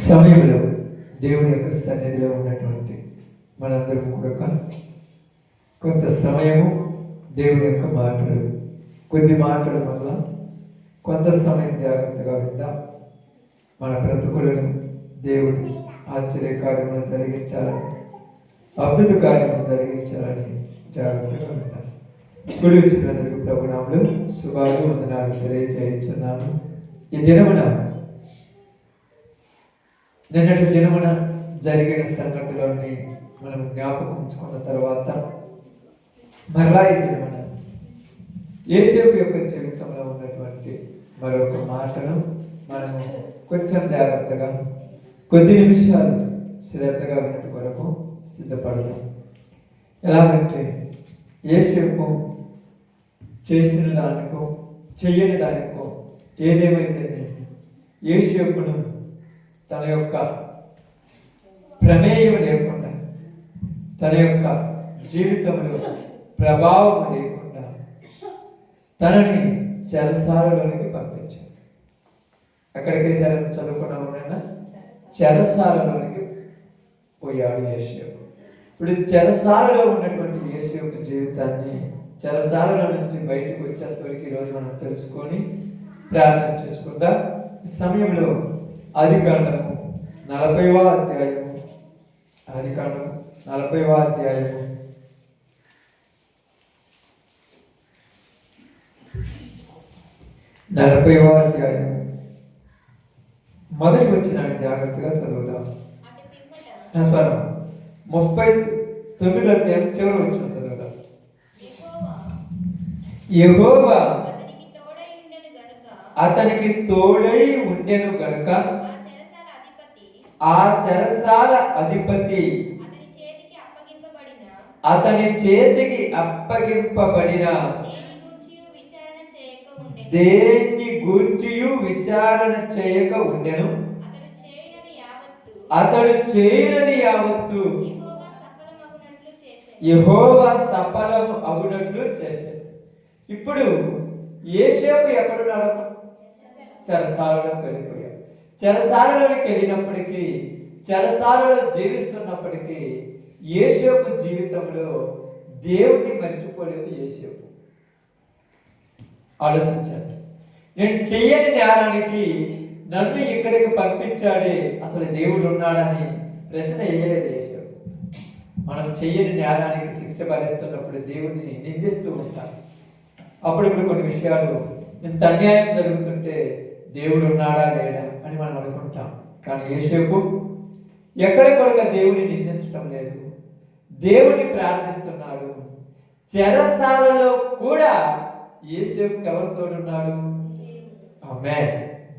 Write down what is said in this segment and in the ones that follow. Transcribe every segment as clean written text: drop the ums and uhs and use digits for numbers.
సమయంలో దేవుని యొక్క సన్నిధిలో ఉన్నటువంటి మనందరం కూడా కొంత సమయము దేవుని యొక్క మాటలు, కొద్ది మాటల వల్ల కొంత సమయం జాగ్రత్తగా విందాం. మన బ్రతుకులను దేవుడు ఆశ్చర్య కార్యములు జరిగించాలని, అద్భుత కార్యములు జరిగించాలని జాగ్రత్తగా విందాం. గుడి వచ్చినందుకు ప్రభునాములు శుభాలు వందనాలు తెలియజేస్తున్నాను. ఈ దినమున నిన్నటి దినమున జరిగిన సంగతిలోని మనం జ్ఞాపకం ఉంచుకున్న తర్వాత మరలా ఈ దినమున యేసేపు యొక్క జీవితంలో ఉన్నటువంటి మరొక మాటను మనము కొంచెం జాగ్రత్తగా కొద్ది నిమిషాలు శ్రద్ధగా వినటి కొరకు సిద్ధపడదాం. ఎలాగంటే యేసేపు చేసిన దానికో చెయ్యని దానికో ఏదేమైతే యేసేపును తన యొక్క ప్రమేయం లేకుండా, తన యొక్క జీవితంలో ప్రభావం లేకుండా తనని చెరసాలలోనికి పంపించాడు. ఎక్కడికి చదువుకున్నామన్నా చెరసాలలోనికి పోయాడు యేసేపు. ఇప్పుడు చెరసాలలో ఉన్నటువంటి యేసేపు జీవితాన్ని, చెరసాలలో నుంచి బయటకు వచ్చేంతవరకు ఈరోజు మనం తెలుసుకొని ప్రార్థన చేసుకుందాం. ఈ సమయంలో ఆదికాండము 40వ అధ్యాయము, ఆదికాండము 40వ అధ్యాయము 40వ అధ్యాయం మొదటి వచ్చినాన్ని జాగ్రత్తగా చదువుదాం. స్వరం 39వ అధ్యాయం చివరి వచ్చిన చదువుదాం. యెహోవా అతనికి తోడై ఉండెను గనుక ఆ చెరసాల అధిపతి అతని చేతికి అప్పగింపబడిన దేన్ని గూర్చియు విచారణ చేయక ఉండెను. అతడు చేయనది యావత్తు యెహోవా సఫలము అగునట్లు చేశాడు. ఇప్పుడు యేసేపు ఎక్కడున్నాడు? చెరసాలలోకి వెళ్ళిపోయాడు. చెరసాలలోకి వెళ్ళినప్పటికీ, చెరసాలలో జీవిస్తున్నప్పటికీ యేసేపు జీవితంలో దేవుణ్ణి మర్చిపోలేదు. యేసేపు ఆలోచించాడు, నేను చెయ్యని నేరానికి నన్ను ఇక్కడికి పంపించాడే, అసలు దేవుడు ఉన్నాడని ప్రశ్న వేయలేదు యేసేపు. మనం చెయ్యని నేరానికి శిక్ష భరిస్తున్నప్పుడు దేవుడిని నిందిస్తూ ఉంటాం. అప్పుడప్పుడు కొన్ని విషయాలు ఇంత అన్యాయం జరుగుతుంటే దేవుడు ఉన్నాడా లేడా అని మనం అనుకుంటాం. కానీ యేసేపు ఎక్కడెక్కడ దేవుని నిందించడం లేదు, దేవుని ప్రార్థిస్తున్నాడు. చెరసాలలో కూడా యేసేపుకి ఎవరు తోడున్నాడు? ఆమేన్.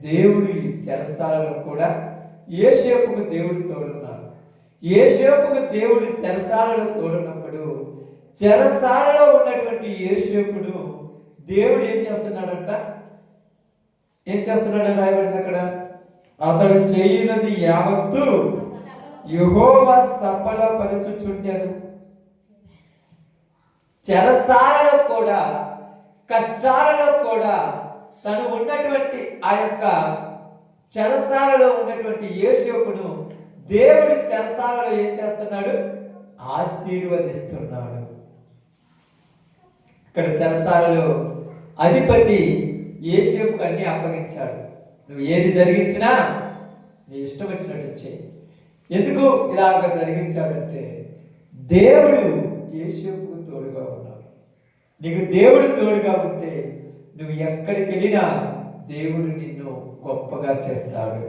దేవుడు ఈ చెరసాలలో కూడా యేసేపుకు దేవుడు తోడున్నాడు. యేసేపుకు దేవుడు చెరసాలలో తోడున్నప్పుడు చెరసాలలో ఉన్నటువంటి యేసేపును దేవుడు ఏం చేస్తున్నాడంట? ఏం చేస్తున్నాడని రాయబడింది అక్కడ. అతడు చేయనది యావత్తు యెహోవా సఫలపరచుచుండెను. చెరసాలలో కూడా, కష్టాలలో కూడా తను ఉన్నటువంటి ఆ యొక్క చెరసాలలో ఉన్నటువంటి యేసేపును దేవుడు చెరసాలలో ఏం చేస్తున్నాడు? ఆశీర్వదిస్తున్నాడు. ఇక్కడ చెరసాలలో అధిపతి యేసేపుకు అన్ని అప్పగించాడు. నువ్వు ఏది జరిగించినా నీ ఇష్టం వచ్చినట్టు చేయి. ఎందుకు ఇలాగ జరిగించాడంటే దేవుడు యేసేపుకు తోడుగా ఉన్నాడు. నీకు దేవుడు తోడుగా ఉంటే నువ్వు ఎక్కడికి వెళ్ళినా దేవుడు నిన్ను గొప్పగా చేస్తాడు.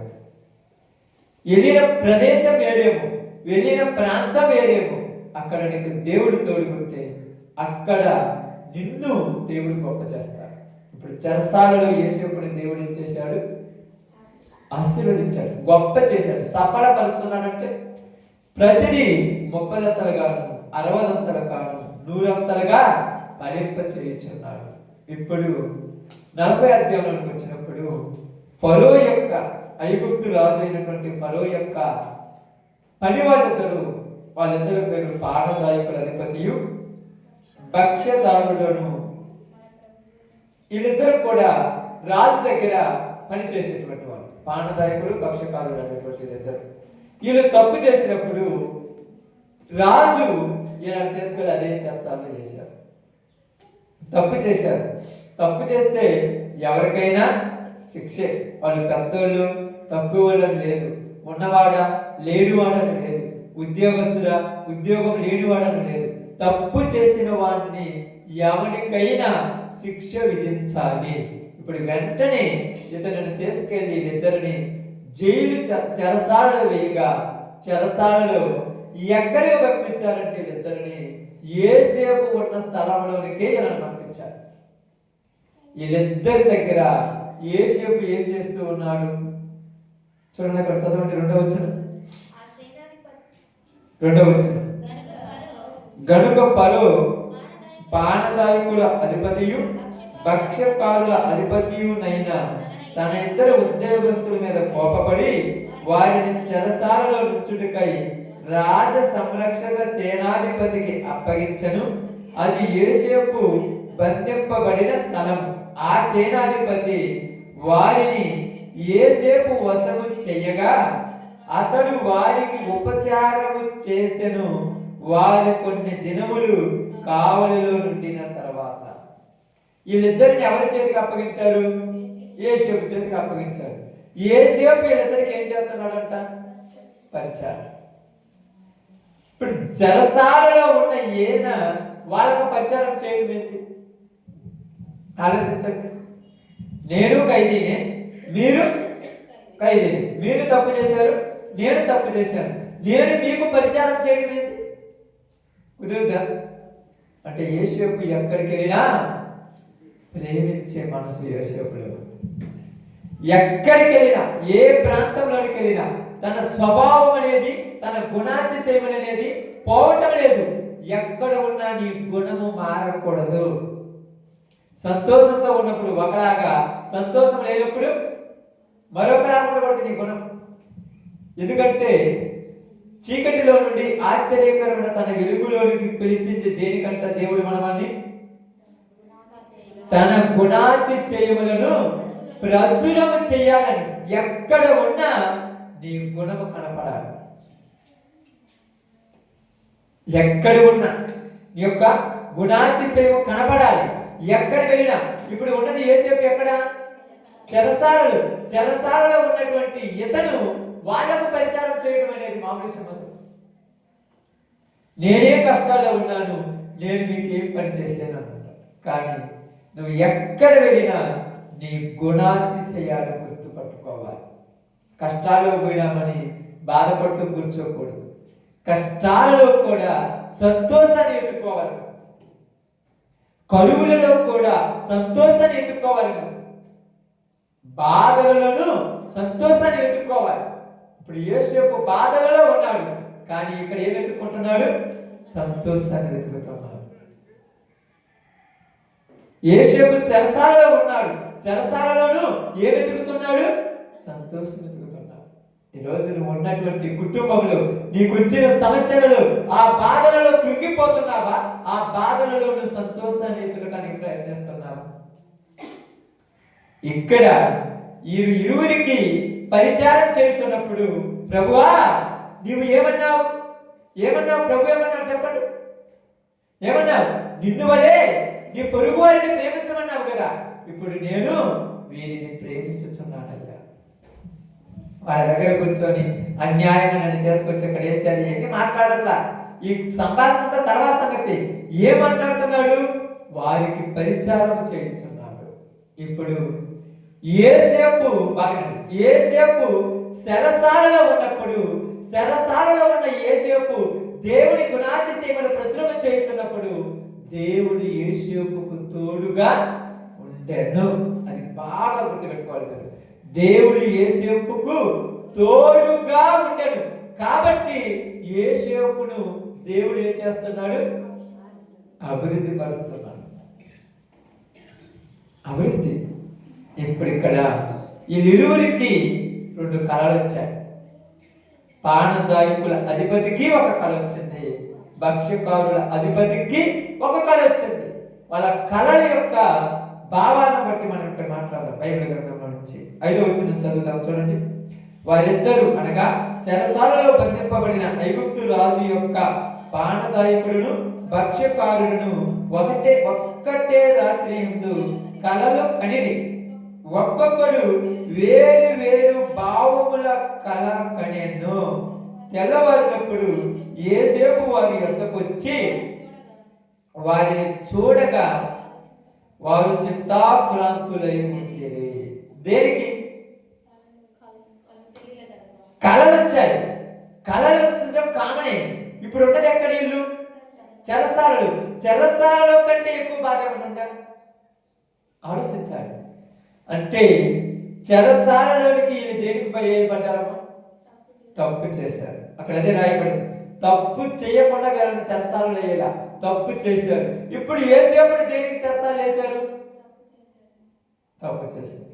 వెళ్ళిన ప్రదేశం వేరేమో, వెళ్ళిన ప్రాంతం వేరేమో, అక్కడ నీకు దేవుడు తోడుకుంటే అక్కడ నిన్ను దేవుడు గొప్ప చేస్తాడు. ఇప్పుడు చెరసాలలో యేసేపుని దేవుడు ఏం చేశాడు? ఆశీర్వదించాడు, గొప్ప చేశాడు. సఫలపరుచున్నాడంటే ప్రతిదీ 30 60 100 ఫలింప చేయుచున్నాడు. ఇప్పుడు 40వ అధ్యాయంలోకి వచ్చినప్పుడు ఫరో యొక్క, ఐగుప్తు రాజు అయినటువంటి ఫరో యొక్క పని వాళ్ళిద్దరు పేరు పానదాయకుల అధిపతియు భక్ష్యదారులను. వీళ్ళిద్దరు కూడా రాజు దగ్గర పనిచేసేటువంటి వాళ్ళు, పానదాయకులు భక్ష్యకారులు అనేటువంటి ఇద్దరు. వీళ్ళు తప్పు చేసినప్పుడు రాజు ఇలా తీసుకెళ్ళి అదే చేస్తామని చేశారు. తప్పు చేశారు. తప్పు చేస్తే ఎవరికైనా శిక్షే. వాళ్ళు పెద్దోళ్ళు తక్కువ వాళ్ళని లేదు, ఉన్నవాడా లేనివాడని లేదు, ఉద్యోగస్తుడా ఉద్యోగం లేనివాడని లేదు. తప్పు చేసిన వాడిని ఎవరికైనా శిక్ష విధించాలి. ఇప్పుడు వెంటనే ఇతనిని తీసుకెళ్లి ఇద్దరిని జైలు చెరసాలలో వేయగా, చెరసాలలో ఎక్కడికి పంపించారంటే వీళ్ళిద్దరిని యేసేపు ఉన్న స్థలంలోనికే ఇలా పంపించారు. వీళ్ళిద్దరి దగ్గర యేసేపు ఏం చేస్తూ ఉన్నాడు చూడండి. అక్కడ చదవండి, రెండవ వచనం. గనుక ఫరో పానదాయకుల అధిపతియు భక్ష్యకారుల అధిపతియునైన తన ఇద్దరు ఉద్యోగస్తుల మీద కోపపడి వారిని చెరసాలలో నుంచుటకై రాజ సంరక్షక సేనాధిపతికి అప్పగించను. అది యేసేపు బంధింపబడిన స్థలం. ఆ సేనాధిపతి వారిని యేసేపు వశము చెయ్యగా అతడు వారికి ఉపచారము చేసెను. వారు కొన్ని దినములు కావలిలో నుండిన తర్వాత వీళ్ళిద్దరిని ఎవరి చేతికి అప్పగించారు? యేసేపు చేతికి అప్పగించారు. యేసేపు వీళ్ళిద్దరికి ఏం చేస్తున్నాడంట? పరిచారం. ఇప్పుడు జలసాలలో ఉన్న ఈయన వాళ్ళకు పరిచారం చేయడం ఏంటి? ఆలోచించండి. నేను ఖైదీనే, మీరు ఖైదీనే. మీరు తప్పు చేశారు, నేను తప్పు చేశాను. నేను మీకు పరిచారం చేయడం ఏంటి? కుదురుద్దా? అంటే యేసేపు ఎక్కడికి వెళ్ళినా ప్రేమించే మనసు యేసేపులో. ఎక్కడికి వెళ్ళినా, ఏ ప్రాంతంలోకి వెళ్ళినా తన స్వభావం అనేది, తన గుణాతిశయం అనేది పోవటం లేదు. ఎక్కడ ఉన్నా నీ గుణము మారకూడదు. సంతోషంతో ఉన్నప్పుడు ఒకలాగా, సంతోషం లేనప్పుడు మరొకలాగా ఉండకూడదు నీ గుణం. ఎందుకంటే చీకటిలో నుండి ఆశ్చర్యకరమైన తన వెలుగులోనికి పిలిచింది దేనికంట? దేవుడు మనల్ని తన గుణాతిశయములను ప్రచురము చేయాలని. ఎక్కడ ఉన్నా నీ గుణము కనపడాలి. ఎక్కడ ఉన్నా నీ యొక్క గుణాతిశయం కనపడాలి. ఎక్కడ వెళ్ళినా. ఇప్పుడు ఉన్నది యేసేపు ఎక్కడ? చెరసాలలో. చెరసాలలో ఉన్నటువంటి ఇతను వాళ్ళకు పరిచారం చేయడం అనేది మామూలు సమస్య. నేనే కష్టాల్లో ఉన్నాను, నేను మీకేం పని చేశాను అన్నాడు. కానీ నువ్వు ఎక్కడ వెళ్ళినా నీ గుణాతిశయాలు గుర్తుపట్టుకోవాలి. కష్టాల్లో పోయినామని బాధపడుతూ కూర్చోకూడదు. కష్టాలలో కూడా సంతోషాన్ని ఎదుర్కోవాలి. కరువులలో కూడా సంతోషాన్ని ఎదుర్కోవాలి. బాధలలోనూ సంతోషాన్ని ఎదుర్కోవాలి. ఇప్పుడు యేసేపు బాధలలో ఉన్నాడు, కానీ ఇక్కడ ఏం వెతుక్కుంటున్నాడు? సంతోషాన్ని వెతుకుతున్నాడు. యేసేపు చెరసాలలో ఉన్నాడు, చెరసాలలోనూ ఏం వెతుకుతున్నాడు? సంతోషం వెతుకుతున్నాడు. ఈరోజు నువ్వు ఉన్నటువంటి కుటుంబంలో నీకు వచ్చిన సమస్యలలో, ఆ బాధలలో కృంగిపోతున్నావా? ఆ బాధలలో నువ్వు సంతోషాన్ని వెతుకడానికి ప్రయత్నిస్తున్నావా? ఇక్కడ ఇరువురికి పరిచారం చేస్తున్నప్పుడు ప్రభువా నీవు ఏమన్నావు? ప్రభు ఏమన్నాడు చెప్పండి? ఏమన్నావు? నిన్ను వలే నీ పొరుగు వారిని ప్రేమించమన్నావు కదా. ఇప్పుడు నేను వీరిని ప్రేమించుచున్నానయ్యా. వాళ్ళ దగ్గర కూర్చొని అన్యాయంగా నన్ను తీసుకొచ్చి ఇక్కడ వేసాడు ఎన్ని మాట్లాడట్లా. ఈ సంభాషణ తర్వాత సంగతి ఏం మాట్లాడుతున్నాడు? వారికి పరిచారం చేయించున్నాడు. ఇప్పుడు యేసేపు బాగండి, యేసేపు చెరసాలలో ఉన్నప్పుడు, చెరసాలలో ఉన్న యేసేపు దేవుని గుణాతిశయములు ప్రచురణ చేయించున్నప్పుడు దేవుడు యేసేపుకు తోడుగా ఉండెను. అది బాగా గుర్తుపెట్టుకోవాలి కదా. దేవుడు యేసేపుకు తోడుగా ఉండెను. కాబట్టి యేసేపును దేవుడు ఏం చేస్తున్నాడు? అభివృద్ధి పరుస్తున్నాడు. అభివృద్ధి. ఇప్పుడు ఇక్కడ ఈ ఇరువురికి రెండు కళలు వచ్చాయి. పానదాయకుల అధిపతికి ఒక కళ వచ్చింది, భక్ష్యకారుల అధిపతికి ఒక కళ వచ్చింది. వాళ్ళ కళల యొక్క భావాలను బట్టి మనం ఇక్కడ మాట్లాడదాం. బైబిల్ గ్రంథంలో నుంచి 5వ వచనం చదువుతాం చూడండి. వారిద్దరూ అనగా చెరసాలలో బంధింపబడిన ఐగుప్తు రాజు యొక్క పానదాయకుడును భక్ష్యకారుడును ఒక్కటే రాత్రి యందు కలలు కనిరి. ఒక్కొక్కడు వేరు వేరు భావముల కల కనెను. తెల్లవారినప్పుడు యోసేపు వారి వద్దకు వచ్చి వారిని చూడగా వారు చింతాక్రాంతులై ఉండిరి. దేనికి? కళలు వచ్చాయి. కళలు వచ్చడం కామనే. ఇప్పుడు ఉన్నది ఎక్కడ? ఇల్లు చెరసాలలు. చెరసాలలో కంటే ఎక్కువ బాధ ఉంటుందా? ఆలోచించాలి. అంటే చెరసాలలోనికి వీళ్ళు దేనికి భయపడ్డారు? తప్పు చేశారు. అక్కడ అదే రాయబడింది. తప్పు చేయకుండా వీళ్ళని చెరసాలలో వేయాల, తప్పు చేశారు. ఇప్పుడు యోసేపుని దేనికి చెరసాలు వేశారు? తప్పు చేశారు.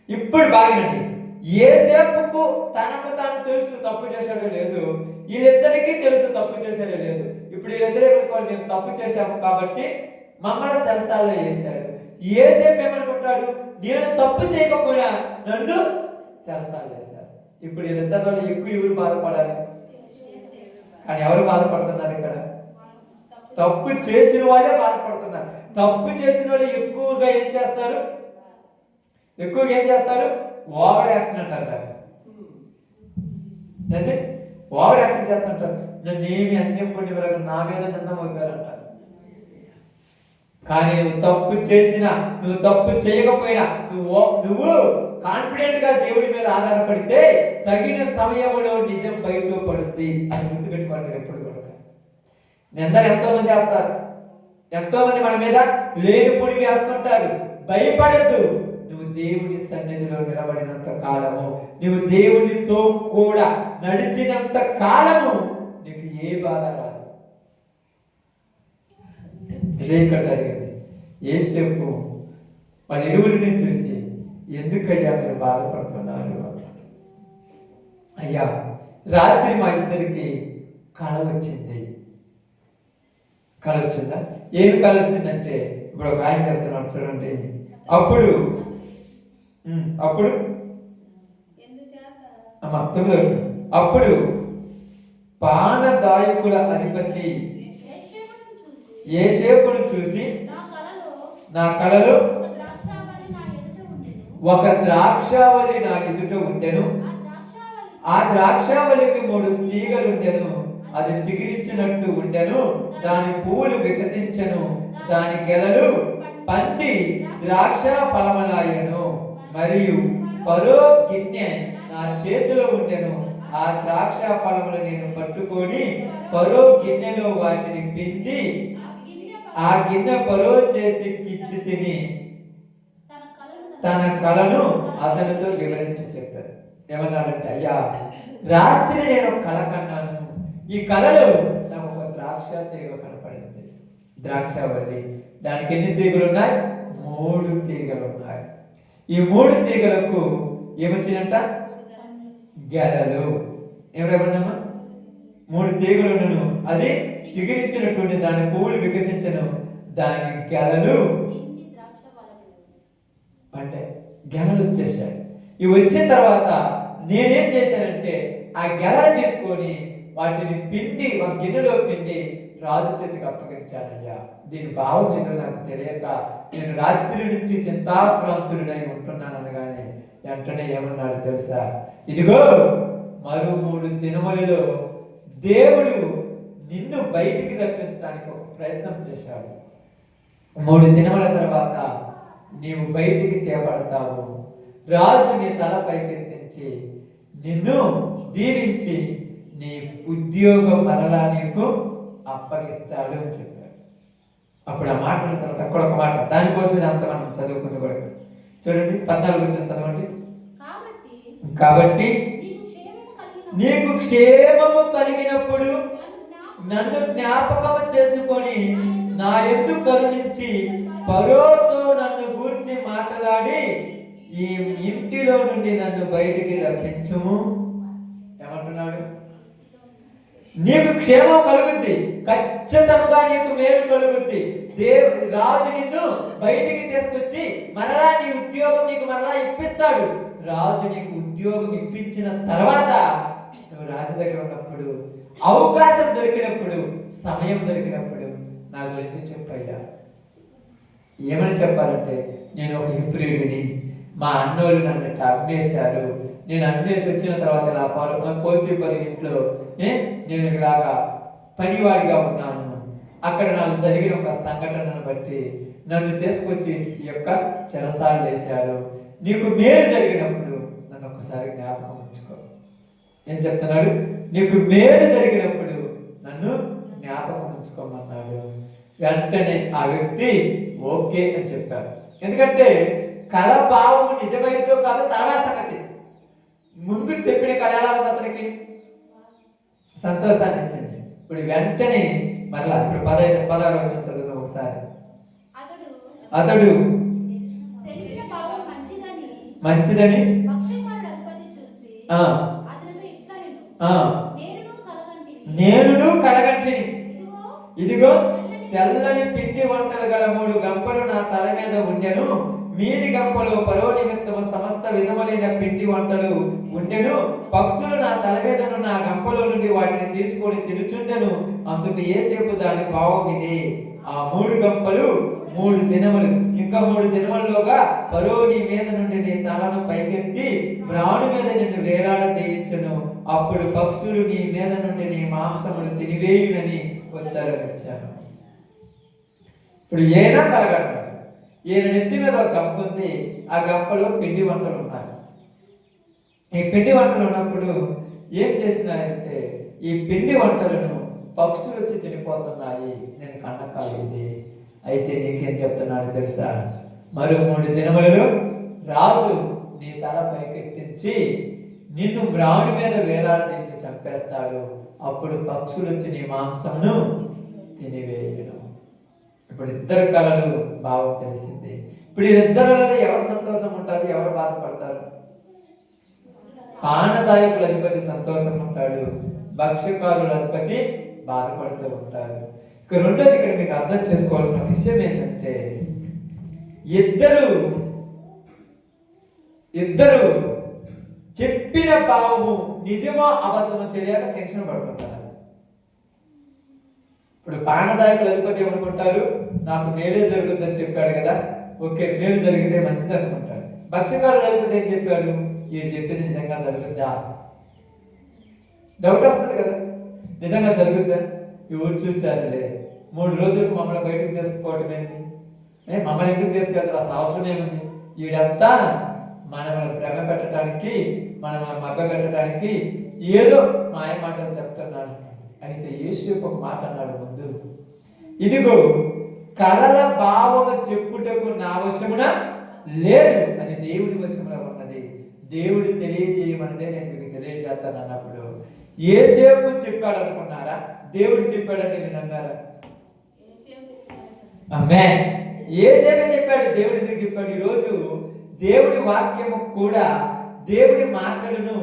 ఇప్పుడు బాగినండి, యోసేపుకు తనకు తాను తెలుసు తప్పు చేశాడో లేదు, వీళ్ళిద్దరికీ తెలుసు తప్పు చేశాడో లేదు. ఇప్పుడు వీళ్ళిద్దరే పెట్టుకోవాలి, మేము తప్పు చేశాము కాబట్టి మమ్మల్ని చెరసాలలో వేశారు. యోసేపు ఏమనుకుంటాడు? నేను తప్పు చేయకపోయినా నన్ను చెరసాలలో వేశారు. ఇప్పుడు వీళ్ళిద్దరిలో ఎక్కువ ఎవరు బాధపడాలి? కానీ ఎవరు బాధపడుతున్నారు ఇక్కడ? తప్పు చేసిన వాళ్ళే బాధపడుతున్నారు. తప్పు చేసిన వాళ్ళు ఎక్కువగా ఏం చేస్తారు? ఓవర్ యాక్షన్ అంటారు. అంటే ఓవర్ యాక్షన్ చేస్తుంటారు. నన్నేమి అన్యం పుణ్యం నా మీద నిందమవుతారు అంటారు. కానీ నువ్వు తప్పు చేసినా, నువ్వు తప్పు చేయకపోయినా, నువ్వు కాన్ఫిడెంట్ గా దేవుడి మీద ఆధారపడితే తగిన సమయంలో నిజం బయట పడుద్ది. అది గుర్తుపెట్టుకోండి. ఎప్పుడు కూడా నిందలు ఎంతో మంది వేస్తారు, ఎంతో మంది మన మీద లేని పొడి వేస్తుంటారు. భయపడద్దు. నువ్వు దేవుని సన్నిధిలో నిలబడినంత కాలము, నువ్వు దేవునితో కూడా నడిచినంత కాలము నీకు ఏ బాధ రాదు. ఇదే ఇక్కడ జరిగింది. యోసేపు వాళ్ళ ఇరువురిని చూసి, ఎందుకయ్యా మీరు బాధపడుతున్నారు? అయ్యా, రాత్రి మా ఇద్దరికి కళ వచ్చింది. కళ వచ్చిందా? ఏమి కళ వచ్చిందంటే, ఇప్పుడు ఒక ఆయన చెప్తున్నాడు చూడండి. అప్పుడు అమ్మా 9వ వచనం. అప్పుడు పానదాయకుల అధిపతి యోసేపును చూసి, నా కలలో ఒక ద్రాక్షావళి నా ఎదుట ఉండెను. ఆ ద్రాక్షావళికి 3 తీగలుండెను. అది చిగురించినట్టు ఉండెను. దాని పువ్వులు వికసించెను. దాని గెలలు పండి ద్రాక్ష ఫలములాయెను. మరియు ఫరో గిన్నె నా చేతిలో ఉండెను. ఆ ద్రాక్ష ఫలములు నేను పట్టుకొని ఫరో గిన్నెలో వాటిని పిండి ఆ గిన్నె ఫరో చేతికి ఇచ్చి తిని తన కళను అతనితో వివరించి చెప్పారు. ఏమన్నాడంటే, అయ్యా, రాత్రి నేను కళ కన్నాను. ఈ కళలో నాకు ఒక ద్రాక్ష తీగ కనపడింది, ద్రాక్షవల్లి. దానికి ఎన్ని తీగలు ఉన్నాయి? 3 తీగలు ఉన్నాయి. ఈ 3 తీగలకు ఏమొచ్చిందంట? గెలలు. ఏమన్నా 3 తీగలును. అది చిగురించినటువంటి దాని పువ్వులు వికసించను. దాని గెలలు అంటే గెలలు వచ్చేసాయి. ఇవి వచ్చిన తర్వాత నేనేం చేశానంటే, ఆ గెలలు తీసుకొని వాటిని పిండి ఒక గిన్నెలో పిండి రాజు చేతికి అప్పగించానయ్యా. దీని భావం ఏదో నాకు తెలియక నేను రాత్రి నుంచి చింతాక్రాంతుడై ఉంటున్నాను అనగానే వెంటనే ఏమన్నాడు తెలుసా? ఇదిగో మరో 3 దినములలో దేవుడు నిన్ను బయటికి రప్పించడానికి ఒక ప్రయత్నం చేశాడు. 3 దినముల తర్వాత నీవు బయటికి తేపడతావు. రాజు నీ తల పైకెత్తించి నిన్ను దీవించి నీ ఉద్యోగం మరలా నీకు అప్పగిస్తాడు అని చెప్పాడు. అప్పుడు ఆ మాటల తర్వాత అక్కడ ఒక మాట, దానికోసం అంత మనం చదువుకుంది కూడా. చూడండి 14వ వచనం చదవండి. కాబట్టి నీకు క్షేమము కలిగినప్పుడు నన్ను జ్ఞాపకము చేసుకొని నా యందు కరుణించి ఫరోతో నన్ను గూర్చి మాట్లాడి ఈ ఇంటిలో నుండి నన్ను బయటికి రప్పించుము. ఏమంటున్నాడు? నీకు క్షేమం కలుగుద్ది, ఖచ్చితంగా నీకు మేలు కలుగుద్ది. రాజు నిన్ను బయటికి తీసుకొచ్చి మరలా నీ ఉద్యోగం నీకు మరలా ఇప్పిస్తాడు. రాజు నీకు ఉద్యోగం ఇప్పించిన తర్వాత నువ్వు రాజు దగ్గర ఉన్నప్పుడు, అవకాశం దొరికినప్పుడు, సమయం దొరికినప్పుడు నా గురించి చెప్పయ్యా. ఏమని చెప్పాలంటే, నేను ఒక హిబ్రియుడిని, మా అన్నోళ్ళు నన్ను అమ్మేశారు, నేను అమ్మేసి వచ్చిన తర్వాత ఇలా పోతీపరి ఇంట్లో నేను ఇలాగా పనివాడిగా ఉన్నాను. అక్కడ నాకు జరిగిన ఒక సంఘటనను బట్టి నన్ను తీసుకొచ్చి ఈ యొక్క చెరసాలు వేశారు. నీకు మేలు జరిగినప్పుడు నన్ను ఒక్కసారి జ్ఞాపకం ఉంచుకో. ఏం చెప్తున్నాడు? నీకు మేలు జరిగినప్పుడు నన్ను జ్ఞాపకం ఉంచుకోమన్నాడు. వెంటనే ఆ వ్యక్తి ఓకే అని చెప్పారు. ఎందుకంటే కళ భావము నిజమైతే కాదు తర్వాత సంగతి. ముందు చెప్పిన కళ ఎలా ఉంది? అతనికి సంతోషాన్ని ఇచ్చింది. ఇప్పుడు వెంటనే మరలా ఇప్పుడు 16 వచనం చదువుతాం ఒకసారి. అతడు మంచిదని నేనుడు కలగంటిని, ఇదిగో తెల్లని పిండి వంటలు గల 3 గంపలు నా తల మీద ఉండెను. మీది గంపలు పరో నిమిత్తము సమస్త విధములైన పిండి వంటలు ఉండెను. పక్షులు నా తల మీద ఉన్న ఆ గంపలో నుండి వాటిని తీసుకొని తినుచుండెను. అందుకు యేసేపు దాని భావం ఇదే, ఆ 3 గంపలు 3 దినములు, ఇంకా 3 దినములలోగా పరో నీ మీద నుండి నీ తలను పైకెత్తి మ్రాను మీద నిన్ను వేలాడదీయించును. అప్పుడు పక్షులు నీ మీద నుండి నీ మాంసమును తినివేయునని ఉత్తరమిచ్చాను. ఇప్పుడు ఏనా కలగంటాడు. ఈయన నెత్తి మీద ఒక గంప ఉంది, ఆ గంపలో పిండి వంటలు ఉన్నాయి. ఈ పిండి వంటలు ఉన్నప్పుడు ఏం చేసినాయంటే, ఈ పిండి వంటలను పక్షులు వచ్చి తినిపోతున్నాయి, నేను కన్నకాలేదు. అయితే నీకేం చెప్తున్నాడు తెలుసా? మరో 3 దినములలో రాజు నీ తల పైకెత్తించి నిన్ను మ్రాను మీద వేలాడదీంచి చంపేస్తాడు. అప్పుడు పక్షులు వచ్చి నీ మాంసమును తినివేయను. ఇప్పుడు ఇద్దరు కళలు భావం తెలిసింది. ఇప్పుడు వీళ్ళిద్దరిలో ఎవరు సంతోషం ఉంటారు, ఎవరు బాధపడతారు? పానదాయకుల అధిపతి సంతోషం ఉంటాడు, భక్ష్యకారుల అధిపతి బాధపడుతూ ఉంటారు. ఇక రెండోది ఇక్కడ మీకు అర్థం చేసుకోవాల్సిన విషయం ఏంటంటే, ఇద్దరు చెప్పిన భావము నిజమో అబద్ధమో తెలియక టెన్షన్ పడుతుంటారు. ఇప్పుడు పానదాయకుల అధిపతి ఏమనుకుంటారు? నాకు మేలే జరుగుతుందని చెప్పాడు కదా, ఓకే మేలు జరిగితే మంచిది అనుకుంటాడు. భక్ష్యకారుల అధిపతి ఏం చెప్పాడు? వీడు చెప్పింది నిజంగా జరుగుద్దా? డౌట్ వస్తుంది కదా, నిజంగా జరుగుద్దా? ఎవరు చూశారులే, 3 రోజులకు మమ్మల్ని బయటకు తీసుకుపోవటం ఏంది, మమ్మల్ని ఎందుకు తీసుకెళ్తారు, అసలు అవసరం ఏముంది? వీడంతా మనల్ని భ్రమ పెట్టడానికి, మనల్ని మగ్గ పెట్టడానికి ఏదో మాయ మాటలు చెప్తున్నాడు. అయితే యేసు ఒక మాట అన్నాడు ముందు, ఇదిగో కలల భావము చెప్పుటకు నా వశమున లేదు, అది దేవుడి వశమున ఉన్నది, దేవుడు తెలియజేయమన్నదే నేను మీకు తెలియజేస్తాను అన్నప్పుడు యేసేపు చెప్పాడు అనుకున్నారా? దేవుడు చెప్పాడంటే నేను అన్నారా? ఆమేన్. యేసేపే చెప్పాడు. దేవుడు ఎందుకు చెప్పాడు? ఈరోజు దేవుడి వాక్యము కూడా, దేవుడి మాటలను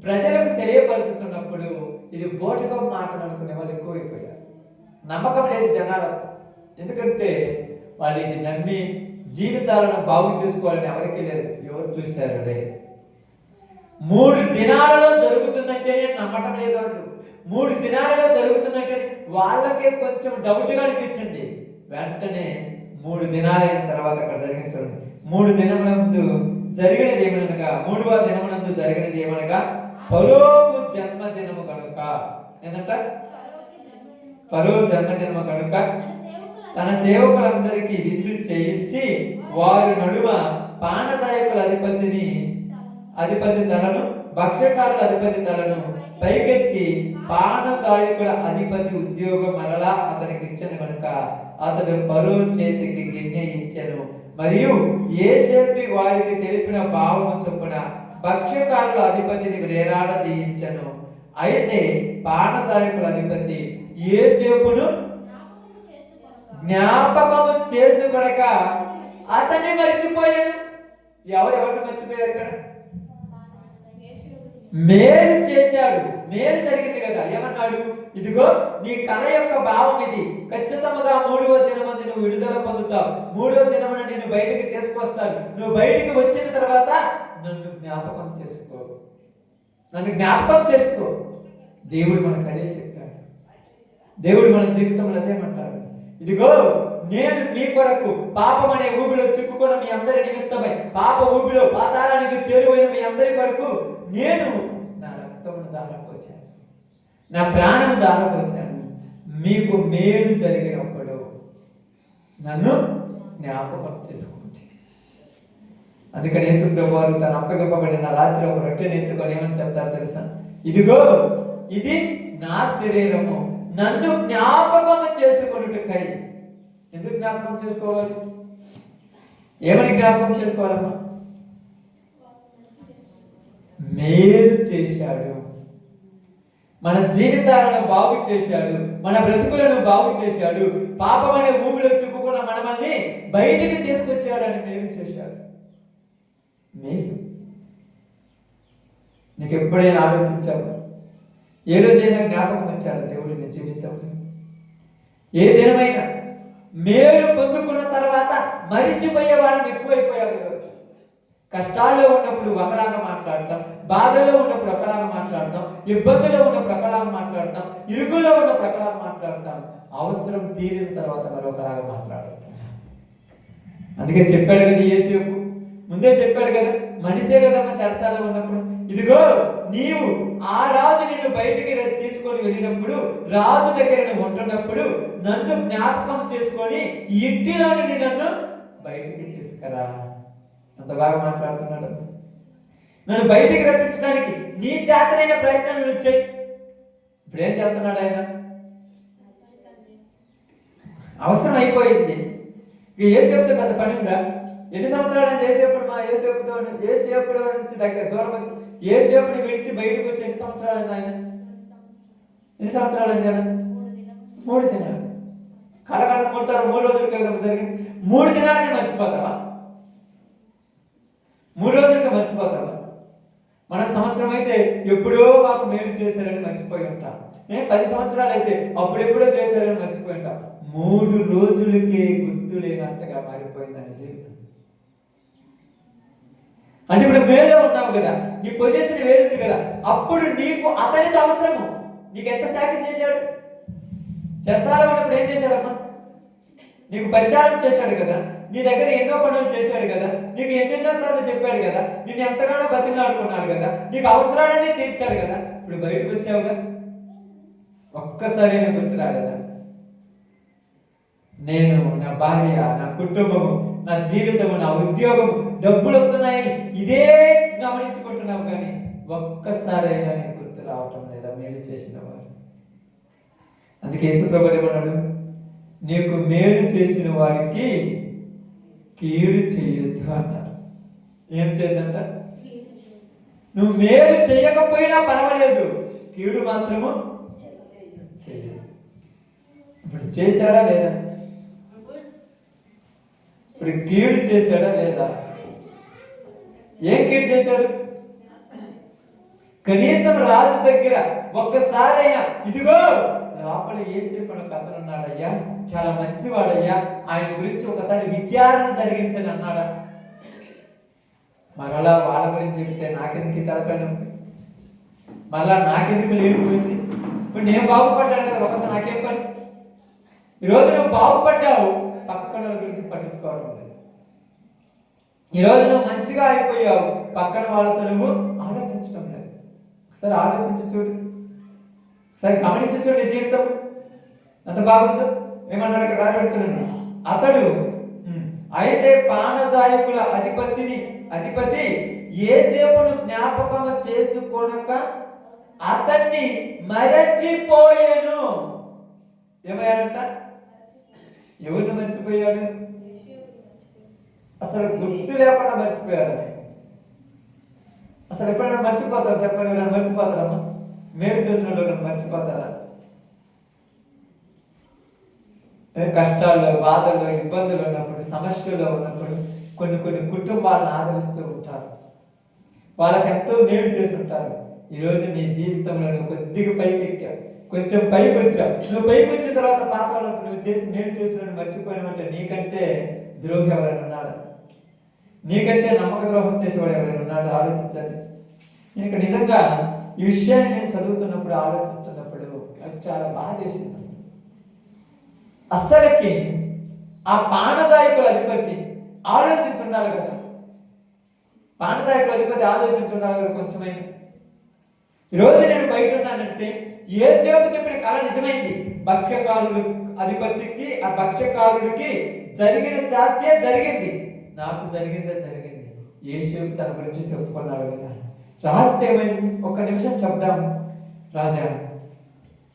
ప్రజలకు తెలియపరుచుతున్నప్పుడు ఇది బోటకం మాటలు అనుకునే వాళ్ళు ఎక్కువైపోయారు. నమ్మకం లేదు జనాలకు. ఎందుకంటే వాళ్ళు ఇది నమ్మి జీవితాలను బాగు చేసుకోవాలని ఎవరికీ లేదు. ఎవరు చూశారంటే 3 దినాలలో జరుగుతుందంటే నేను నమ్మటం లేదు వాళ్ళు. 3 దినాలలో జరుగుతుందంటే వాళ్ళకే కొంచెం డౌట్గా అనిపించింది. వెంటనే 3 దినాలైన తర్వాత అక్కడ జరిగింది చూడండి. 3 దినములందు జరిగినది ఏమనగా, 3వ దినమునందు జరిగినది ఏమనగా ఫరోకు జన్మదినము కనుక, ఏంటంట? ఫరో జన్మదినము కనుక తన సేవకులందరికీ విందు చేయించి వారి నడుమ పానదాయకుల అధిపతి తలను, భక్ష్యకారుల అధిపతి తలను పైకెత్తి పానదాయకుల అధిపతి ఉద్యోగం మరలా అతనికి ఇచ్చను కనుక అతడు ఫరో చేతికి గిన్నె ఇచ్చెను. మరియు యేసేపు వారికి తెలిపిన భావము చొప్పున భక్ష్యకారుల అధిపతిని వేలాడదీయించెను. అయితే పానదాయకుల అధిపతి యేసేపును జ్ఞాపకము చేసుకొనక అతన్ని మర్చిపోయాడు. ఎవరెవరిని మర్చిపోయారు? ఇక్కడ మేలు చేశాడు, మేలు జరిగింది కదా. ఏమన్నాడు? ఇదిగో నీ కళ యొక్క భావం ఇది, ఖచ్చితంగా 3వ దినమందు నువ్వు విడుదల పొందుతావు, 3వ దినమున నిన్ను బయటికి తీసుకొస్తారు, నువ్వు బయటికి వచ్చిన తర్వాత నన్ను జ్ఞాపకం చేసుకో, నన్ను జ్ఞాపకం చేసుకో. దేవుడు మనకు అదే చెప్పాడు. దేవుడు మన జీవితంలో అదేమంటాడు, ఇదిగో నేను మీ కొరకు పాపం అనే ఊబిలో చిక్కుకున్న మీ అందరి నిమిత్తమై, పాప ఊబిలో పాతాళానికి చేరువైన మీ అందరి కొరకు నేను నా రక్తమును దారపోచాను, నా ప్రాణము దారపోచాను. మీకు మేలు జరిగినప్పుడు నన్ను జ్ఞాపకం చేసుకోండి. అందుకని యేసు ప్రభువు వారు తను అప్పగింపబడిన రాత్రి ఒక రొట్టెని ఎత్తుకొని ఏమని చెప్తారు తెలుసా, ఇదిగో ఇది నా శరీరము, నన్ను జ్ఞాపకం చేసుకొనుటకై. ఎందుకు జ్ఞాపకం చేసుకోవాలి? ఏమని జ్ఞాపకం చేసుకోవాలమ్మా? మేలు చేశాడు, మన జీవితాలను బాగు చేశాడు, మన బ్రతుకులను బాగు చేశాడు, పాపం అనే ఊపిలో చిక్కుకున్న మనల్ని బయటికి తీసుకొచ్చాడని మేలు చేశాడు. మేలు నీకు ఎప్పుడైనా ఆలోచించావు? ఏ రోజైనా జ్ఞాపకం వచ్చాడు దేవుడు నీ జీవితంలో? ఏ దినమైనా మేలు పొందుకున్న తర్వాత మరిచిపోయే వాళ్ళని ఎక్కువైపోయాడు. ఈరోజు కష్టాల్లో ఉన్నప్పుడు ఒకలాగా మాట్లాడతాం, బాధల్లో ఉన్నప్పుడు ఒకలాగా మాట్లాడతాం, ఇబ్బందుల్లో ఉన్నప్పుడు ఒకలాగా మాట్లాడతాం, ఇరుకుల్లో ఉన్నప్పుడు ఒకలాగా మాట్లాడతాం, అవసరం తీరిన తర్వాత మరొకలాగా మాట్లాడతాం. అందుకే చెప్పాడు కదా యేసేపు, ముందే చెప్పాడు కదా, మనిషే కదమ్మా చెరసాలలో ఉన్నప్పుడు, ఇదిగో నీవు ఆ రాజు నిన్ను బయటికి తీసుకొని వెళ్ళినప్పుడు, రాజు దగ్గర నువ్వు ఉంటున్నప్పుడు నన్ను జ్ఞాపకం చేసుకొని ఇంటిలో నుండి నన్ను బయటికి తీసుకురా. అంత బాగా మాట్లాడుతున్నాడు. నన్ను బయటికి రప్పించడానికి నీ చేతనైన ప్రయత్నం నువ్వు చెయ్యి. ఇప్పుడు ఏం చేస్తున్నాడు ఆయన? అవసరం అయిపోయింది. ఇక యేసేపుతో పెద్ద పని ఉందా? ఎన్ని సంవత్సరాలు యేసేపుడు మా యేసేపుతో నుంచి దగ్గర దూరం వచ్చి యేసేపుని విడిచి బయటకు వచ్చి ఎన్ని సంవత్సరాలు అయింది ఆయన? ఎన్ని సంవత్సరాలు అయింది? 3 దినాలు. కళకళ 3 రోజులకి కదా జరిగింది. 3 దినాలకి మర్చిపోతావా? 3 రోజులకి మర్చిపోతావా? మనకు సంవత్సరం అయితే ఎప్పుడో మాకు మేలు చేశారని మర్చిపోయి ఉంటాం. 10 సంవత్సరాలు అయితే అప్పుడెప్పుడో చేశారని మర్చిపోయి ఉంటాం. 3 రోజులకే గుర్తు లేనట్టుగా మారిపోయిందని జీవితం. అంటే ఇప్పుడు మేలులో ఉన్నావు కదా, నీ పొజిషన్ వేరుంది కదా, అప్పుడు నీకు అతనితో అవసరము. నీకు ఎంత సాక్రిఫైస్ చేశాడు? చెరసాలలో ఉన్నప్పుడు ఏం చేశాడమ్మా? నీకు పరిచారం చేశాడు కదా, నీ దగ్గర ఎన్నో పనులు చేశాడు కదా, నీకు ఎన్నెన్నో సార్లు చెప్పాడు కదా, నిన్ను ఎంతగానో బతిలాడుకున్నాడు కదా, నీకు అవసరాలన్నీ తీర్చాడు కదా. ఇప్పుడు బయటకు వచ్చావుగా, ఒక్కసారి నేను గుర్తు రాలేదా? నేను, నా భార్య, నా కుటుంబము, నా జీవితము, నా ఉద్యోగము, డబ్బులు వస్తున్నాయని ఇదే గమనించుకుంటున్నావు, కానీ ఒక్కసారైనా నీకు గుర్తు రావటం లేదా మేలు చేసిన వారు? అందుకే యేసు ప్రభువు ఏమన్నాడు? నీకు మేలు చేసిన వారికి కీడు చేయొద్దు అన్నారు. ఏం చేయొద్దంట? నువ్వు మేలు చేయకపోయినా పర్వాలేదు, కీడు మాత్రము చేయదు. ఇప్పుడు చేశాడా లేదా? ఇప్పుడు కీడు చేశాడా లేదా? ఏం కీడు చేశాడు? కనీసం రాజు దగ్గర ఒక్కసారైనా, ఇదిగో లోపల యేసేపు అనే కథను ఉన్నాడయ్యా, చాలా మంచివాడయ్యా, ఆయన గురించి ఒకసారి విచారణ జరిగించని అన్నాడా? మరలా వాళ్ళ గురించి చెప్తే నాకెందుకు తలపైన, మళ్ళా నాకెందుకు లేకపోయింది? ఇప్పుడు నేను బాగుపడ్డాను కదా, ఒక నాకేం పని? ఈరోజు నువ్వు బాగుపడ్డావు, పక్కన గురించి పట్టించుకోవడం లేదు. ఈరోజు నువ్వు మంచిగా అయిపోయావు, పక్కన వాళ్ళతో నువ్వు ఆలోచించడం లేదు. ఒకసారి ఆలోచించి చూడు, ఒకసారి గమనించి చూడు జీవితం ఎంత బాగుందో. ఏమన్నాడు అక్కడ రాయబడుతున్నాడు, అతడు అయితే పానదాయకుల అధిపతి యేసేపును జ్ఞాపకం చేసుకొనక అతన్ని మరచిపోయాను. ఏమయ్యాడంట? ఎవరిని మర్చిపోయాడు? అసలు గుర్తు లేకుండా మర్చిపోయారు. అసలు ఎప్పుడైనా మర్చిపోతారు చెప్పండి? ఎవరైనా మర్చిపోతారమ్మా? మేలు చూసిన వాళ్ళు మర్చిపోతారా? కష్టాల్లో, బాధల్లో, ఇబ్బందులు ఉన్నప్పుడు, సమస్యల్లో ఉన్నప్పుడు కొన్ని కుటుంబాలను ఆదరిస్తూ ఉంటారు. వాళ్ళకి ఎంతో మేలు చేసి ఉంటారు. ఈరోజు నీ జీవితంలో నువ్వు కొద్దిగా పైకి ఎక్కావు, కొంచెం పైకి వచ్చావు. నువ్వు పైకి వచ్చిన తర్వాత పాత వాళ్ళకు నువ్వు చేసి మేలు చేసినట్టు మర్చిపోయినట్టే నీకంటే ద్రోహి ఎవరైనా ఉన్నాడు? నీకంటే నమ్మక ద్రోహం చేసేవాడు ఎవరైనా ఉన్నాడు? ఆలోచించండి. నేను నిజంగా ఈ విషయాన్ని నేను చదువుతున్నప్పుడు, ఆలోచిస్తున్నప్పుడు నాకు చాలా బాధ వేసింది. అస్సలకి ఆ పానదాయకుల అధిపతి ఆలోచించుండాలి కదా. పానదాయకుల అధిపతి ఆలోచించుండాలి కదా కొంచెమైనా. ఈరోజు నేను బయట ఉన్నానంటే యేసేపు చెప్పిన కళ నిజమైంది. భక్ష్యకారుడు అధిపతికి, ఆ భక్ష్యకారుడికి జరిగిన శాస్త్రే జరిగింది. నాకు జరిగిందే జరిగింది. యేసేపు తన గురించి చెప్పుకున్నాడు కదా. రాజుతో ఏమైంది? ఒక్క నిమిషం చెప్దాము. రాజా,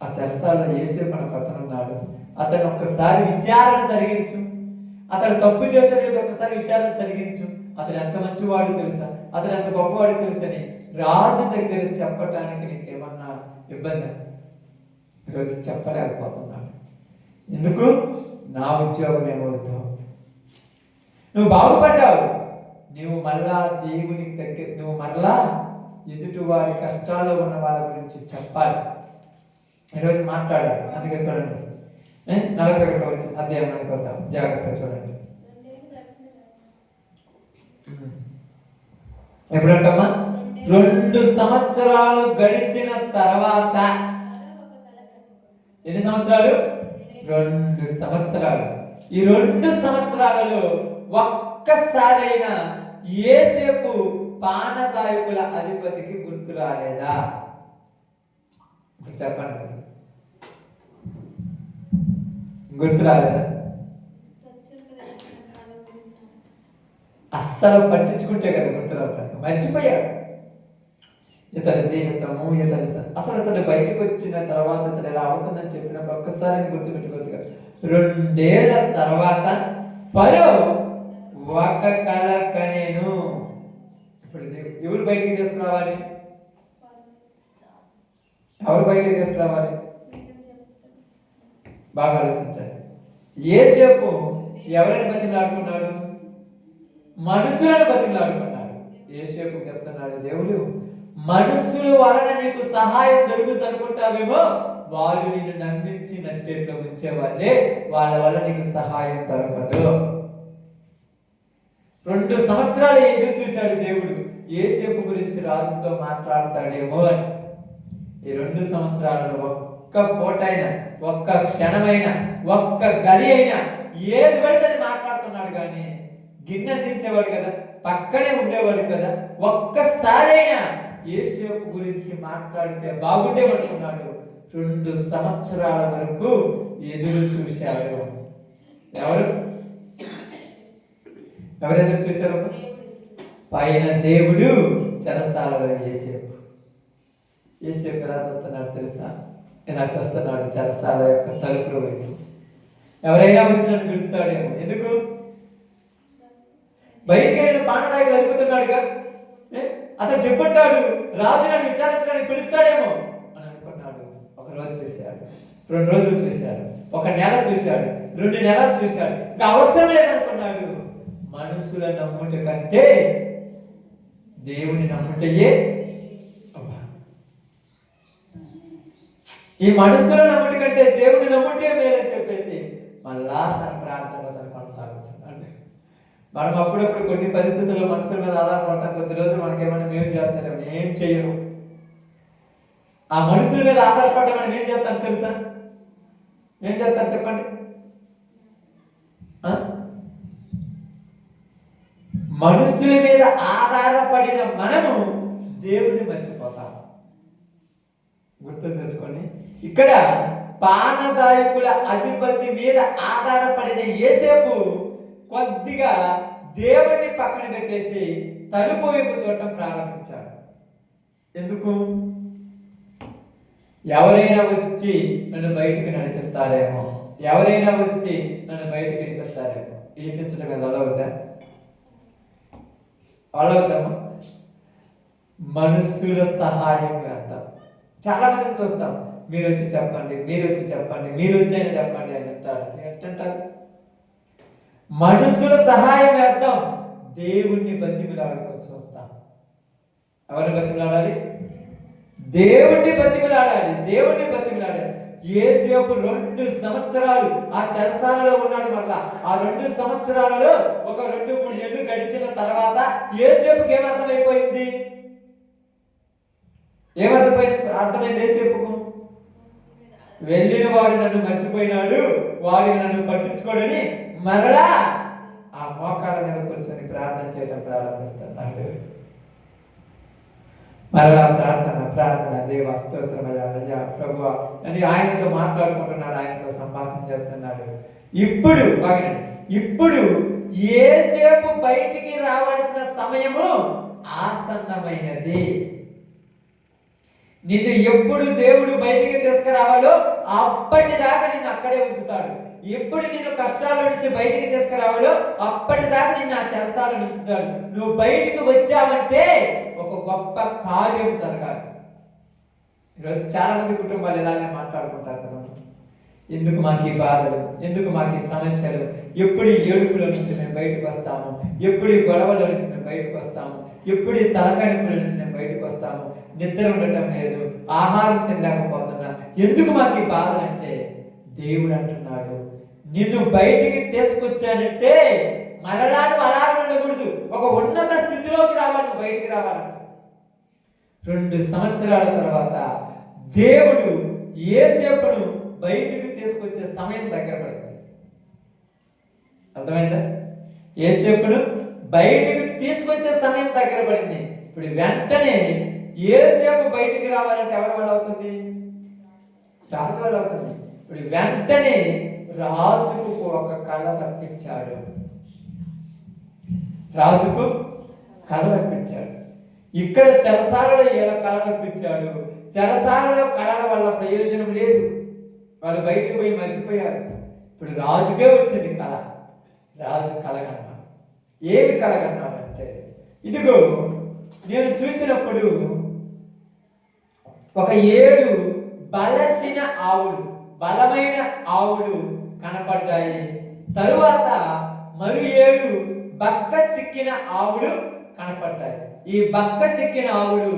ఆ చెరసాలలో యేసేపు అనే అతను ఉన్నాడు. అతను ఒక్కసారి విచారణ జరిగించు. అతడు తప్పు చేసేది ఒక్కసారి విచారణ జరిగించు. అతడు ఎంత మంచివాడు తెలుసా, అతడు ఎంత గొప్పవాడు తెలుసని రాజు దగ్గర చెప్పటానికి నీకేమన్నా ఇబ్బంది? ఈరోజు చెప్పలేకపోతున్నాను. ఎందుకు? నా ఉద్యోగం ఏమవుతావు? నువ్వు బాగుపడ్డావు, నువ్వు మళ్ళా దేవునికి దగ్గర, నువ్వు మరలా ఎదుటి వారి కష్టాల్లో ఉన్న వాళ్ళ గురించి చెప్పాలి. ఈరోజు మాట్లాడాలి. అందుకే చూడండి 41వ అధ్యాయానికి వద్దాం. జాగ్రత్త చూడండి. ఎప్పుడంటమ్మా? 2 సంవత్సరాలు గడిచిన తర్వాత. ఎన్ని సంవత్సరాలు? 2 సంవత్సరాలు. ఈ 2 సంవత్సరాలలో ఒక్కసారైనా యేసేపు పానదాయకుల అధిపతికి గుర్తు రాలేదా? ఇప్పుడు చెప్పండి, గుర్తు రాలేదా? అస్సలు పట్టించుకుంటే కదా గుర్తు రావడానికి. మర్చిపోయాడు ఇతడి జీవితము, అసలు ఇతడు బయటకు వచ్చిన తర్వాత ఇతడు ఎలా అవుతుందని చెప్పినప్పుడు ఒక్కసారి గుర్తుపెట్టుకోవచ్చు కదా. 2 ఏళ్ల తర్వాత ఫరో ఒక కల కనేను. ఇప్పుడు ఎవరు బయటికి తీసుకురావాలి? ఎవరు బయటికి తీసుకురావాలి? బాగా ఆలోచించాలి. యేసేపు ఎవరైనా బతిమలాడుకున్నాడు? మనుషులను బతిమలాడుకున్నాడు. యేసేపు చెప్తున్నాడు, దేవుడు మనుషుల వలన నీకు సహాయం దొరుకుతుంది అనుకుంటావేమో, వాళ్ళు నిన్ను నమ్మించి నట్టేట్లో ఉంచేవాళ్ళే, వాళ్ళ వల్ల నీకు సహాయం దొరకదు. 2 సంవత్సరాలు ఎదురు చూశాడు దేవుడు యేసేపు గురించి రాజుతో మాట్లాడతాడేమో అని. ఈ 2 సంవత్సరాలలో ఒక్క పూటైనా, ఒక్క క్షణమైనా, ఒక్క గడి అయినా ఏది పడితే అది మాట్లాడుతున్నాడు. కానీ గిన్నె అందించేవాడు కదా, పక్కనే ఉండేవాడు కదా. ఒక్కసారైనా యేసేపు గురించి మాట్లాడితే బాగుండే పడుతున్నాడు. 2 సంవత్సరాల వరకు ఎదురు చూశాడు. ఎవరు ఎదురు చూశారు? పైన దేవుడు, చెరసాలలో యేసేపు. యేసేపు ఎలా చూస్తున్నాడు తెలుసా? ఎలా చూస్తున్నాడు? చెరసాల యొక్క తలుపుల వైపు. ఎవరైనా వచ్చి నన్ను పిలుస్తాడేమో. ఎందుకు? బయటికి వెళ్ళిన పానదాయకులు అదుపుతున్నాడుగా. అతడు చెప్పుంటాడు, రాజు నన్ను విచారించడానికి పిలుస్తాడేమో అని అనుకున్నాడు. 1 రోజు చూశాడు, 2 రోజులు చూశాడు, 1 నెల చూశాడు, 2 నెలలు చూశాడు. ఇంకా అవసరం లేదనుకున్నాడు. మనుషుల నమ్ముట కంటే దేవుని నమ్ముటయే. ఈ మనుషుల నమ్ముట కంటే దేవుని నమ్ముటే మేలని చెప్పేసి మళ్ళా తన ప్రార్థనలో తను కొనసాగుతున్నాడు. మనం అప్పుడప్పుడు కొన్ని పరిస్థితుల్లో మనుషుల మీద ఆధారపడతాం. కొద్ది రోజులు మనకేమైనా మేము చేస్తాం, ఏం చేయరు. ఆ మనుషుల మీద ఆధారపడ్డా మనం ఏం చేస్తాం తెలుసా? ఏం చేస్తారు చెప్పండి? మనుషుల మీద ఆధారపడిన మనము దేవుని మర్చిపోతాం. గుర్తు తెచ్చుకోండి. ఇక్కడ పానదాయకుల అధిపతి మీద ఆధారపడిన యేసేపు కొద్దిగా దేవుణ్ణి పక్కన పెట్టేసి తలుపు వైపు చూడటం ప్రారంభించాడు. ఎందుకు? ఎవరైనా వచ్చి నన్ను బయటికి నడిపిస్తారేమో, ఎవరైనా వచ్చి నన్ను బయటికి నడిపిస్తారేమో. ఇడిపించడం మీద అలవుతా? అలవుతాము. మనుషుల సహాయం వ్యర్థం. చాలా మందిని చూస్తాం, మీరు వచ్చి చెప్పండి, మీరు వచ్చి చెప్పండి, మీరు వచ్చైనా చెప్పండి అని అంటారు. ఎట్టంటారు? మనుషుల సహాయం వ్యర్థం. దేవుణ్ణి బతిమిలాడుకోవచ్చు వస్తాం. ఎవరిని బతిమిలాడాలి? దేవుణ్ణి బతిమిలాడాలి. దేవుణ్ణి బతిమిలాడాలి. యేసేపు 2 సంవత్సరాలు ఆ చెరసాలలో ఉన్నాడు. మరలా ఆ 2 సంవత్సరాలలో ఒక 2-3 నెలలు గడిచిన తర్వాత యేసేపుకి ఏమర్థమైపోయింది? అర్థమైంది యేసేపుకు? వెళ్ళిన వాడు నన్ను మర్చిపోయినాడు, వాడు నన్ను పట్టించుకోడని మరలా ఆ మోకాళ్ళ మీద కూర్చొని ప్రార్థన చేయడం ప్రారంభిస్తున్నాడు. మరలా ప్రార్థన దేవా స్తోత్రమయ్యా ప్రభువా అని ఆయనతో మాట్లాడుకుంటున్నాడు, ఆయనతో సంభాషణ చేస్తున్నాడు. ఇప్పుడు యేసేపు బయటికి రావాల్సిన సమయము ఆసన్నమైనది. నిన్ను ఎప్పుడు దేవుడు బయటికి తీసుకురావాలో అప్పటిదాకా నిన్ను అక్కడే ఉంచుతాడు. ఎప్పుడు నిన్ను కష్టాల నుంచి బయటికి తీసుకురావాలో అప్పటిదాకా నిన్ను ఆ చెరసాలను ఉంచుతాడు. నువ్వు బయటికి వచ్చావంటే ఒక గొప్ప కార్యం జరగాలి. ఈరోజు చాలా మంది కుటుంబాలు ఇలానే మాట్లాడుకుంటారు కదా, ఎందుకు మాకు ఈ బాధలు, ఎందుకు మాకు ఈ సమస్యలు, ఎప్పుడు ఈ ఏడుపుల నుంచి మేము బయటకు వస్తాము, ఎప్పుడు ఈ గొడవల నుంచి మేము బయటకు వస్తాము, ఎప్పుడు ఈ తలకాయపుల నుంచి మేము బయటకు వస్తాము, నిద్ర ఉండటం లేదు, ఆహారం తినలేకపోతున్నా, ఎందుకు మాకు ఈ బాధలు అంటే దేవుడు అంటున్నాడు, నిన్ను బయటికి తీసుకొచ్చానంటే మరలా నువ్వు అలా ఉండకూడదు, ఒక ఉన్నత స్థితిలోకి రావాలి, నువ్వు బయటికి రావాలంట. 2 సంవత్సరాల తర్వాత దేవుడు యేసేపును బయటికి తీసుకొచ్చే సమయం దగ్గర పడింది. అర్థమైందా? యేసేపును బయటికి తీసుకొచ్చే సమయం దగ్గర పడింది. ఇప్పుడు వెంటనే యేసేపు బయటికి రావాలంటే ఎవరి వల్ల అవుతుంది? రాజు వల్ల అవుతుంది. ఇప్పుడు వెంటనే రాజుకు ఒక కళ రప్పించాడు. ఇక్కడ చెరసాలలో ఏదో కళ రప్పించాడు. చెరసాలలో కళల వల్ల ప్రయోజనం లేదు, వాళ్ళు బయటికి పోయి మర్చిపోయారు. ఇప్పుడు రాజుకే వచ్చింది కళ. రాజు కలగన్నాడు. ఏమి కలగన్నాడంటే, ఇదిగో నేను చూసినప్పుడు ఒక 7 బలసిన ఆవులు, బలమైన ఆవులు కనపడ్డాయి. తరువాత మరి 7 బక్క చిక్కిన ఆవులు కనపడ్డాయి. ఈ బక్క చిక్కిన ఆవులు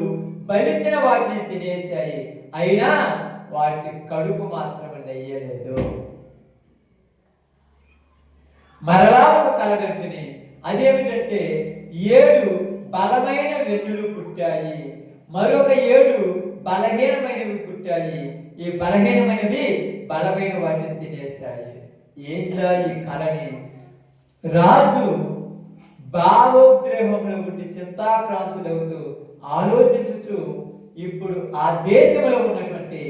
బలిసిన వాటిని తినేశాయి, అయినా వాటి కడుపు మాత్రం నెయ్యలేదు. మరలా ఒక కలగంటిని, అదేమిటంటే 7 బలమైన వెన్నులు పుట్టాయి, మరొక 7 బలహీనమైనవి పుట్టాయి. ఈ బలహీనమైనవి బలమైన వాటిని తినేశాయి. ఏంట్రా ఈ కళని? రాజు భావోద్రేహంలో ఉండి చింతాక్రాంతులవుతూ ఆలోచించుచు ఇప్పుడు ఆ దేశంలో ఉన్నటువంటి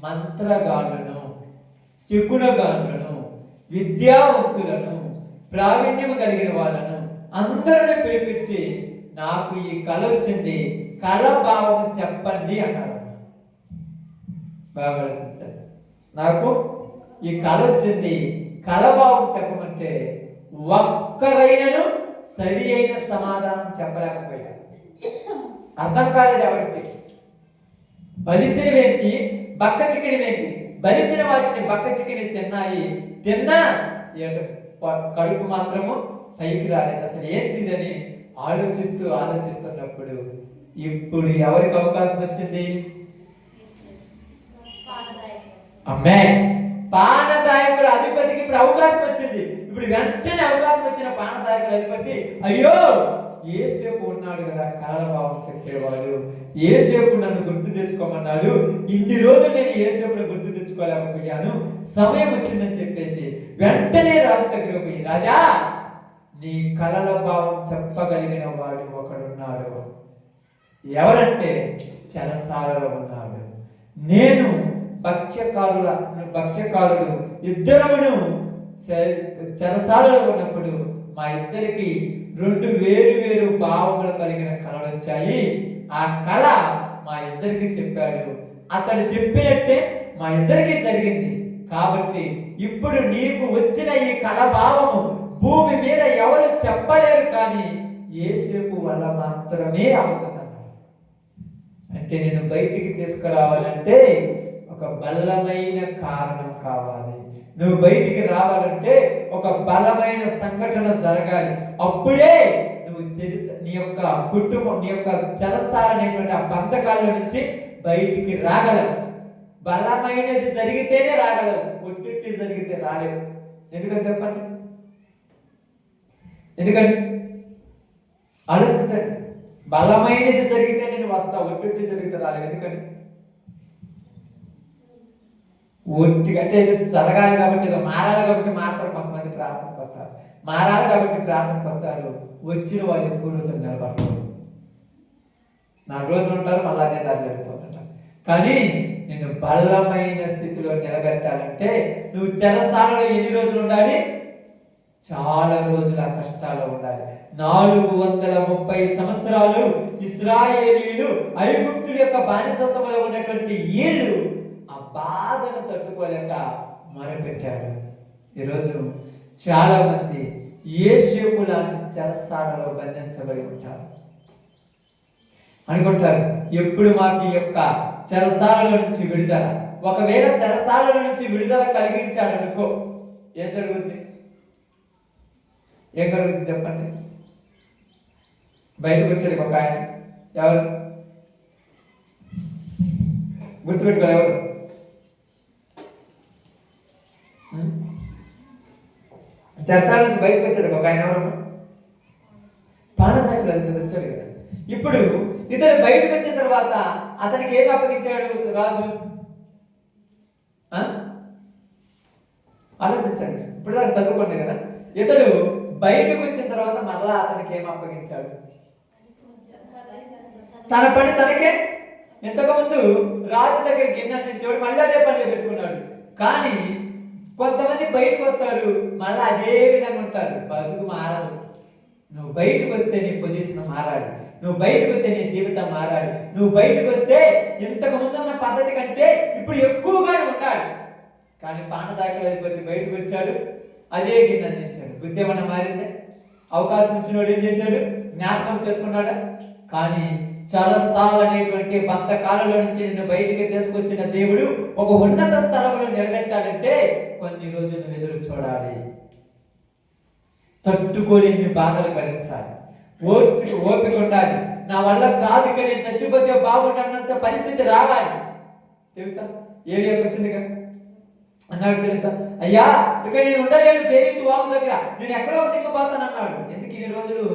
మంత్రగాళ్ళను, శకునగాళ్ళను, విద్యావంతులను, ప్రావీణ్యం కలిగిన వాళ్ళను అందరిని పిలిపించి నాకు ఈ కళ వచ్చింది, కళ భావం చెప్పండి అన్నాడు. బాగా ఆలోచించండి. నాకు ఈ కళ వచ్చింది, కళ భావం చెప్పమంటే ఒక్కరైనను సరి అయిన సమాధానం చెప్పలేకపోయాడు. అర్థం కాలేదు ఎవరికి. బలిసినవేంటి, బక్క చికెనివేంటి? బలిసిన వాటిని బక్క చికెని తిన్నా కడుపు మాత్రము పైకి రాలేదు. అసలు ఏంటిదని ఆలోచిస్తున్నప్పుడు ఇప్పుడు ఎవరికి అవకాశం వచ్చింది? అమ్మే పానదాయకుల అధిపతికి ఇప్పుడు అవకాశం వచ్చింది. ఇప్పుడు వెంటనే అవకాశం వచ్చిన పానదాయకుల అధిపతి, అయ్యో యేసేపు ఉన్నాడు కదా కళల భావం చెప్పేవాడు, యేసేపు నన్ను గుర్తు తెచ్చుకోమన్నాడు, ఇన్ని రోజులు నేను యేసేపును గుర్తు తెచ్చుకోలేకపోయాను, సమయం వచ్చిందని చెప్పేసి వెంటనే రాజు దగ్గర పోయి, రాజా నీ కళల భావం చెప్పగలిగిన వాడు ఒకడున్నాడు. ఎవరంటే చెరసాలలో ఉన్నాడు. నేను భక్ష్యకారుడు ఇద్దరమును చెరసాలలో ఉన్నప్పుడు మా ఇద్దరికి 2 వేరు భావములు కలిగిన కళలు వచ్చాయి. ఆ కళ మా ఇద్దరికి చెప్పాడు, అతడు చెప్పినట్టే మా ఇద్దరికి జరిగింది. కాబట్టి ఇప్పుడు నీకు వచ్చిన ఈ కళ భావము భూమి మీద ఎవరు చెప్పలేరు, కానీ యేసేపు వల్ల మాత్రమే అవుతుందన్నాడు. అంటే నేను బయటికి తీసుకురావాలంటే ఒక బలమైన కారణం కావాలి. నువ్వు బయటికి రావాలంటే ఒక బలమైన సంఘటన జరగాలి. అప్పుడే నువ్వు నీ యొక్క కుటుంబం, నీ యొక్క చెరసాలనేటువంటి ఆ బంధకాల నుంచి బయటికి రాగలవు. బలమైనది జరిగితేనే రాగలవు, ఒట్టి జరిగితే రాలేవు. ఎందుకని చెప్పండి? ఎందుకండి ఆలోచించండి. బలమైనది జరిగితే నేను వస్తా, ఒట్టి జరిగితే రాలేవు. ఎందుకని? ఒట్టిగా అంటే ఇది జరగాలి కాబట్టి, ఏదో మారాలి కాబట్టి మాత్రం కొంతమంది ప్రార్థన పడతారు, మారాలి కాబట్టి ప్రార్థన పడతారు. వచ్చిన వాళ్ళు ఎక్కువ రోజులు నిలబడతారు, 4 రోజులు ఉంటారు, మళ్ళీ అదే దారిలో వెళ్ళిపోతుంటారు. కానీ నేను బలమైన స్థితిలో నిలబెట్టాలంటే నువ్వు చెరసాలలో ఎన్ని రోజులు ఉండాలి? చాలా రోజులు ఆ కష్టాల్లో ఉండాలి. 430 సంవత్సరాలు ఇశ్రాయేలీయులు ఐగుప్తుల యొక్క బానిసత్వంలో ఉన్నటువంటి వీళ్ళు ఆ బాధను తట్టుకోలేక మొరపెట్టాడు. ఈరోజు చాలా మంది యేషేపు లాంటి చెరసాలలో బంధించబడి ఉంటారు. అనుకుంటారు ఎప్పుడు మాకు ఈ యొక్క చెరసాలలో నుంచి విడుదల, ఒకవేళ చెరసాలలో నుంచి విడుదల కలిగించాడు అనుకో, ఏం జరుగుతుంది? ఏం కలుగుతుంది చెప్పండి? బయటకు వచ్చాడు ఒక ఆయన, ఎవరు గుర్తుపెట్టుకో, ఎవరు? చెరసాల నుంచి బయటకు వచ్చాడు ఒక ఆయన, ఎవరు? పానదాయకులు అది వచ్చాడు కదా. ఇప్పుడు ఇతను బయటకు వచ్చిన తర్వాత అతనికి ఏమి అప్పగించాడు రాజు? ఆలోచించండి. ఇప్పుడు దాకా చదువుకోండి కదా. ఇతడు బయటకు వచ్చిన తర్వాత మళ్ళా అతనికి ఏమి అప్పగించాడు? తన పని తనకే. ఇంతకుముందు రాజు దగ్గర గిన్నె అందించేవాడు, మళ్ళీ అదే పనిలో పెట్టుకున్నాడు. కానీ కొంతమంది బయటకు వస్తారు, మళ్ళీ అదే విధంగా ఉంటారు. బతుకు మారదు. నువ్వు బయటకు వస్తే నీ పొజిషన్ మారాలి, నువ్వు బయటకు వస్తే నీ జీవితం మారాలి. నువ్వు బయటకు వస్తే ఇంతకు ముందు ఉన్న పద్ధతి కంటే ఇప్పుడు ఎక్కువగానే ఉండాలి. కానీ పానదాకలు అయిపోతే బయటకు వచ్చాడు, అదే గిన్నె అందించాడు. బుద్ధి ఏమన్నా మారిందే? అవకాశం ఇచ్చినోడు ఏం చేశాడు? జ్ఞాపకం చేసుకున్నాడా? కానీ చెరసాలనేటువంటి బంధకాలలో నుంచి నిన్ను బయటికి తీసుకొచ్చిన దేవుడు ఒక ఉన్నత స్థలంలో నిలబెట్టాలంటే కొన్ని రోజులు ఎదురు చూడాలి, తట్టుకొని బాధలు భరించాలి, ఓపిక ఉండాలి. నా వల్ల కాదు, ఇక నేను చచ్చిపోతే బాగుండన్నంత పరిస్థితి రావాలి. తెలుసా ఏలియాకు వచ్చిందిగా, అన్నాడు తెలుసా, అయ్యా ఇక నేను ఉండలేను కేరీతు వాగు దగ్గర, నేను ఎక్కడో దిక్కుపోతాను అన్నాడు. ఎందుకు ఇన్ని రోజులు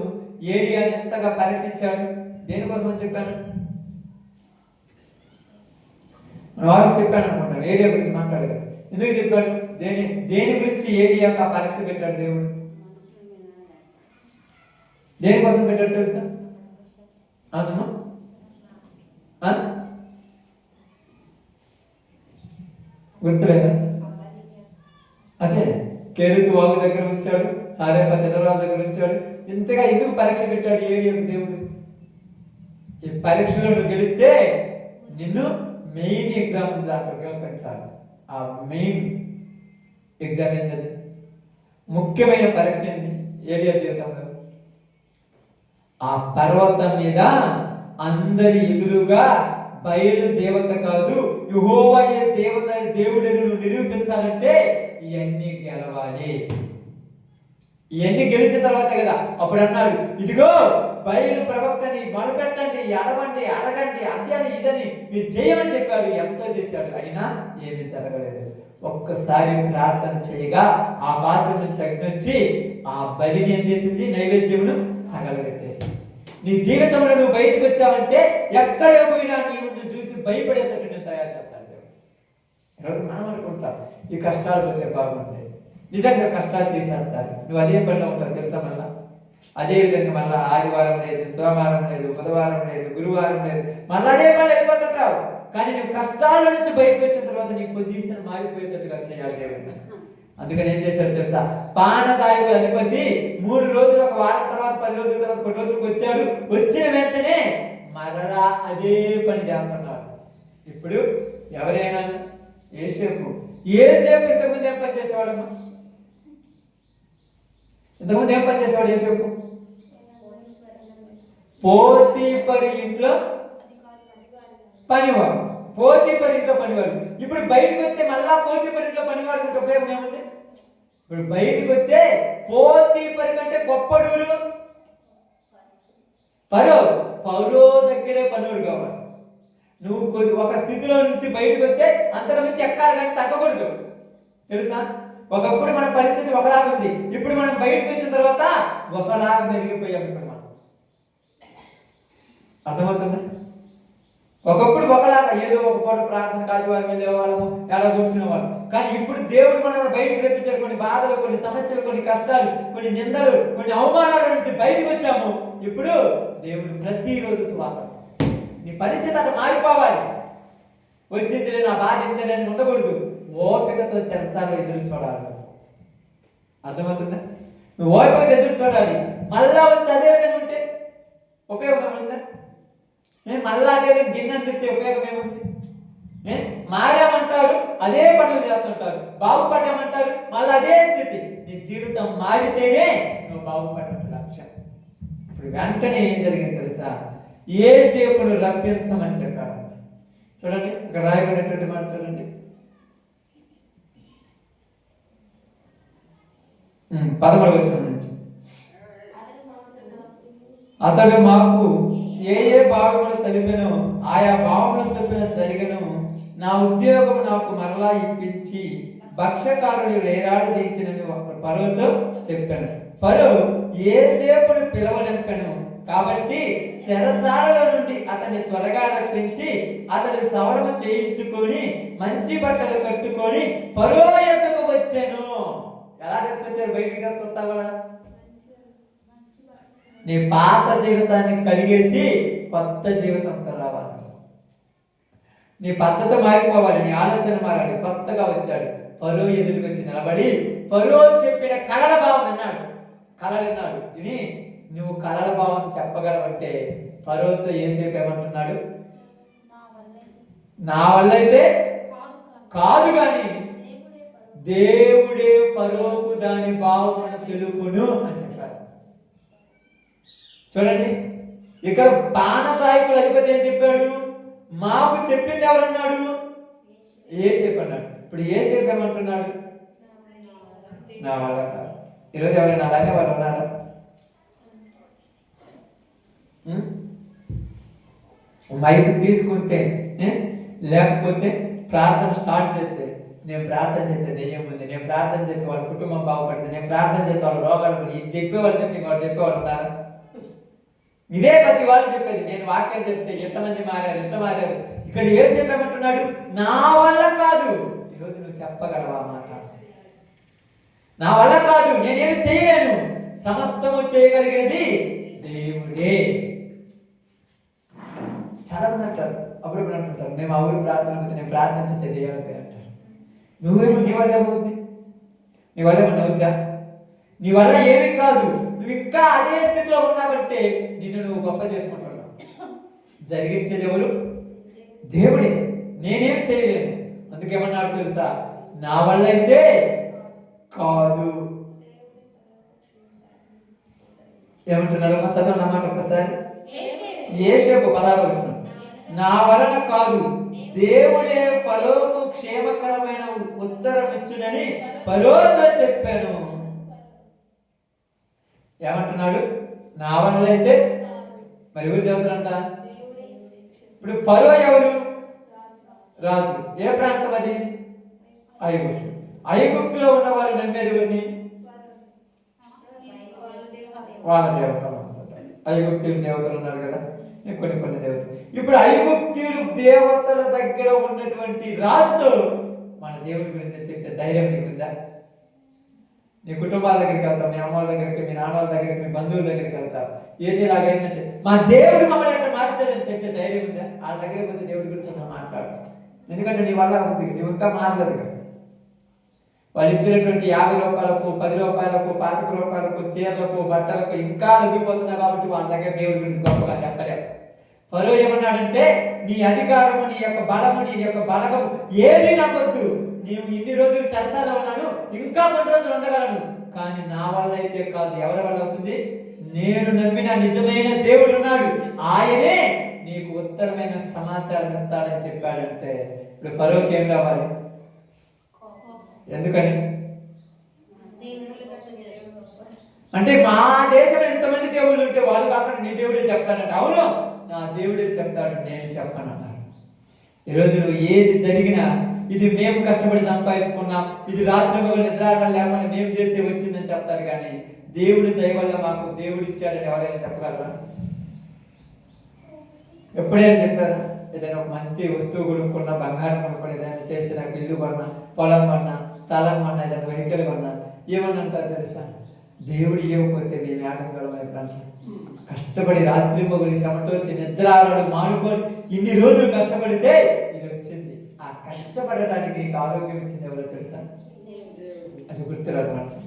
ఏలియాని ఎంతగా పరీక్షించాడు? దేనికోసం అని చెప్పాను? వారికి చెప్పాను అనుకుంటాను, ఏలియా గురించి మాట్లాడగా. ఎందుకు చెప్పాడు? దేని గురించి ఏలియాకు ఆ పరీక్ష పెట్టాడు దేవుడు? దేనికోసం పెట్టాడు తెలుసా? అవునమ్మా, గుర్తులేదా? అదే కేరీతు వాగు దగ్గర ఉంచాడు, సారేపతి ఎదరాల దగ్గర ఉంచాడు. ఇంతగా ఎందుకు పరీక్ష పెట్టాడు ఏలియాకు దేవుడు? ఈ పరీక్షలో నువ్వు గెలిస్తే నిన్ను మెయిన్ ఎగ్జామ్ ఉంది దాంట్లో పెంచాలి. ఆ మెయిన్ ఎగ్జామ్ ఏంటది? ముఖ్యమైన పరీక్ష ఏంది ఏలియా జీవితంలో? ఆ పర్వతం మీద అందరి ఎదురుగా బయలు దేవత కాదు, యెహోవాయే దేవత దేవుడిని నిరూపించాలంటే ఇవన్నీ గెలవాలి. ఇవన్నీ గెలిచిన తర్వాత కదా అప్పుడు అన్నాడు, ఇదిగో బయలు ప్రవక్తని మొదలుపెట్టండి, ఎడవండి, అడగండి, అద్యాన్ని ఇదని మీరు చేయమని చెప్పాడు. ఎంతో చేశాడు, అయినా ఏమీ జరగలేదు. ఒక్కసారి ప్రార్థన చేయగా ఆకాశం నుంచి అగ్ని వచ్చి ఆ బలిని ఏం చేసింది? నైవేద్యమును తగలబెట్టేసింది. నీ జీవితంలో నువ్వు బయటకు వచ్చావంటే ఎక్కడ పోయినా నీవు చూసి భయపడేటట్టు నేను తయారు చేస్తాను. ఈరోజు మనం అనుకుంటాం ఈ కష్టాలు పోతే బాగుంటాయి, నిజంగా కష్టాలు తీసేస్తారు. నువ్వు అదే పనిలో ఉంటావు తెలుసా? మళ్ళా అదే విధంగా మళ్ళీ ఆదివారం లేదు, సోమవారం లేదు, బుధవారం లేదు, గురువారం లేదు, మళ్ళీ అదే పనులు వెళ్ళిపోతుంటావు. కానీ నువ్వు కష్టాల నుంచి బయటకు వచ్చిన తర్వాత నీ పొజిషన్ మారిపోయేటట్టుగా చేయాలి దేవుడు. అందుకని ఏం చేశాడు తెలుసా? పానదాయకుల అధిపతి 3 రోజులు, ఒక వారం తర్వాత, 10 రోజుల తర్వాత, 1 రోజులకు వచ్చాడు. వచ్చిన వెంటనే మరలా అదే పని చేస్తున్నారు. ఇప్పుడు ఎవరైనా యేసేపు ఇంతకుముందు ఏం పని చేసేవాడమ్మా? ఇంతకుముందు ఏం పని చేసేవాడు యేసేపు? పోతీఫరు ఇంట్లో పనివాడు. పోతీఫరు ఇంట్లో పనివాడు. ఇప్పుడు బయటకు వస్తే మళ్ళా పోతీఫరు ఇంట్లో పనివాడు ఉంటే ఉపయోగం ఏముంది? ఇప్పుడు బయటకు వస్తే పోతీఫరు కంటే గొప్పడు ఫరో దగ్గరే పనుడు కావాలి. నువ్వు ఒక స్థితిలో నుంచి బయటకు వస్తే అంతకు మించి ఎక్కాలి కానీ తగ్గకూడదు. తెలుసా? ఒకప్పుడు మన పరిస్థితి ఒకలాగా ఉంది, ఇప్పుడు మనం బయటకు వచ్చిన తర్వాత ఒకలాగా మెరిగిపోయాం. ఇప్పుడు మనం అర్థమవుతుందా? ఒకప్పుడు ఒకలాగా ఏదో ఒక పూట ప్రార్థన కాజువారు వెళ్ళేవాళ్ళము, ఎలా కూర్చునే వాళ్ళం. కానీ ఇప్పుడు దేవుడు మనల్ని బయటకు రప్పించాడు. కొన్ని బాధలు, కొన్ని సమస్యలు, కొన్ని కష్టాలు, కొన్ని నిందలు, కొన్ని అవమానాల నుంచి బయటకు వచ్చాము. ఇప్పుడు దేవుడు ప్రతిరోజు సువార్త. నీ పరిస్థితి అట్లా మారిపోవాలి. వచ్చింది నా బాధ ఇంతేనని ఉండకూడదు. ఓపికతో చెరసాలు ఎదురు చూడాలి. అర్థమవుతుందా? నువ్వు ఓపికతో ఎదురు చూడాలి. మళ్ళా వచ్చి అదే విధంగా ఉంటే ఉపయోగం ఉందా? మళ్ళా అదే విధంగా గిన్నె అందిస్తే ఉపయోగం ఏముంది? మారామంటారు, అదే పనులు చేస్తుంటారు. బాగుపడ్డామంటారు, మళ్ళీ అదే స్థితి. నీ జీవితం మారితేనే నువ్వు బాగుపడ్డ లక్ష్యం. ఇప్పుడు వెంటనే ఏం జరిగింది తెలుసా? యేసేపును రప్పించమని చెప్పాడు. చూడండి, ఇక్కడ రాయబడినటువంటి మాట చూడండి. 11వ వచనం నుంచి, అతడు మాకు ఏ ఏ భావములు తెలిపెనో ఆయా భావములు చెప్పిన జరిగను. నా ఉద్యోగం నాకు మరలా ఇప్పించి భక్ష్యకారుడు వేరాడు దించినని ఫరోతో చెప్పాను. ఫరో యేసేపును పిలవనంపెను కాబట్టి చెరసాలలో నుండి అతన్ని త్వరగా రప్పించి అతడు సవరము చేయించుకొని మంచి బట్టలు కట్టుకొని ఫరో యొద్దకు వచ్చాను. ఎలా తీసుకొచ్చారు? బయటికి తీసుకొస్తావా? నీ పాత జీవితాన్ని కడిగేసి కొత్త జీవితంతో రావాలి. నీ పద్ధతి మారిపోవాలి, నీ ఆలోచన మారాలి. కొత్తగా వచ్చాడు. ఫరో ఎదుటికి వచ్చి నిలబడి ఫరో చెప్పిన కలల భావం అన్నాడు. కలలు విన్నాడు. ఇది నువ్వు కలల భావం చెప్పగలవంటే ఫరోతో యేసేపు ఏమంటున్నాడు? నా వల్ల అయితే కాదు కానీ దేవుడే ఫరోకు దాని భావమును తెలుపును అని చెప్పాడు. చూడండి, ఇక్కడ పానదాయకుడు అధిపతి ఏం చెప్పాడు? మాకు చెప్పింది ఎవరన్నాడు? యేసేపు అన్నాడు. ఇప్పుడు యేసేపు ఏమంటున్నాడు? నా వల్ల కాదు. ఈరోజు ఎవరైనా అలాగే వాళ్ళు ఉన్నారా? మైక్ తీసుకుంటే లేకపోతే ప్రార్థన స్టార్ట్ చేస్తే, నేను ప్రార్థన చేస్తే దెయ్యం ఉంది, నేను ప్రార్థన చేస్తే వాళ్ళ కుటుంబం బాగుపడుతుంది, నేను ప్రార్థన చేస్తే వాళ్ళ రోగాలు పోయి, ఇది చెప్పేవాళ్ళు చెప్తే వాళ్ళు చెప్పేవాళ్ళు ఉన్నారా? ఇదే ప్రతి వాళ్ళు చెప్పేది. నేను వాక్యం చెప్తే ఎంతమంది మారారు, ఎంత మారారు. ఇక్కడ యేసేపు ఏమంటున్నాడు? నా వల్ల కాదు. ఈరోజు నువ్వు చెప్పగలవా మాట? నా వల్ల కాదు, నేనేమి చేయలేను, సమస్తము చేయగలిగినది దేవుడే. చాలా మంది అంటారు, అప్పుడప్పుడు అంటుంటారు, మేము ఆ ఊరు ప్రార్థన పోతే నేను ప్రార్థన చేస్తే దెయ్యాలపై అంటారు. నువ్వేమో నీ వల్ల ఏమవుద్ది? నీ వల్ల ఏమన్నా అవుద్దా? నీ వల్ల ఏమీ కాదు. నువ్వు ఇంకా అదే స్థితిలో ఉన్నావంటే నిన్ను నువ్వు గొప్ప చేసుకుంటున్నావు. జరిగించేది ఎవరు? దేవుడే. నేనేం చేయలేను. అందుకేమన్నాడు తెలుసా? నా వల్ల అయితే కాదు. ఏమంటున్నాడు? చదవండి అన్నమాట ఒకసారి. యేసేపు 16వ వచనం, నా వలన కాదు, దేవుడే ఫరోకు క్షేమకరమైన ఉత్తరం ఇచ్చునని ఫరోతో చెప్పాను. ఏమంటున్నాడు? నా వల్ల అయితే. మరి ఎవరు చదువుతారంట? ఇప్పుడు ఫరో ఎవరు? రాజు. ఏ ప్రాంతం అది? ఐగుప్తు. ఐగుప్తులో ఉన్న వాళ్ళు నమ్మేది ఎవరిని? వాళ్ళ దేవతలు. ఐగుప్తులు దేవతలు ఉన్నారు కదా, కొన్ని దేవతలు. ఇప్పుడు ఐగుప్తులు దేవతల దగ్గర ఉన్నటువంటి రాజుతో మన దేవుడి గురించి చెప్పే ధైర్యం నీకుందా? నీ కుటుంబాల దగ్గరికి వెళ్తావు, మీ అమ్మ వాళ్ళ దగ్గరికి, మీ నాన్న వాళ్ళ దగ్గరికి, మీ బంధువుల దగ్గరికి వెళ్తావు. ఏది ఇలాగైందంటే మా దేవుడు మమ్మల్ని ఎట్లా మార్చాలని చెప్పే ధైర్యం ఉందా? వాళ్ళ దగ్గరికి పోతే దేవుడి గురించి అసలు మాట్లాడతాం. ఎందుకంటే నీ వల్ల ఉంది, నువ్వు ఇంకా మారలేదు కదా. వాళ్ళు ఇచ్చినటువంటి 50 రూపాయలకు, 10 రూపాయలకు, 25 రూపాయలకు, చీరలకు, బట్టలకు ఇంకా లొంగిపోతున్నావు కాబట్టి వాళ్ళ దగ్గర దేవుడి గురించి గొప్పగా చెప్పలేవు. ఫరో ఏమన్నాడంటే, నీ అధికారము, నీ యొక్క బలము, నీ యొక్క బలగము ఏది నాకొద్దు. నీవు ఇన్ని రోజులు చెరసాలలో ఉన్నాను, ఇంకా కొన్ని రోజులు ఉండగలను, కానీ నా వల్ల అయితే కాదు. ఎవరి వల్ల అవుతుంది? నేను నమ్మిన నిజమైన దేవుడు ఉన్నాడు, ఆయనే నీకు ఉత్తరమైన సమాచారం ఇస్తాడని చెప్పాడంటే ఇప్పుడు ఫరోకి ఏం రావాలి? ఎందుకని అంటే మా దేశంలో ఎంతమంది దేవుళ్ళు ఉంటే వాళ్ళు కాకుండా నీ దేవుడే చెప్తాడంటే, అవును నా దేవుడే చెప్తాడు, నేను చెప్పను అన్నాడు. ఈరోజు ఏది జరిగినా ఇది మేము కష్టపడి సంపాదించుకున్నాం, ఇది రాత్రి మగలు నిద్రాగా లేకుండా మేము చేస్తే వచ్చిందని చెప్తారు. కానీ దేవుడి దయ వల్ల మాకు దేవుడు ఇచ్చాడని ఎవరైనా చెప్పగలరా? ఎప్పుడైనా చెప్పారా? ఏదైనా ఒక మంచి వస్తువు కొనుక్కున్నా, బంగారం కొనుక్కున్నా, ఏదైనా చేసి నాకు ఇల్లు కొన్నా, పొలం కొన్నా, స్థలం కొన్నా, ఏదైనా వెహికల్ కొన్నా ఏమన్నా అంటారు తెలుసా? దేవుడు ఇవ్వకపోతే మేము ఆడగలం. ఎప్పుడన్నా కష్టపడి రాత్రి మగులు శ్రమతో వచ్చి నిద్ర ఆరాడు మానుకొని ఇన్ని రోజులు కష్టపడితే ఇది వచ్చింది. ఆ కష్టపడటానికి నీకు ఆరోగ్యం ఇచ్చింది ఎవరో తెలుసా? అది గుర్తురాదు మనసు.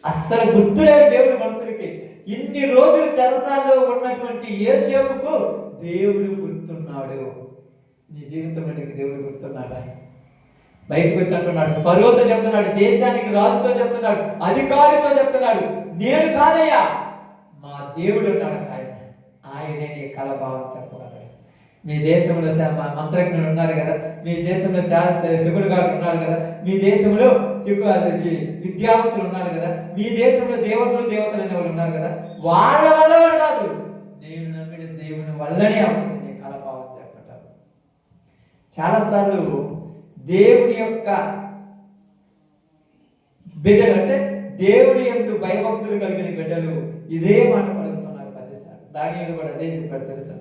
అస్సలు గుర్తులేడు దేవుడు మనుషులకి. ఇన్ని రోజులు చెరసాల్లో ఉన్నటువంటి యోసేపుకు దేవుడు గుర్తున్నాడు. నీ జీవితంలో నీకు దేవుడు గుర్తున్నాడా? బయటకు వచ్చి అంటున్నాడు, ఫరోతో చెప్తున్నాడు, దేశానికి రాజుతో చెప్తున్నాడు, అధికారితో చెప్తున్నాడు, నేను కాదయ్యా మా దేవుడు ఉన్నాడు, ఆయనే నీ కలభావం చెప్పగలడు. మీ దేశంలో మంత్రజ్ఞులు ఉన్నారు కదా, మీ దేశంలో శివుడు గారు ఉన్నారు కదా, మీ దేశంలో విద్యావంతులు ఉన్నారు కదా, మీ దేశంలో దేవతలు దేవతలు అనేవాళ్ళు ఉన్నారు కదా, వాళ్ళ వల్ల కాదు, నేను నమ్మిన దేవుని వల్లనే అవుతుంది నీ కలభావం చెప్పటం. చాలాసార్లు దేవుడి యొక్క బిడ్డలు అంటే దేవుడి యొక్క భయభక్తులు కలిగిన బిడ్డలు ఇదే మాట పలుకుతున్నారు ప్రతిసారి. దానిలో కూడా అదే చెప్పాడు తెలుసా?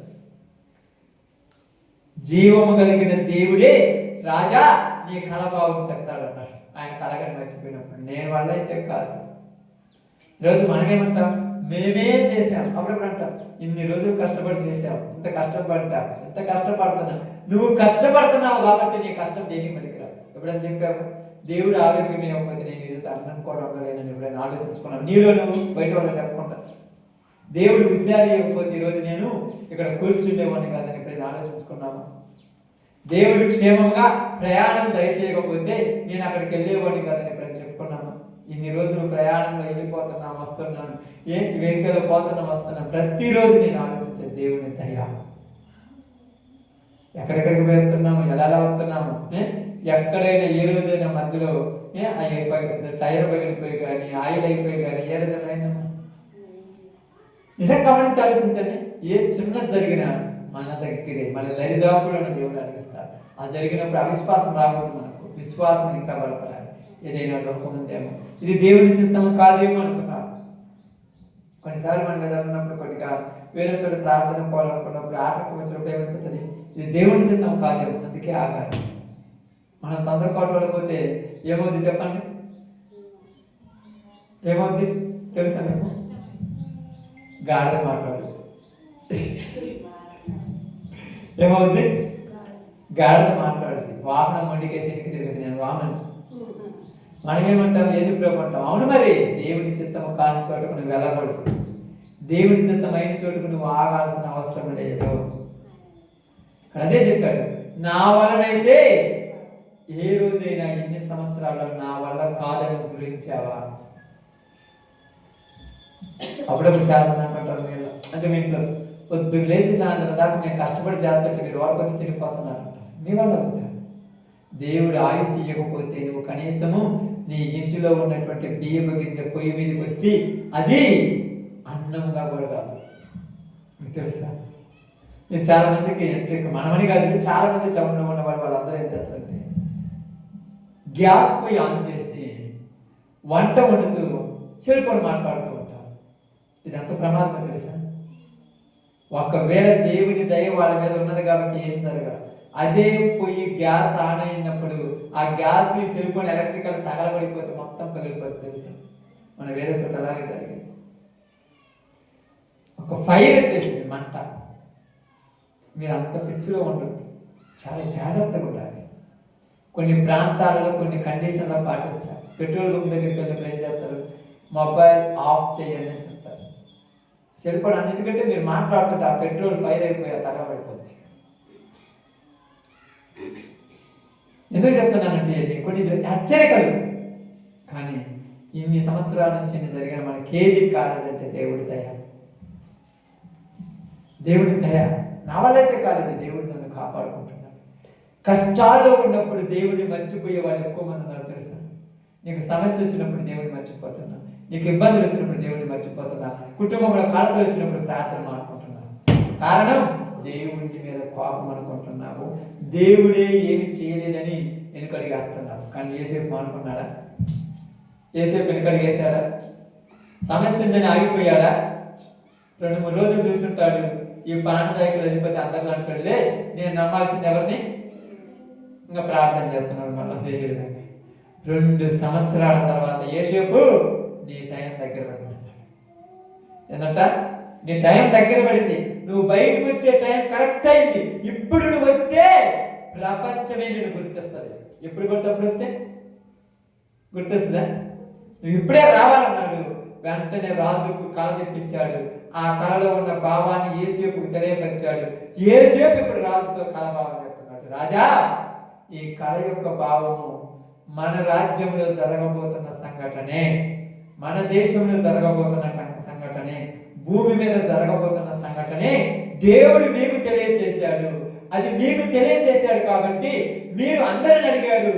జీవము కలిగిన దేవుడే రాజా నీ కలభావం చెప్తాడు అన్నాడు. ఆయన కలగని మర్చిపోయినప్పుడు నేను వల్ల అయితే కాదు. ఈరోజు మనమేమంటాం? మేమే చేసాం. అప్పుడప్పుడు అంటాం, ఇన్ని రోజులు కష్టపడి చేసావు, ఇంత కష్టపడ్డా, ఇంత కష్టపడుతున్నా. నువ్వు కష్టపడుతున్నావు కాబట్టి నీ కష్టం దేనికి పనికిరావు. ఎప్పుడైనా చెప్పావు దేవుడు ఆరోగ్యం ఇవ్వకపోతే నేను ఈరోజు అన్నం కూడా ఉండలేనని ఎప్పుడైనా ఆలోచించుకున్నాను? నీలో నువ్వు బయట వాళ్ళు చెప్పకుండా. దేవుడు విషయాలు ఇవ్వకపోతే ఈరోజు నేను ఇక్కడ కూర్చుండేవాడిని కాదని ఎప్పుడైనా ఆలోచించుకున్నాము? దేవుడు క్షేమంగా ప్రయాణం దయచేయకపోతే నేను అక్కడికి వెళ్ళేవాడిని కాదని ఎప్పుడైనా చెప్పుకున్నాము? ఇన్ని రోజులు ప్రయాణంలో వెళ్ళిపోతున్నాం, వస్తున్నాను, వెహికల్లో పోతున్నాం, వస్తున్నాను. ప్రతిరోజు నేను ఆలోచించే దేవుని దయ. ఎక్కడెక్కడికి వెళ్తున్నాము, ఎలా వస్తున్నాము, ఎక్కడైనా ఏ రోజైనా మధ్యలో టైర్ పగిలిపోయి కానీ, ఆయిల్ అయిపోయి కానీ ఏ రోజైనా నిజంగా గమనించి ఆలోచించండి. ఏ చిన్న జరిగినా మన దగ్గరే మన దరిదాపులను దేవుడు అనిపిస్తాడు. ఆ జరిగినప్పుడు అవిశ్వాసం రాకూడదు, మనకు విశ్వాసం ఇంకా బలపడాలి. ఏదైనా లోపం ఉందేమో, ఇది దేవుని చిత్తం కాదేమో అనుకున్నాం. కొన్నిసార్లు మనం మీద ఉన్నప్పుడు కొద్దిగా వేరే చోట ప్రార్థన పోవాలనుకున్నప్పుడు ఆటంకం వచ్చినప్పుడు ఏమనిపిస్తుంది? ఇది దేవుని చిత్తం కాదేమో, అందుకే ఆగాలి. మనం తొందరపాటు పోతే ఏమవుద్ది చెప్పండి? ఏమవుద్ది తెలుసా మీకు? గాడిద మాట్లాడు. ఏమవుద్ది? గాడిద మాట్లాడుతుంది. వాహనం మొండికేసి ఇంటికి తిరుగుతుంది, నేను వాహనం. మనమేమంటాం? ఏది అంటాం. అవును, మరి దేవుని చిత్తము కాని చోటకు నువ్వు వెళ్ళకూడదు. దేవుని చిత్తం అయిన చోటుకు నువ్వు ఆగాల్సిన అవసరం లేదు. అదే చెప్పాడు, నా వలనైతే ఏ రోజైనా ఎన్ని సంవత్సరాల్లో నా వల్ల కాదని గురించావా? అప్పుడప్పుడు చాలా మంది అంటుంటారు, మీరు అంటే మీ ఇంట్లో పొద్దున్న లేచి సాయంత్రం దాకా నేను కష్టపడి చేస్తుంటే మీరు వరకు వచ్చి తిరిగిపోతున్నారు. మీ వల్ల ఉంటారు. దేవుడు ఆయుష్ ఇవ్వకపోతే నువ్వు కనీసము నీ ఇంటిలో ఉన్నటువంటి బియ్యపు గింజ పొయ్యి మీదకి వచ్చి అది అన్నంగా కూడా కాదు. మీకు తెలుసా? మీరు చాలా మందికి అంటే మనమని కాదు, చాలా మంది టౌన్లో ఉన్న వాళ్ళందరూ ఏం చేస్తారంటే గ్యాస్ పొయ్యి ఆన్ చేసి వంట వండుతూ సెల్ఫోన్ మాట్లాడుతూ ఉంటారు. ఇదంతా ప్రమాదం తెలుసా? ఒకవేళ దేవుని దయ వాళ్ళ మీద ఉన్నది కాబట్టి ఏం జరగదు. అదే పొయ్యి గ్యాస్ ఆన్ అయినప్పుడు ఆ గ్యాస్ సెల్ఫోన్ ఎలక్ట్రికల్ తగలబడిపోతే మొత్తం పగిలిపోతుంది తెలుసా? మన వేరే చోట అలాగే జరిగింది. ఒక ఫైర్ వచ్చేసింది, మంట. మీరు అంత పిచ్చిలో ఉండొద్దు, చాలా జాగ్రత్తగా ఉండాలి. కొన్ని ప్రాంతాలలో కొన్ని కండిషన్లో పాటించాలి. పెట్రోల్ బంక్ దగ్గరికి వెళ్ళినప్పుడు ఏం చేస్తారు? మొబైల్ ఆఫ్ చేయండి అని చెప్తారు. సెల్ఫోన్ ఎందుకంటే మీరు మాట్లాడుతుంటే ఆ పెట్రోల్ ఫైర్ అయిపోయి తగలబడిపోతుంది. ఎందుకు చెప్తున్నానంటే కొన్ని హెచ్చరికలు. కానీ ఇన్ని సంవత్సరాల నుంచి జరిగిన మనకేది కాలేదంటే దేవుడి దయ. దేవుడి దయ నా వల్ల అయితే కాలేదు, దేవుడు నన్ను కాపాడుకుంటున్నాడు. కష్టాల్లో ఉన్నప్పుడు దేవుడిని మర్చిపోయే వాళ్ళు ఎక్కువ మంది ఉన్నారు తెలుసా? నీకు సమస్య వచ్చినప్పుడు దేవుడిని మర్చిపోతున్నా, నీకు ఇబ్బందులు వచ్చినప్పుడు దేవుడిని మర్చిపోతున్నా, కుటుంబంలో కలతలు వచ్చినప్పుడు ప్రార్థన మానుకుంటున్నా. కారణం దేవుడి మీద కోపం అనుకుంటున్నావు, దేవుడే ఏమి చేయలేదని వెనుకడిగేస్తున్నావు. కానీ యోసేపు అనుకున్నాడా? యోసేపు వెనుకడిగేశాడా? సమస్య ఉందని ఆగిపోయాడా? 2-3 రోజులు చూస్తుంటాడు, ఈ ప్రాణదాయకులు అధిపతి అందరిలో అంటాడులే, నేను నమ్మాల్సింది ఎవరిని? ఇంకా ప్రార్థన చేస్తున్నాడు మళ్ళీ అదే విధంగా. 2 సంవత్సరాల తర్వాత యోసేపు నీ టైం దగ్గర పడింది. ఏంటంట? నీ టైం దగ్గర పడింది, నువ్వు బయటకు వచ్చే టైం కరెక్ట్ అయింది. ఇప్పుడు నువ్వు వస్తే ప్రపంచమే నేను గుర్తిస్తుంది. ఎప్పుడు గుర్తప్పుడు వస్తే గుర్తిస్తుందా? నువ్వు ఇప్పుడే రావాలన్నాడు. వెంటనే రాజుకు కళ తెప్పించాడు. ఆ కళలో ఉన్న భావాన్ని యోసేపుకు తెలియపరిచాడు. యోసేపు ఇప్పుడు రాజుతో కళ భావం చెప్తున్నాడు. రాజా, ఈ కళ యొక్క భావము మన రాజ్యంలో జరగబోతున్న సంఘటనే, మన దేశంలో జరగబోతున్న సంఘటనే, భూమి మీద జరగబోతున్న సంఘటనే దేవుడు మీకు తెలియచేశాడు. అది మీకు తెలియచేశాడు కాబట్టి మీరు అందరిని అడిగారు,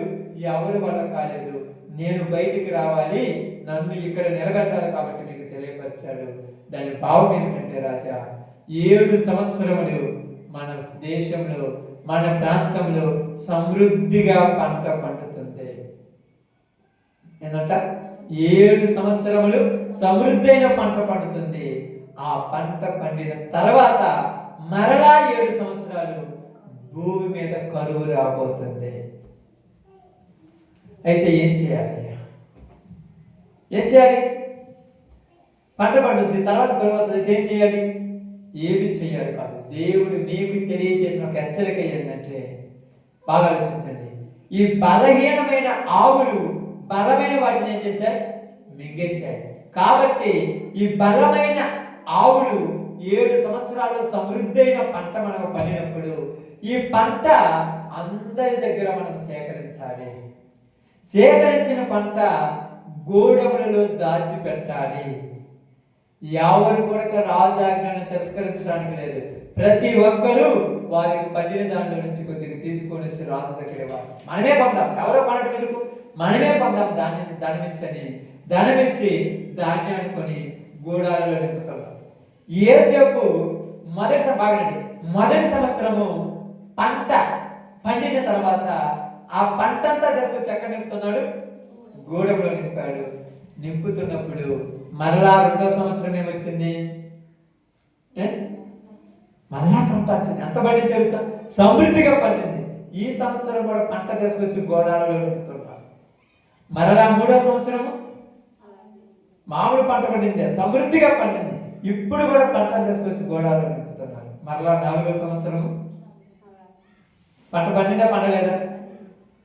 ఎవరి వల్ల కాలేదు. నేను బయటికి రావాలి, నన్ను ఇక్కడ నిలబెట్టాలి కాబట్టి మీకు తెలియపరిచాడు. దాని భావం ఏమిటంటే రాజా, 7 సంవత్సరములు మన దేశంలో, మన ప్రాంతంలో సమృద్ధిగా పంట పండుతుంది. ఏంటంట? 7 సంవత్సరములు సమృద్ధైన పంట పండుతుంది. ఆ పంట పండిన తర్వాత మరలా 7 సంవత్సరాలు భూమి మీద కరువు రాబోతుంది. అయితే ఏం చేయాలి? ఏం చేయాలి? పంట పండుద్ది, తర్వాత కరువు అవుతుంది. ఏం చేయాలి? ఏమి చేయాలి కాదు. దేవుడు మీకు తెలియజేసిన ఒక హెచ్చరిక ఏంటంటే, బాగా ఆలోచించండి. ఈ బలహీనమైన ఆవులు బలమైన వాటిని ఏం చేశాయి? మింగేశాయి. కాబట్టి ఈ బలమైన ఆవులు 7 సంవత్సరాల్లో సమృద్ధైన పంట మనకు పండినప్పుడు ఈ పంట అందరి దగ్గర మనం సేకరించాలి. సేకరించిన పంట గోడములలో దాచిపెట్టాలి. ఎవరు కూడా రాజాజ్ఞను తిరస్కరించడానికి లేదు. ప్రతి ఒక్కరూ వారికి పండిన దాంట్లో నుంచి కొద్దిగా తీసుకొని వచ్చి రాజు దగ్గర ఇవ్వాలి. మనమే పొందాం, ఎవరో పండటం ఎందుకు, మనమే పొందాం. దాన్ని ధనమిచ్చి ధాన్యాన్ని కొని గూడాలలో నింపుతున్నాం. యోసేపు మొదటి సంవత్సరము పంట పండిన తర్వాత ఆ పంటంతా తీసుకొచ్చి ఎక్కడ నింపుతున్నాడు? గూడెంలో నింపాడు. నింపుతున్నప్పుడు మరలా 2వ సంవత్సరం ఏమొచ్చింది? మళ్ళా పంట వచ్చింది. ఎంత పండింది తెలుసా? సమృద్ధిగా పండింది. ఈ సంవత్సరం కూడా పంట తీసుకొచ్చి గోడాలలో నింపుతున్నారు. మరలా 3వ సంవత్సరము మామూలు పంట పండింది, సమృద్ధిగా పండింది. ఇప్పుడు కూడా పంట తీసుకొచ్చి గోడాలలో నింపుతున్నారు. మరలా 4వ సంవత్సరము పంట పండిందా, పండలేదా?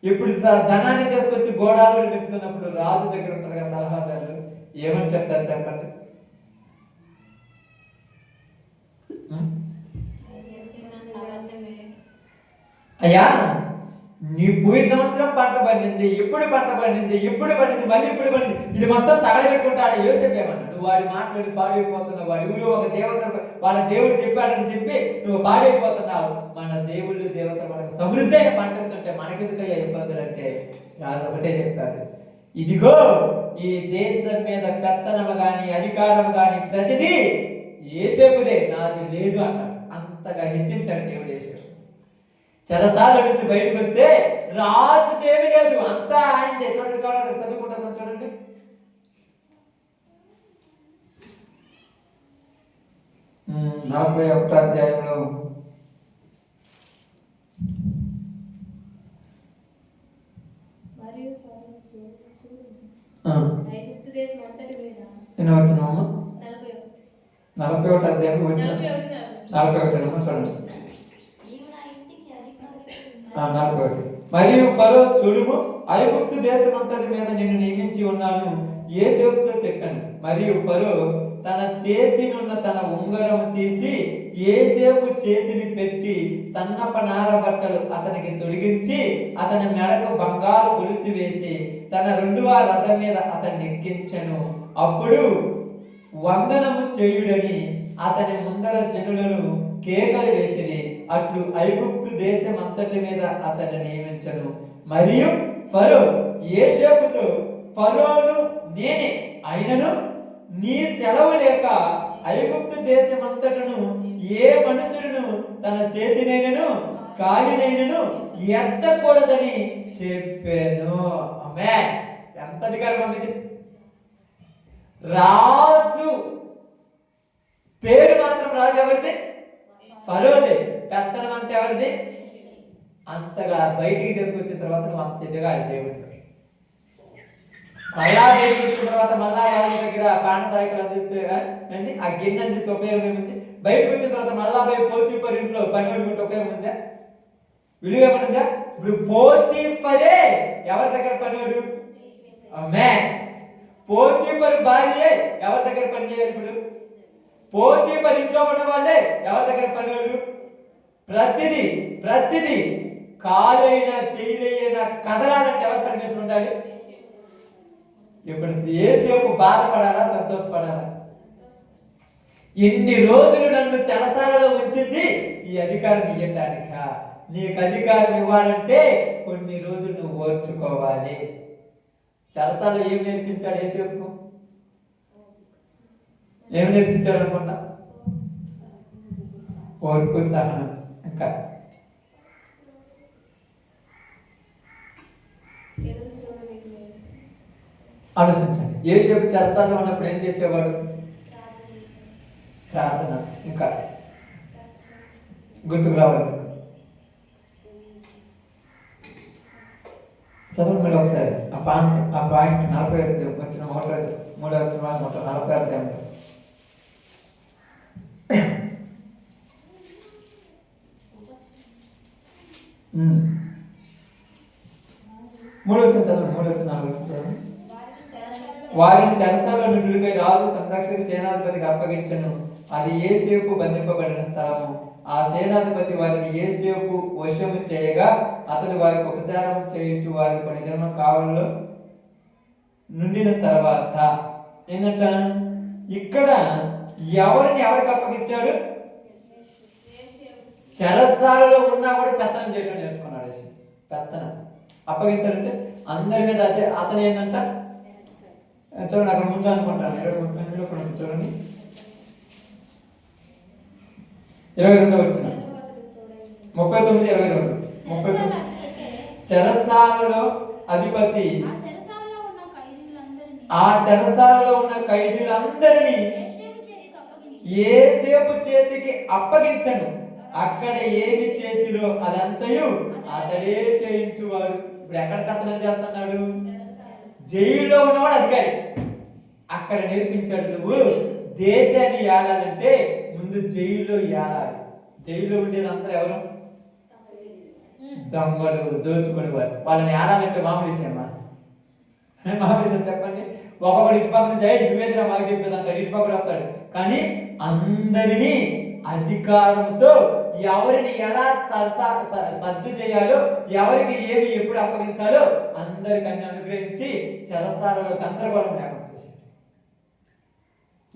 ఇప్పుడు ధనాన్ని తీసుకొచ్చి గోడాలలో నింపుతున్నప్పుడు రాజు దగ్గర ఉంటారు కదా సలహాదారులు, ఏమని చెప్తారు చెప్పండి? అయ్యా, నీ పోయిన సంవత్సరం పంట పండింది, ఇప్పుడు పంట పండింది, మళ్ళీ ఇప్పుడు పండింది, ఇది మొత్తం తగలబెట్టుకుంటాడా? యోసేపు ఏమన్నా? నువ్వు వాడి మాట్లాడి పాడైపోతున్నావు. వాడి ఊరిలో ఒక దేవత, వాళ్ళ దేవుడు చెప్పాడని చెప్పి నువ్వు పాడైపోతున్నావు. మన దేవుళ్ళు దేవత మనకు సమృద్ధి అయిన పంట ఎంతుంటే మనకెందుకయ్యా ఇబ్బందులు అంటే రాజు ఒకటే చెప్పాడు, ఇదిగో ఈ దేశం మీద పెత్తనము గాని అధికారము గాని ప్రతిదీ యోసేపుదే, నాది లేదు అన్నాడు. అంతగా హెచ్చించాడు దేవుడు యోసేపు. చెరసాల నుంచి బయటకు వస్తే రాజుదేమి లేదు, అంతా ఆయనదే. చూడండి, కావాలంటే చదువుకుంటాం, చూడండి. నలభై 41వ అధ్యాయంలో ఎన్నో వచ్చినామా? 41వ అధ్యాయం వచ్చిన 41 చూడండి. 41. మరియు ఫరో చూడుము, ఐగుప్తు దేశమంతటి మీద నిన్ను నియమించి ఉన్నాను యోసేపుతో చెప్పాను. మరియు ఫరో తన చేతినున్న తన ఉంగరము తీసి యోసేపు చేతిని పెట్టి సన్నపనార బట్టలు అతనికి తొడిగించి అతని మెడకు బంగారు గొలుసు వేసి తన 2వ రథం మీద అతన్ని ఎక్కించెను. అప్పుడు వందనము చేయుడని అతని ముందర జనులను కేకలు వేసిరి. అట్లు ఐగుప్తు దేశం అంతటి మీద అతన్ని నియమించను. మరియు ఫరో యోసేపుతో, ఫరోను నేనే అయినను నీ సెలవు లేక ఐగుప్తు దేశమంతటను ఏ మనుషులను తన చేతినైనను కాలినైనను ఎత్తకూడదని చెప్పాను. ఆమేన్. ఎంత అధికారం ఇది! రాజు పేరు మాత్రం రాజు ఎవరిది? ఫరోదే. పెత్తనం అంతా ఎవరిది? అంతగా బయటికి తీసుకొచ్చిన తర్వాత నువ్వు అంత ఎదగాలి దేవుడు. మళ్ళా బయటకు వచ్చిన తర్వాత మళ్ళా రాజు దగ్గర పానదాయకులు అందిస్తే ఆ గిన్నె అందితే ఉపయోగం ఏముంది? బయటకు వచ్చిన తర్వాత మళ్ళా పోయి పోతీపర్ ఇంట్లో పని పడుకుంటే ఉపయోగం ఉందా? విలువ ఏమనుందా? ఇప్పుడు పోతీపరే ఎవరి దగ్గర పనివాడు? ఆమేన్. పోతీపర్ భార్యే ఎవరి దగ్గర పని చేయాలి? ఇప్పుడు పోతీపర్ ఇంట్లో ఉన్న వాళ్ళే ఎవరి దగ్గర పనివాళ్ళు? ప్రతిదీ కాలైనా చేయలేనా కదలాలంటే ఎవరు పర్మిషన్ ఉండాలి? ఇప్పుడు ఏసేపు బాధపడాలా సంతోషపడాలా? ఎన్ని రోజులు నన్ను చెరసాలలో ఉంచింది ఈ అధికారం ఇవ్వటానిక. నీకు అధికారం ఇవ్వాలంటే కొన్ని రోజులు నువ్వు ఓర్చుకోవాలి. చెరసాలలో ఏం నేర్పించాడు ఏసేపుకు? ఏం నేర్పించాడు అనుకుంటా? ఓర్పు, సహనం. ఇంకా ఆలోచించండి. యేసేపు చెరసాలలో ఉన్నప్పుడు ఏం చేసేవాడు? ప్రార్థన. ఇంకా గుర్తుకు రావాలి. చదవండి ఒకసారి ఆ పాయింట్ 45 వచ్చిన 3వ వచనం 46 వారిని చెరసాలలో నుండి రాజు సంరక్షక సేనాధిపతికి అప్పగించను. అది యేసేపు బంధింపబడిన స్థలము. ఆ సేనాధిపతి వారిని యేసేపు వశము చేయగా అతడు వారికి ఉపచారం చేయించు వారిని కొన్ని దినముల కావలిలో నుండిన తర్వాత ఏంటంట? ఇక్కడ ఎవరికి అప్పగిస్తాడు? చెరసాలలో ఉన్నా కూడా పెత్తనం చేయడం నేర్చుకున్నాడు. పెత్తనం అప్పగించాలంటే అందరి మీద అతను ఏంటంట? చూడండి, అక్కడ ముందు అనుకుంటాను 22 చూడండి, 22 వచ్చిన 39, 22. చెరసాలలో అధిపతి ఆ చెరసాలలో ఉన్న ఖైదీలందరినీ యేసేపు చేతికి అప్పగించను. అక్కడ ఏమి చేసిరో అదంతయు అతడే చేయించువాడు. ఇప్పుడు ఎక్కడ కథనం చేస్తున్నాడు? జైల్లో ఉన్నవాడు అధికారి. అక్కడ నేర్పించాడు, నువ్వు దేశాన్ని ఏలాలంటే ముందు జైల్లో ఏలాలి. జైల్లో ఉండేది అందరూ ఎవరు? దొంగలు, దోచుకునేవారు. వాళ్ళని ఏలాలంటే మామూలు విషయమా? మామూలు విషయం చెప్పండి. ఒక్కొక్కడు ఇటు పక్కన జై నువ్వేదిరా మాకు చెప్పేది అంటాడు, ఇటు పక్కడు వస్తాడు. కానీ అందరినీ అధికారంతో ఎవరిని ఎలా సర్దు చేయాలో, ఎవరికి ఏమి ఎప్పుడు అప్పగించాలో అందరికన్నీ అనుగ్రహించి చెరసాలలో గందరగోళం లేకుండా చేశాడు.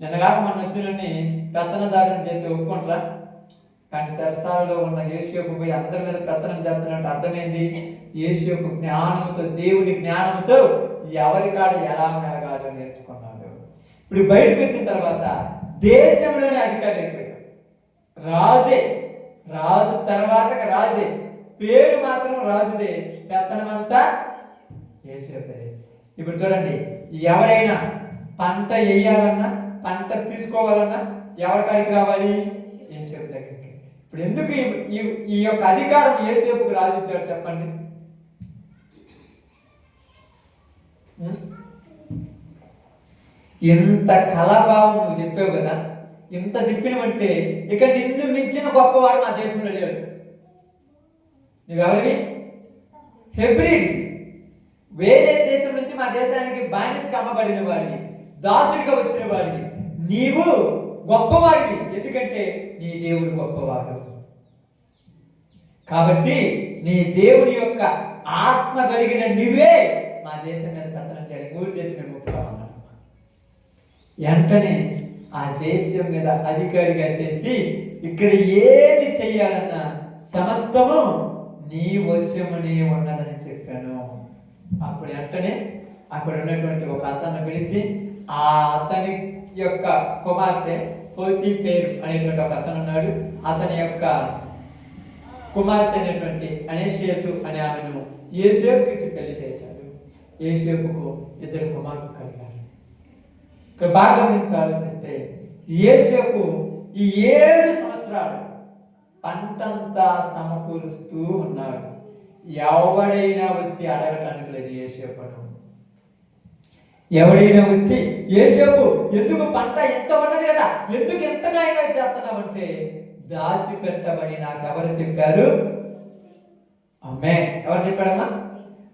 నిన్నగాక మన వచ్చినన్ని పెత్తనదారుని చేతి ఒప్పుకుంటారా? కానీ చెరసాలలో ఉన్న యేసేపు పోయి అందరి మీద పెత్తనం చేస్తున్నట్టు అర్థమైంది. యేసేపు జ్ఞానముతో, దేవుని జ్ఞానముతో ఎవరి కాడ ఎలా మెలగాలో నేర్చుకున్నాడు. ఇప్పుడు బయటకు వచ్చిన తర్వాత దేశంలోనే అధికారి అయిపోయాడు. రాజు తర్వాత రాజే, పేరు మాత్రం రాజుదే, పెత్తనమంతా యేసేపుదే. ఇప్పుడు చూడండి, ఎవరైనా పంట వేయాలన్నా, పంట తీసుకోవాలన్నా ఎవరి కాడికి రావాలి? యేసేపు దగ్గరికి. ఇప్పుడు ఎందుకు ఈ యొక్క అధికారం యేసేపుకు రాజు ఇచ్చాడు చెప్పండి? ఎంత కళాభావం నువ్వు చెప్పావు కదా, ఇంత చెప్పినవంటే ఇక నిన్ను మించిన గొప్పవాడు మా దేశంలో లేడు. నువ్వెవరివి? హెబ్రీడ్. వేరే దేశం నుంచి మా దేశానికి బానిసకి అమ్మబడిన వాడివి, దాసుడిగా వచ్చిన వాడివి. నీవు గొప్పవాడివి, ఎందుకంటే నీ దేవుడు గొప్పవాడు. కాబట్టి నీ దేవుని యొక్క ఆత్మ కలిగిన నువ్వే మా దేశం మీద పెత్తనం చేయాలి. 3 చేతి మేము ఒప్పుకోమన్నాను. వెంటనే ఆ దేశం మీద అధికారిగా చేసి ఇక్కడ ఏది చెయ్యాలన్నా సమస్తము నీ వశమునే ఉన్నదని చెప్పాను. అప్పుడు వెంటనే అక్కడ ఉన్నటువంటి ఒక అతన్ని పిలిచి, ఆ అతని యొక్క కుమార్తె పోతీపేరు అనేటువంటి ఒక అతను ఉన్నాడు. అతని యొక్క కుమార్తె అయినటువంటి అనేషేతు అనే ఆమెను యోసేపుకి ఇచ్చి పెళ్లి చేశాడు. యోసేపుకు 2 కుమారులు కలిగారు. ఇక్కడ బాగా నుంచి ఆలోచిస్తే యోసేపు ఈ 7 సంవత్సరాలు పంటంతా సమకూరుస్తూ ఉన్నాడు. ఎవడైనా వచ్చి అడగటానికి లేదు యోసేపును. ఎవడైనా వచ్చి యోసేపు ఎందుకు పంట ఎంత ఉన్నది కదా, ఎందుకు ఎంతగా అయినా చేస్తున్నామంటే దాచిపెట్టమని నాకు ఎవరు చెప్పారు? అమ్మే ఎవరు చెప్పాడమ్మా?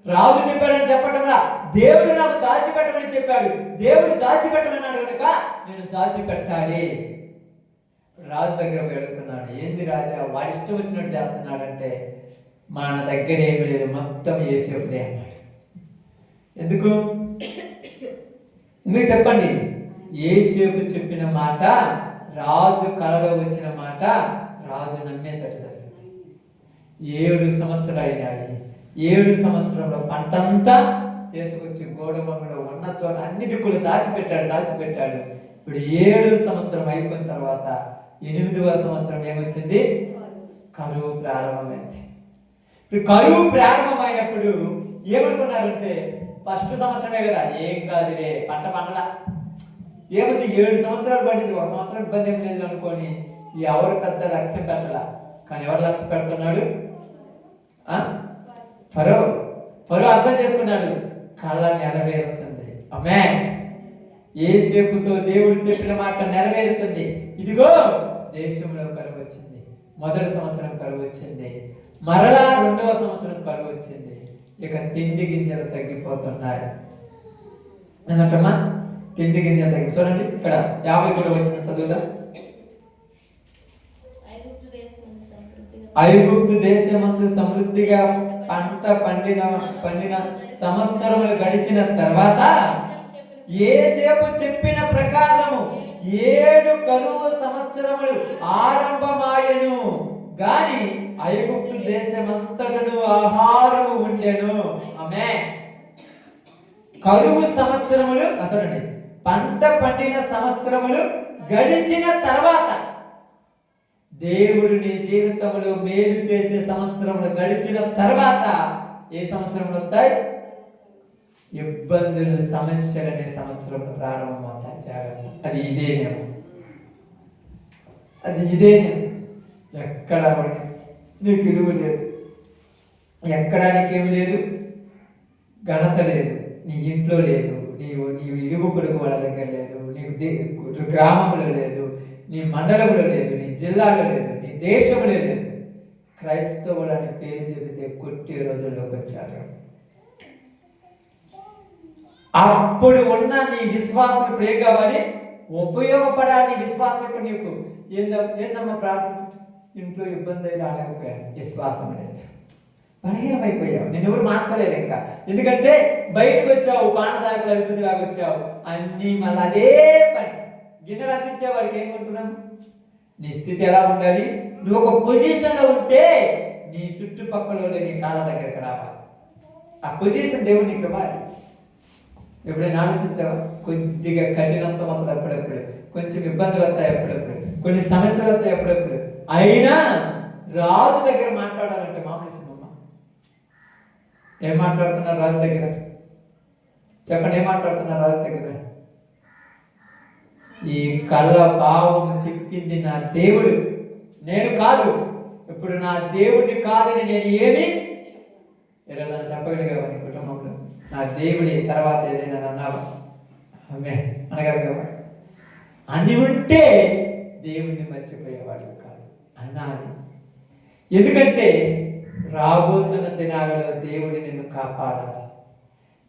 రాజు చెప్పాడని చెప్పటంలా దేవుడు నాకు దాచిపెట్టమని చెప్పాడు. దేవుడు దాచిపెట్టమన్నాడు కనుక నేను దాచిపెట్టాలి. రాజు దగ్గర అడుగుతున్నాడు, ఏంది రాజా వాడి ఇష్టం వచ్చినట్టు చేస్తున్నాడంటే మన దగ్గర ఏమి లేదు, మొత్తం యోసేపుదే అన్నాడు. ఎందుకు చెప్పండి? యోసేపు చెప్పిన మాట, రాజు కలలో వచ్చిన మాట రాజు నమ్మేటట్టు జరిగింది. 7 సంవత్సరాలు అయినాయి. 7 సంవత్సరంలో పంటంతా తీసుకొచ్చి గోడమలో ఉన్న చోట అన్ని దిక్కులు దాచిపెట్టాడు. ఇప్పుడు 7 సంవత్సరం అయిపోయిన తర్వాత 8వ సంవత్సరం ఏమొచ్చింది? కరువు ప్రారంభమైంది. ఇప్పుడు కరువు ప్రారంభమైనప్పుడు ఏమనుకున్నారంటే ఫస్ట్ సంవత్సరమే కదా, ఏం కాదులే పంటలా ఏముంది, 7 సంవత్సరాలు పడింది, 1 సంవత్సరం ఇబ్బంది ఏం లేదు అనుకొని ఎవరు పెద్ద లక్ష్యం పెట్టాల. కానీ ఎవరు లక్ష్యం పెడుతున్నాడు? ఫరో అర్థం చేసుకున్నాడు, కళ నెరవేరుతుంది. ఆమేన్. యోసేపుతో దేవుడు చెప్పిన మాట నెరవేరుతుంది. ఇదిగో దేశంలో కరువు వచ్చింది. 1వ సంవత్సరం కరువు వచ్చింది, మరలా 2వ సంవత్సరం కరువు వచ్చింది. ఇక తిండి గింజలు తగ్గిపోతున్నాయి అన్నట్టమ్మా. తిండి గింజలు తగ్గి చూడండి, ఇక్కడ 53వ వచనం చదువుదా. ఐగుప్తు దేశమందు సమృద్ధిగా పంట పండిన సంవత్సరములు గడిచిన తర్వాత యోసేపు చెప్పిన ప్రకారము 7 కరువు సంవత్సరములు ఆరంభమాయెను. గాని ఐగుప్తు దేశమంతటను ఆహారము ఉండెను. ఆమేన్. కరువు సంవత్సరములు అసలు పంట పండిన సంవత్సరములు గడిచిన తర్వాత దేవుడు నీ జీవితంలో మేలు చేసే సంవత్సరములు గడిచిన తర్వాత ఏ సంవత్సరంలో వస్తాయి? ఇబ్బందులు, సమస్యలు అనే సంవత్సరంలో ప్రారంభమవుతాయి. జాగ్రత్త. అది ఇదేనేమో. ఎక్కడ నీకు విలువ లేదు, ఎక్కడ నీకేమి లేదు, ఘనత లేదు, నీ ఇంట్లో లేదు, నీవు ఇరుగు పొరుగు వాళ్ళ దగ్గర లేదు, నీకు గ్రామంలో లేదు, నీ మండలంలో లేదు, నీ జిల్లాలో లేదు, నీ దేశంలో లేదు. క్రైస్తవులు అని పేరు చెబితే కొట్టే రోజుల్లోకి వచ్చారు. అప్పుడు ఉన్న నీ విశ్వాసం ఇప్పుడు ఏం కావాలి? ఉపయోగపడాలి. నీ విశ్వాసం ఇప్పుడు నీకు ఏందమ్మా ప్రార్థన? ఇంట్లో ఇబ్బంది అయి రాలేకపోయాను, విశ్వాసం లేదు, బలహీనమైపోయావు, నేను ఎవరు మార్చలేరు ఇంకా. ఎందుకంటే బయటకు వచ్చావు, పానదాకులు అధిపతి లాగా వచ్చావు, అన్నీ మళ్ళీ అదే పని. గిన్నెలు అందించే వాడికి ఏముంటున్నాం? నీ స్థితి ఎలా ఉండాలి? నువ్వు ఒక పొజిషన్లో ఉంటే నీ చుట్టుపక్కల నీ కాళ్ళ దగ్గరికి రావాలి. ఆ పొజిషన్ దేవుడు నీకు ఇవ్వాలి. ఎప్పుడైనా ఆలోచించావా? కొద్దిగా కఠినంతం వస్తుంది అప్పుడప్పుడు, కొంచెం ఇబ్బందులు వస్తాయి అప్పుడప్పుడు, కొన్ని సమస్యలు వస్తాయి అప్పుడప్పుడు. అయినా రాజు దగ్గర మాట్లాడాలంటే మామూలు సినిమా. ఏం మాట్లాడుతున్నారు రాజు దగ్గర? చెప్పండి, ఏం మాట్లాడుతున్నారు రాజు దగ్గర? ఈ కళ్ళ భావము చెప్పింది నా దేవుడు, నేను కాదు. ఇప్పుడు నా దేవుడిని కాదని నేను ఏమి ఈరోజు చెప్పగలిగావా? నీ కుటుంబంలో నా దేవుడి తర్వాత ఏదైనా అన్నావా? ఆమె అనగలిగావా? అని ఉంటే దేవుడిని మర్చిపోయేవాడు కాదు అన్నాను. ఎందుకంటే రాబోతున్న దినాలలో దేవుడి నిన్ను కాపాడాలి.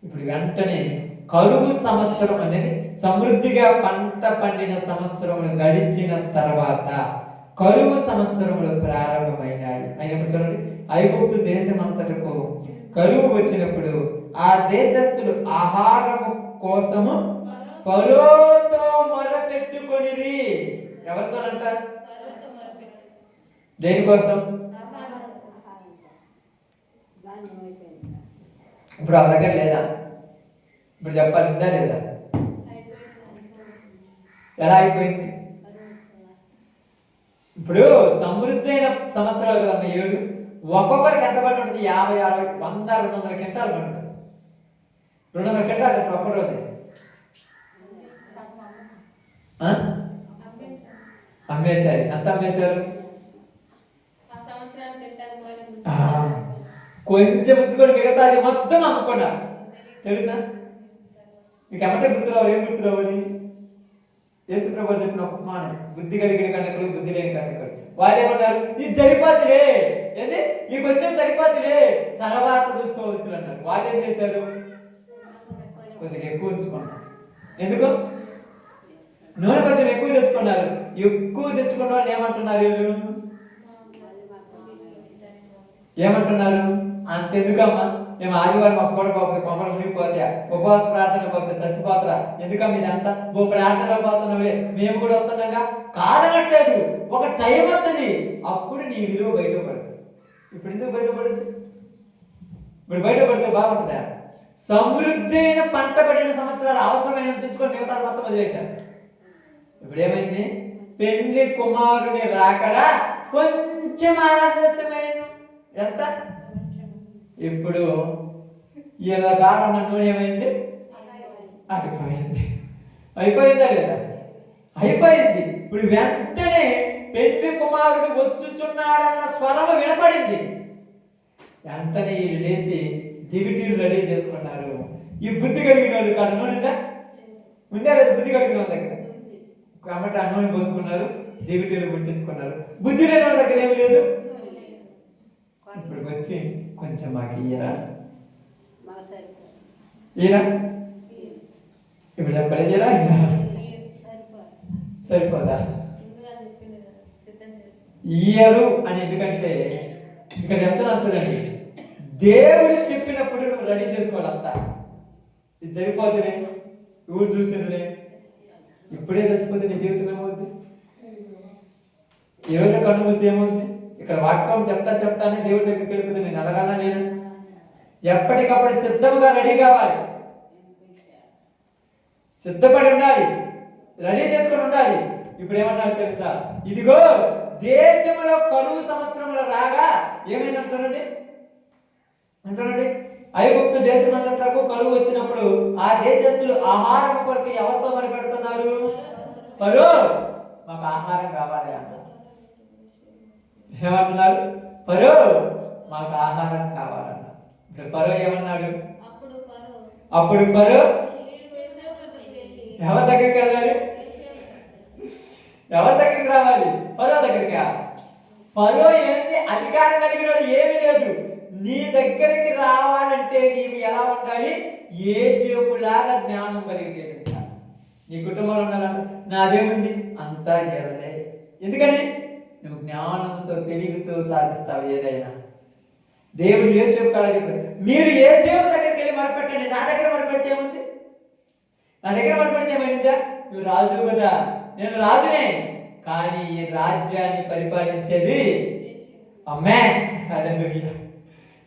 ఇప్పుడు వెంటనే కరువు సంవత్సరం అనేది సమృద్ధిగా పంట పండిన సంవత్సరములు గడిచిన తర్వాత కరువు సంవత్సరములు ప్రారంభమైనాయి. అయినప్పుడు చూడండి, ఐగుప్తు దేశం అంతటకు కరువు వచ్చినప్పుడు ఆ దేశస్థులు ఆహారము కోసము ఫరోతో మొరపెట్టుకొనిరి. ఎవరితోనంట? దేనికోసం? ఇప్పుడు ఆ దగ్గర లేదా? ఇప్పుడు చెప్పాలి, ఉందా లేదా? ఎలా అయిపోయింది? ఇప్పుడు సమృద్ధి అయిన సంవత్సరాలు కదమ్మా 7. ఒక్కొక్కడికి ఎంత పడి ఉంటుంది? 50, 60, 100, 200 క్వింటాలు పడి ఉంటుంది. 200 క్వింటాలు అంటే ఒక్కరోజే అమ్మేశారు. ఎంత అమ్మేశారు? కొంచెం ఉంచుకొని మిగతాది మొత్తం అమ్ముకున్నారు. తెలుసా? మీకు ఎమ్మటే గుర్తురావాలి. ఏం గుర్తురావాలి? యేసుప్రభు చెప్పిన ఒక మాట, బుద్ధి కలిగిన కన్యకలు, బుద్ధి లేని కన్యకలు. వాళ్ళు ఏమన్నారు? ఇది సరిపోతులే, ఏంటి ఈ కొంచెం సరిపోతులే, తర్వాత చూసుకోవచ్చు అన్నారు. వాళ్ళు ఏం చేశారు? కొద్దిగా ఎక్కువ ఉంచుకున్నారు. ఎందుకు? నూనె కొంచెం ఎక్కువ తెచ్చుకున్నారు. ఎక్కువ తెచ్చుకున్న వాళ్ళు ఏమంటున్నారు? వీళ్ళు ఏమంటున్నారు? అంతెందుకమ్మా, మేము ఆదివారం ఒక్కడు పోతే కొమ్మలు మునిగిపోతాయా, ఉపవాస ప్రార్థన పోతే చచ్చిపోతారా, ఎందుకమ్మా ఇదంతా? ఓ ప్రార్థన పోతున్నావులే, మేము కూడా వస్తున్నాగా. కాదనట్లేదు, ఒక టైం వస్తుంది, అప్పుడు నీ విలువ బయటపడుతుంది. ఇప్పుడు ఎందుకు బయటపడుతుంది? ఇప్పుడు బయటపడితే బాగుంటుందా? సమృద్ధి అయిన పంట పడిన సంవత్సరాలు అవసరమైన తెచ్చుకొని మిగతా మొత్తం వదిలేశారు. ఇప్పుడు ఏమైంది? పెళ్లి కుమారుని రాకడా కొంచెం ఆలస్యమైన ఎంత? ఇప్పుడు ఇలా కాకుండా నూనె ఏమైంది? అయిపోయిందా లేదా? అయిపోయింది. ఇప్పుడు వెంటనే పెళ్లి కుమారుడు వచ్చుచున్నాడన్న స్వరం వినపడింది. వెంటనే వీళ్ళు లేచి దివిటీలు రెడీ చేసుకున్నారు. ఈ బుద్ధి కలిగిన వాళ్ళు కాదు, నూనె ఉండే లేదు, బుద్ధి కలిగిన వాళ్ళ దగ్గర కాబట్టి ఆ నూనె పోసుకున్నారు, దివిటీలు గుర్తించుకున్నారు. బుద్ధి లేని వాళ్ళ దగ్గర ఏమి లేదు. ఇప్పుడు వచ్చి కొంచెం మాకు ఇయ్యరా, ఈరా ఇప్పుడు చెప్పలేదు, ఇలా సరిపోదా? ఇయ్యరు అని. ఎందుకంటే ఇక్కడ చెప్తున్నాను చూడండి, దేవుడు చెప్పినప్పుడు నువ్వు రెడీ చేసుకోవాలంతా. ఇది సరిపోతుంది, ఊరు చూసినలే, ఇప్పుడే చచ్చిపోతే నీ జీవితం ఏమవుద్ది? ఈరోజు కనుమూర్తి ఏమవుద్ది? ఇక్కడ వాక్యం చెప్తానే దేవుడి దగ్గరికి వెళ్ళిపోతే నేను అడగాలా? నేను ఎప్పటికప్పుడు సిద్ధంగా రెడీ కావాలి, సిద్ధపడి ఉండాలి, రెడీ చేసుకొని ఉండాలి. ఇప్పుడు ఏమన్నారు తెలుసా? ఇదిగో దేశంలో కరువు సంవత్సరంలో రాగా ఏమైందంటే చూడండి, ఐగుప్తు దేశం అంతటకు కరువు వచ్చినప్పుడు ఆ దేశస్తులు ఆహారం కొరకు ఎవరితో మరి పెడుతున్నారు? ఫరో, మాకు ఆహారం కావాలి అన్నారు. ఏమంటున్నారు? ఫరో, మాకు ఆహారం కావాలన్నారు. ఇప్పుడు ఫరో ఏమన్నాడు? అప్పుడు ఫరో ఎవరి దగ్గరికి వెళ్ళాలి? ఎవరి దగ్గరికి రావాలి? ఫరో దగ్గరికి. ఫరో ఏంటి? అధికారం కలిగిన ఏమీ లేదు. నీ దగ్గరికి రావాలంటే నీవు ఎలా ఉండాలి? యేసేపులాగా జ్ఞానం కలిగి జీవించాలి. నీ కుటుంబంలో ఉండాలంట, నాదేముంది అంతా ఏదనే. ఎందుకని? నువ్వు జ్ఞానంతో తెలివితో సాధిస్తావు ఏదైనా. దేవుడు యేసేపు కళ చెప్పాడు, మీరు యేసేపు దగ్గరికి వెళ్ళి మొరపెట్టండి. నా దగ్గర మొరపెడితే ఏముంది? నా దగ్గర మొరపెడితే ఏమైందా? నువ్వు రాజు కదా, నేను రాజునే, కానీ ఈ రాజ్యాన్ని పరిపాలించేది అమ్మే.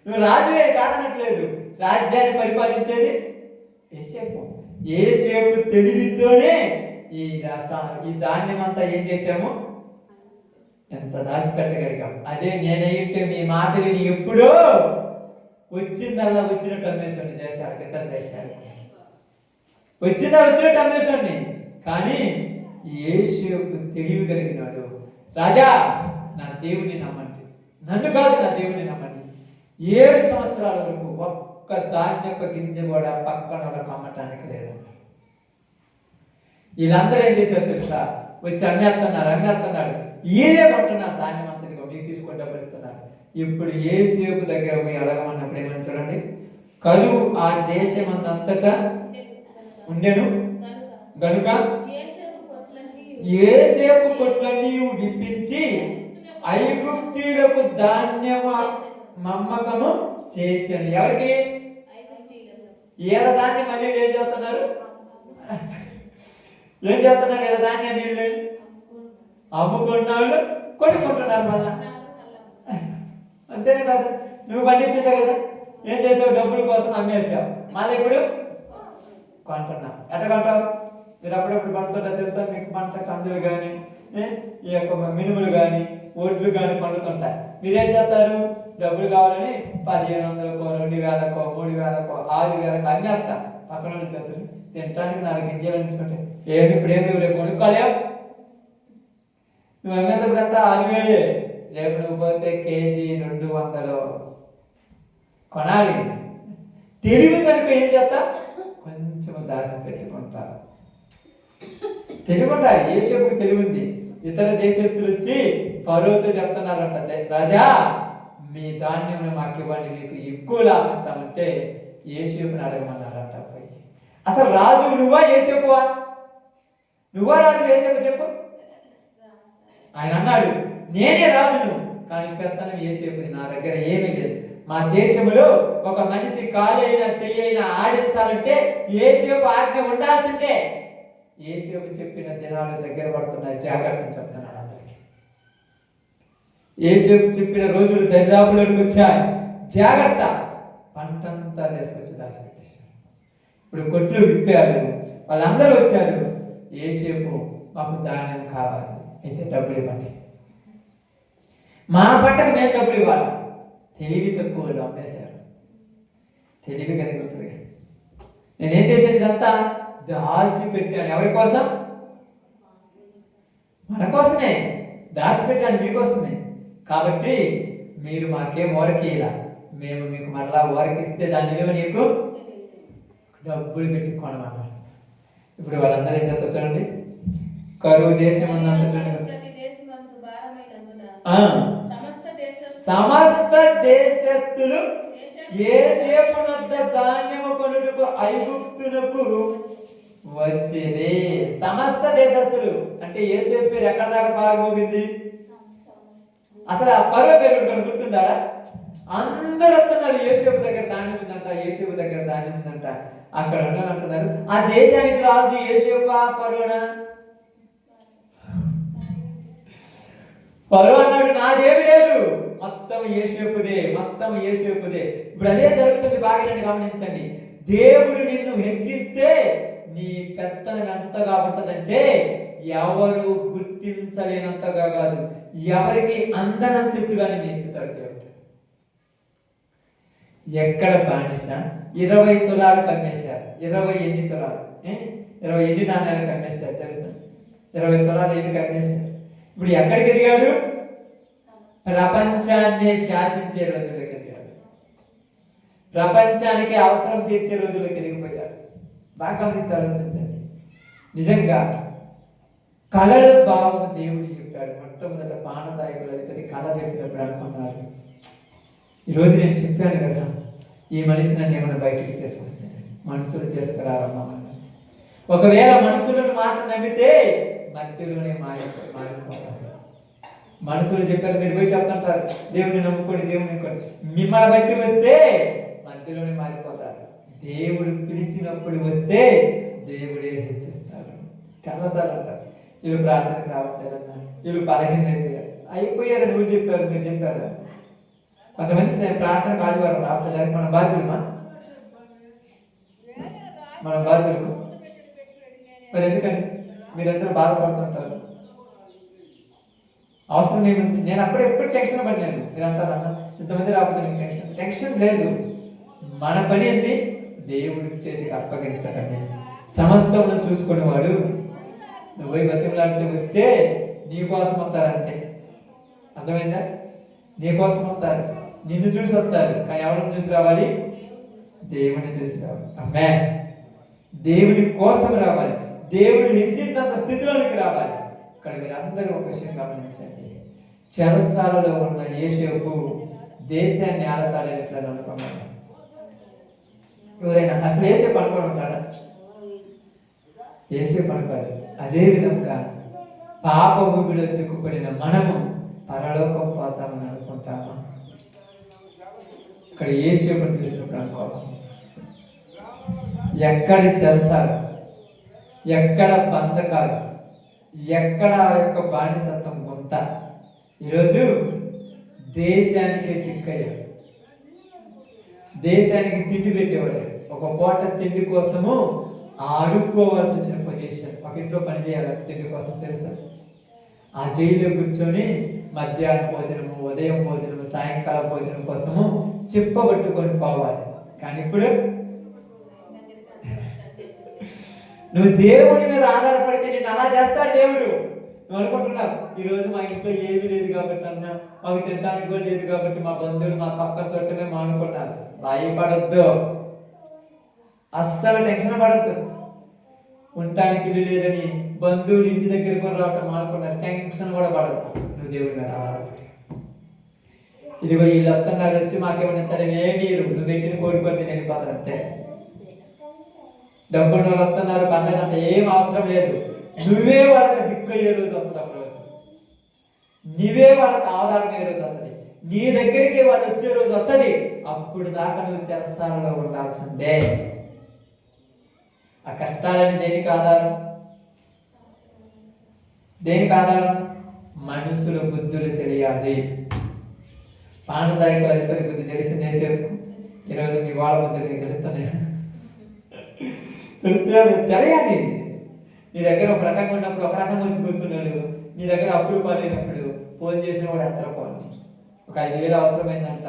నువ్వు రాజువే కాదనట్లేదు, రాజ్యాన్ని పరిపాలించేది యేసేపు. యేసేపు తెలివితోనే ఈ ధాన్యం అంతా ఏం చేసాము? ఎంత దాచిపెట్టగలిగాం. అదే నేనైతే మీ మాట విని ఎప్పుడో వచ్చిందల్లా వచ్చినట్టు అమ్మేశాన్ని దేశాలకు, ఇతర దేశాలకు వచ్చినట్టు అమ్మేశాన్ని. కానీ యేసేపు తెలివి కలిగినాడు. రాజా, నా దేవుని నమ్మండి, నన్ను కాదు నా దేవుని నమ్మండి. 7 సంవత్సరాల వరకు ఒక్క ధాన్యపు గింజ కూడా పక్కన అమ్మటానికి లేదు. వీళ్ళందరూ ఏం చేశారు తెలుసా? వచ్చి అమ్మేస్తున్నారు. వీళ్ళే కొంటున్నారు ధాన్యం అంతగా, మీకు తీసుకొని డబ్బులు ఇస్తున్నారు. ఇప్పుడు యేసేపు దగ్గర పోయి అడగమన్నప్పుడు ఏమని చూడండి, కరువు ఆ దేశమంతటా ఉండెను గనుక యేసేపు కొట్లన్నీ విప్పించి ఐగుప్తీయులకు ధాన్యము మమ్మకము చేశాను. ఎవరికి? వీళ్ళ ధాన్యం మళ్ళీ ఏం చేస్తున్నారు? వీళ్ళ ధాన్యం నీళ్ళు అమ్ముకున్నాళ్ళు కొనుక్కుంటున్నారు మళ్ళా. అంతేనే కాదు, నువ్వు పండించిందే కదా, ఏం చేసావు? డబ్బుల కోసం అమ్మేసావు, మళ్ళీ ఇప్పుడు కొంటున్నావు. ఎట్లా కొంటావు? మీరు అప్పుడప్పుడు పండుతుంటా తెలుసా మీకు? పంట కందులు కానీ ఈ యొక్క మినుములు కానీ ఒడ్లు కానీ పండుతుంటాయి. మీరేం చేస్తారు? డబ్బులు కావాలని 1500కో 2000కో 3000కో 6000కో అమ్మేస్తా. పక్కన చేతులు తినటానికి 4 గింజలు ఉంచుకుంటే ఏమి ఇప్పుడేం లేవు, రేపు కొనుక్కోలేవు. నువ్వు అమ్మేటప్పుడు అంతా 6000. రేపు నువ్వు పోతే కేజీ 200 కొనాలి. తెలివిందనుకో ఏం చేస్తా, కొంచెం దాచి పెట్టుకుంటా. తెలివింటాడు. యోసేపుకి తెలివింది. ఇతర దేశస్తులు వచ్చి ఫరోతో చెప్తున్నారంట, రాజా మీ ధాన్యం మాకు ఇవ్వండి, మీకు ఎక్కువ లాభం ఇస్తామంటే యోసేపుని అడగమన్నారంట. అసలు రాజు నువ్వా యోసేపువా? నువ్వా రాజు యోసేపు చెప్పు. ఆయన అన్నాడు, నేనే రాజును, కానీ పెత్తనం యోసేపుది, నా దగ్గర ఏమీ లేదు. మా దేశంలో ఒక మనిషి కాలు అయినా చెయ్యి అయినా ఆడించాలంటే యోసేపు ఆజ్ఞ ఉండాల్సిందే. యోసేపు చెప్పిన దినాలు దగ్గర పడుతున్నాయి, జాగ్రత్త చెప్తున్నాడు అందరికి. యోసేపు చెప్పిన రోజులు దరిదాపులోకి వచ్చాయి, జాగ్రత్త. పంటంతా తీసుకొచ్చి దాచిపెట్టేశారు. ఇప్పుడు కొట్లు విప్పారు, వాళ్ళందరూ వచ్చారు. యోసేపు మాకు ధాన్యం కావాలి, అయితే డబ్బులు ఇవ్వండి, మా పంటకు మేము డబ్బులు ఇవ్వాలి. తెలివి తక్కువ అమ్మేశారు. తెలివి కలిగి ఉంటుంది. నేనేం చేశాను, ఇదంతా దాచిపెట్టాను. ఎవరి కోసం? మన కోసమే దాచిపెట్టాను, మీకోసమే. కాబట్టి మీరు మాకేం ఓరకిలా, మేము మీకు మరలా ఓరకిస్తే దాని విలువ నీకు డబ్బులు పెట్టి కొనమన్నారు. ఇప్పుడు వాళ్ళందరూ ఏం చేస్తారు చూడండి. కరువు దేశం సమస్త దేశస్థులు యోసేపునొద్ద ధాన్యము కొనుటకు ఐగుప్తునకు వచ్చిరి. సమస్త దేశస్థులు అంటే యోసేపు పేరు ఎక్కడ దాకా పారిపోయింది? అసలు ఆ పరువు పేరు గుర్తుందా? అందరూ వస్తున్నారు, యోసేపు దగ్గర ధాన్యం ఉందంట, యోసేపు దగ్గర ధాన్యం ఉందంట. అక్కడ అంటున్నారు, ఆ దేశానికి రాజు యోసేపు ఫరోనా? ఫరో అన్నాడు, నాదేమి లేదు, మొత్తం యోసేపుదే, మొత్తం యోసేపుదే. ఇప్పుడు అదే జరుగుతుంది. బాగా గమనించండి. దేవుడు నిన్ను హెచ్చిస్తే నీ పెత్తనం ఎంతగా ఉంటుందంటే ఎవరు గుర్తించలేనంతగా కాదు, ఎవరికి అందనంతగా నేను ఎత్తుతాడు దేవుడు. ఎక్కడ బానిస 20 తులాలు కమ్మేశారు. 20 ఎన్ని తులాలు? 20 ఎన్ని నాణ్యాలు కమ్మేశారు తెలుసా? 20 తులాలు ఎన్ని కమ్మేశారు? ఇప్పుడు ఎక్కడికి ఎదిగాడు? ప్రపంచాన్ని శాసించే రోజులకు ఎదిగాడు. ప్రపంచానికి అవసరం తీర్చే రోజులకు ఎదిగిపోయాడు. బాగా గమనించి ఆలోచించండి. నిజంగా కళలు భావము దేవుడు చెప్పాడు. మొట్టమొదట పానదాయకులు అధిపతి కళ చెప్పినప్పుడు అనుకున్నారు, ఈరోజు నేను చెప్పాను కదా, ఈ మనిషి నన్ను ఏమైనా బయటికి తీసుకొస్తాను, మనుషులు తీసుకురారమ్మా. ఒకవేళ మనుషులను మాట నమ్మితే మధ్యలోనే మారిపోతారు. మనుషులు చెప్పారు, మీరు పోయి చెప్తుంటారు దేవుని నమ్ముకోండి, దేవుని నమ్ముకోండి, మిమ్మల్ని బట్టి వస్తే మధ్యలోనే మారిపోతారు. దేవుడు పిలిచినప్పుడు వస్తే దేవుడే హెచ్చిస్తాడు. చాలాసార్లు అంటారు, వీళ్ళు ప్రార్థనకు రావట్లేదన్నా, వీళ్ళు బలహీన అయిపోయారు. నువ్వు చెప్పారు, మీరు చెప్పారు. కొంతమంది ప్రార్థన ఆదివారం రావట్లేదు, మన బాధ్యులమా? మన బాధ్యులు. మరి ఎందుకని మీరందరూ బాధపడుతుంటారు? అవసరం ఏముంది? నేను ఎప్పుడు టెన్షన్ పడినాను. మీరు అంటారు, అన్న ఇంతమంది రాకపోతే నీకు టెన్షన్ లేదు. మన పని ఏంటి? దేవుడి చేతికి అప్పగించటమే. సమస్తమును చూసుకునేవాడు. నువ్వు పోయి బతిమలాడితే వస్తే నీకోసం వస్తారంతే. అర్థమైందా? నీకోసం వస్తారు, నిన్ను చూసి వస్తారు. కానీ ఎవరిని చూసి రావాలి? దేవుడిని చూసి రావాలి. అమ్మే, దేవుడి కోసం రావాలి. దేవుడు హెచ్చిందంత స్థితిలోనికి రావాలి. ఇక్కడ మీరు అందరూ ఒక విషయం గమనించండి. చెరసాలలో ఉన్న యోసేపు దేశాన్ని ఆడతాడని ఎట్లా అనుకున్నాడు? ఎవరైనా అసలు యోసేపు అనుకోని ఉంటాడా? యోసేపు అనుకోలేదు. అదే విధంగా పాప ఊపిలో చిక్కుపడిన మనము పరలోకం పోతామని అనుకుంటామా? ఇక్కడ యోసేపుని చూసినప్పుడు అనుకోవాలి. ఎక్కడి సెల్సాలు, ఎక్కడ బంధకాలు, ఎక్కడ ఆ యొక్క బానిసత్వం కొంత. ఈరోజు దేశానికి దిక్కయ్యాడు. దేశానికి తిండి పెట్టేవాడు. ఒక పూట తిండి కోసము ఆడుకోవాల్సి వచ్చిన పొజిషన్. ఒక ఇంట్లో పని చేయాలి తిండి కోసం, తెలుసా? ఆ జైల్లో కూర్చొని మధ్యాహ్నం భోజనము, ఉదయం భోజనం, నువ్వు సాయంకాల భోజనం కోసము చెప్పబట్టుకొని పోవాలి. కానీ ఇప్పుడు నువ్వు దేవుడి మీద ఆధారపడితే నిన్ను అలా చేస్తాడు దేవుడు. నువ్వు అనుకుంటున్నావు ఈరోజు మా ఇంట్లో ఏమీ లేదు కాబట్టి అన్నా, మాకు తినడానికి కూడా లేదు కాబట్టి మా బంధువులు మా పక్కన చుట్టమే మానుకున్నారు. భయపడొద్దు, అస్సలు టెన్షన్ పడద్దు. ఉండటానికి ఇల్లు లేదని బంధువులు ఇంటి దగ్గరికి కూడా రావటం మానుకున్నారు. టెన్షన్ కూడా పడద్దు. నువ్వు దేవుడి మీద ఆధారపడి ఇదిగో వీళ్ళు వస్తున్నారు, వచ్చి మాకేమైనా ఇస్తారని ఏమీ నువ్వు పెట్టిన కోడిపడి వెళ్ళిపోతారు అంతే. డబ్బున్న వాళ్ళు వస్తున్నారు, పర్లేదంటే ఏం అవసరం లేదు. నువ్వే వాళ్ళకి దిక్కు అయ్యే రోజు వస్తుంది. ఒక రోజు నీవే వాళ్ళకి ఆధారం అయ్యే రోజు వస్తుంది. నీ దగ్గరికి వాళ్ళు వచ్చే రోజు వస్తుంది. అప్పుడు దాకా నువ్వు చెరసాలలో ఉండాల్సిందే. ఆ కష్టాలని దేనికి ఆధారం? దేనికి ఆధారం? మనుషుల బుద్ధులు తెలియాలి. పాండదాయకుల అధిపతి బుద్ధి తెలిసిందేసేపు ఈరోజు మీ వాళ్ళ బుద్ధులకి తెలుస్తున్నాయి. తెలిస్తే తెలియాలి. నీ దగ్గర ఒక రకంగా ఉన్నప్పుడు ఒక రకంగా వచ్చి కూర్చున్నాడు. నీ దగ్గర అప్పులు పాలైనప్పుడు ఫోన్ చేసిన వాడు ఎత్తర పోను. ఒక 5,000 అవసరమైందంట,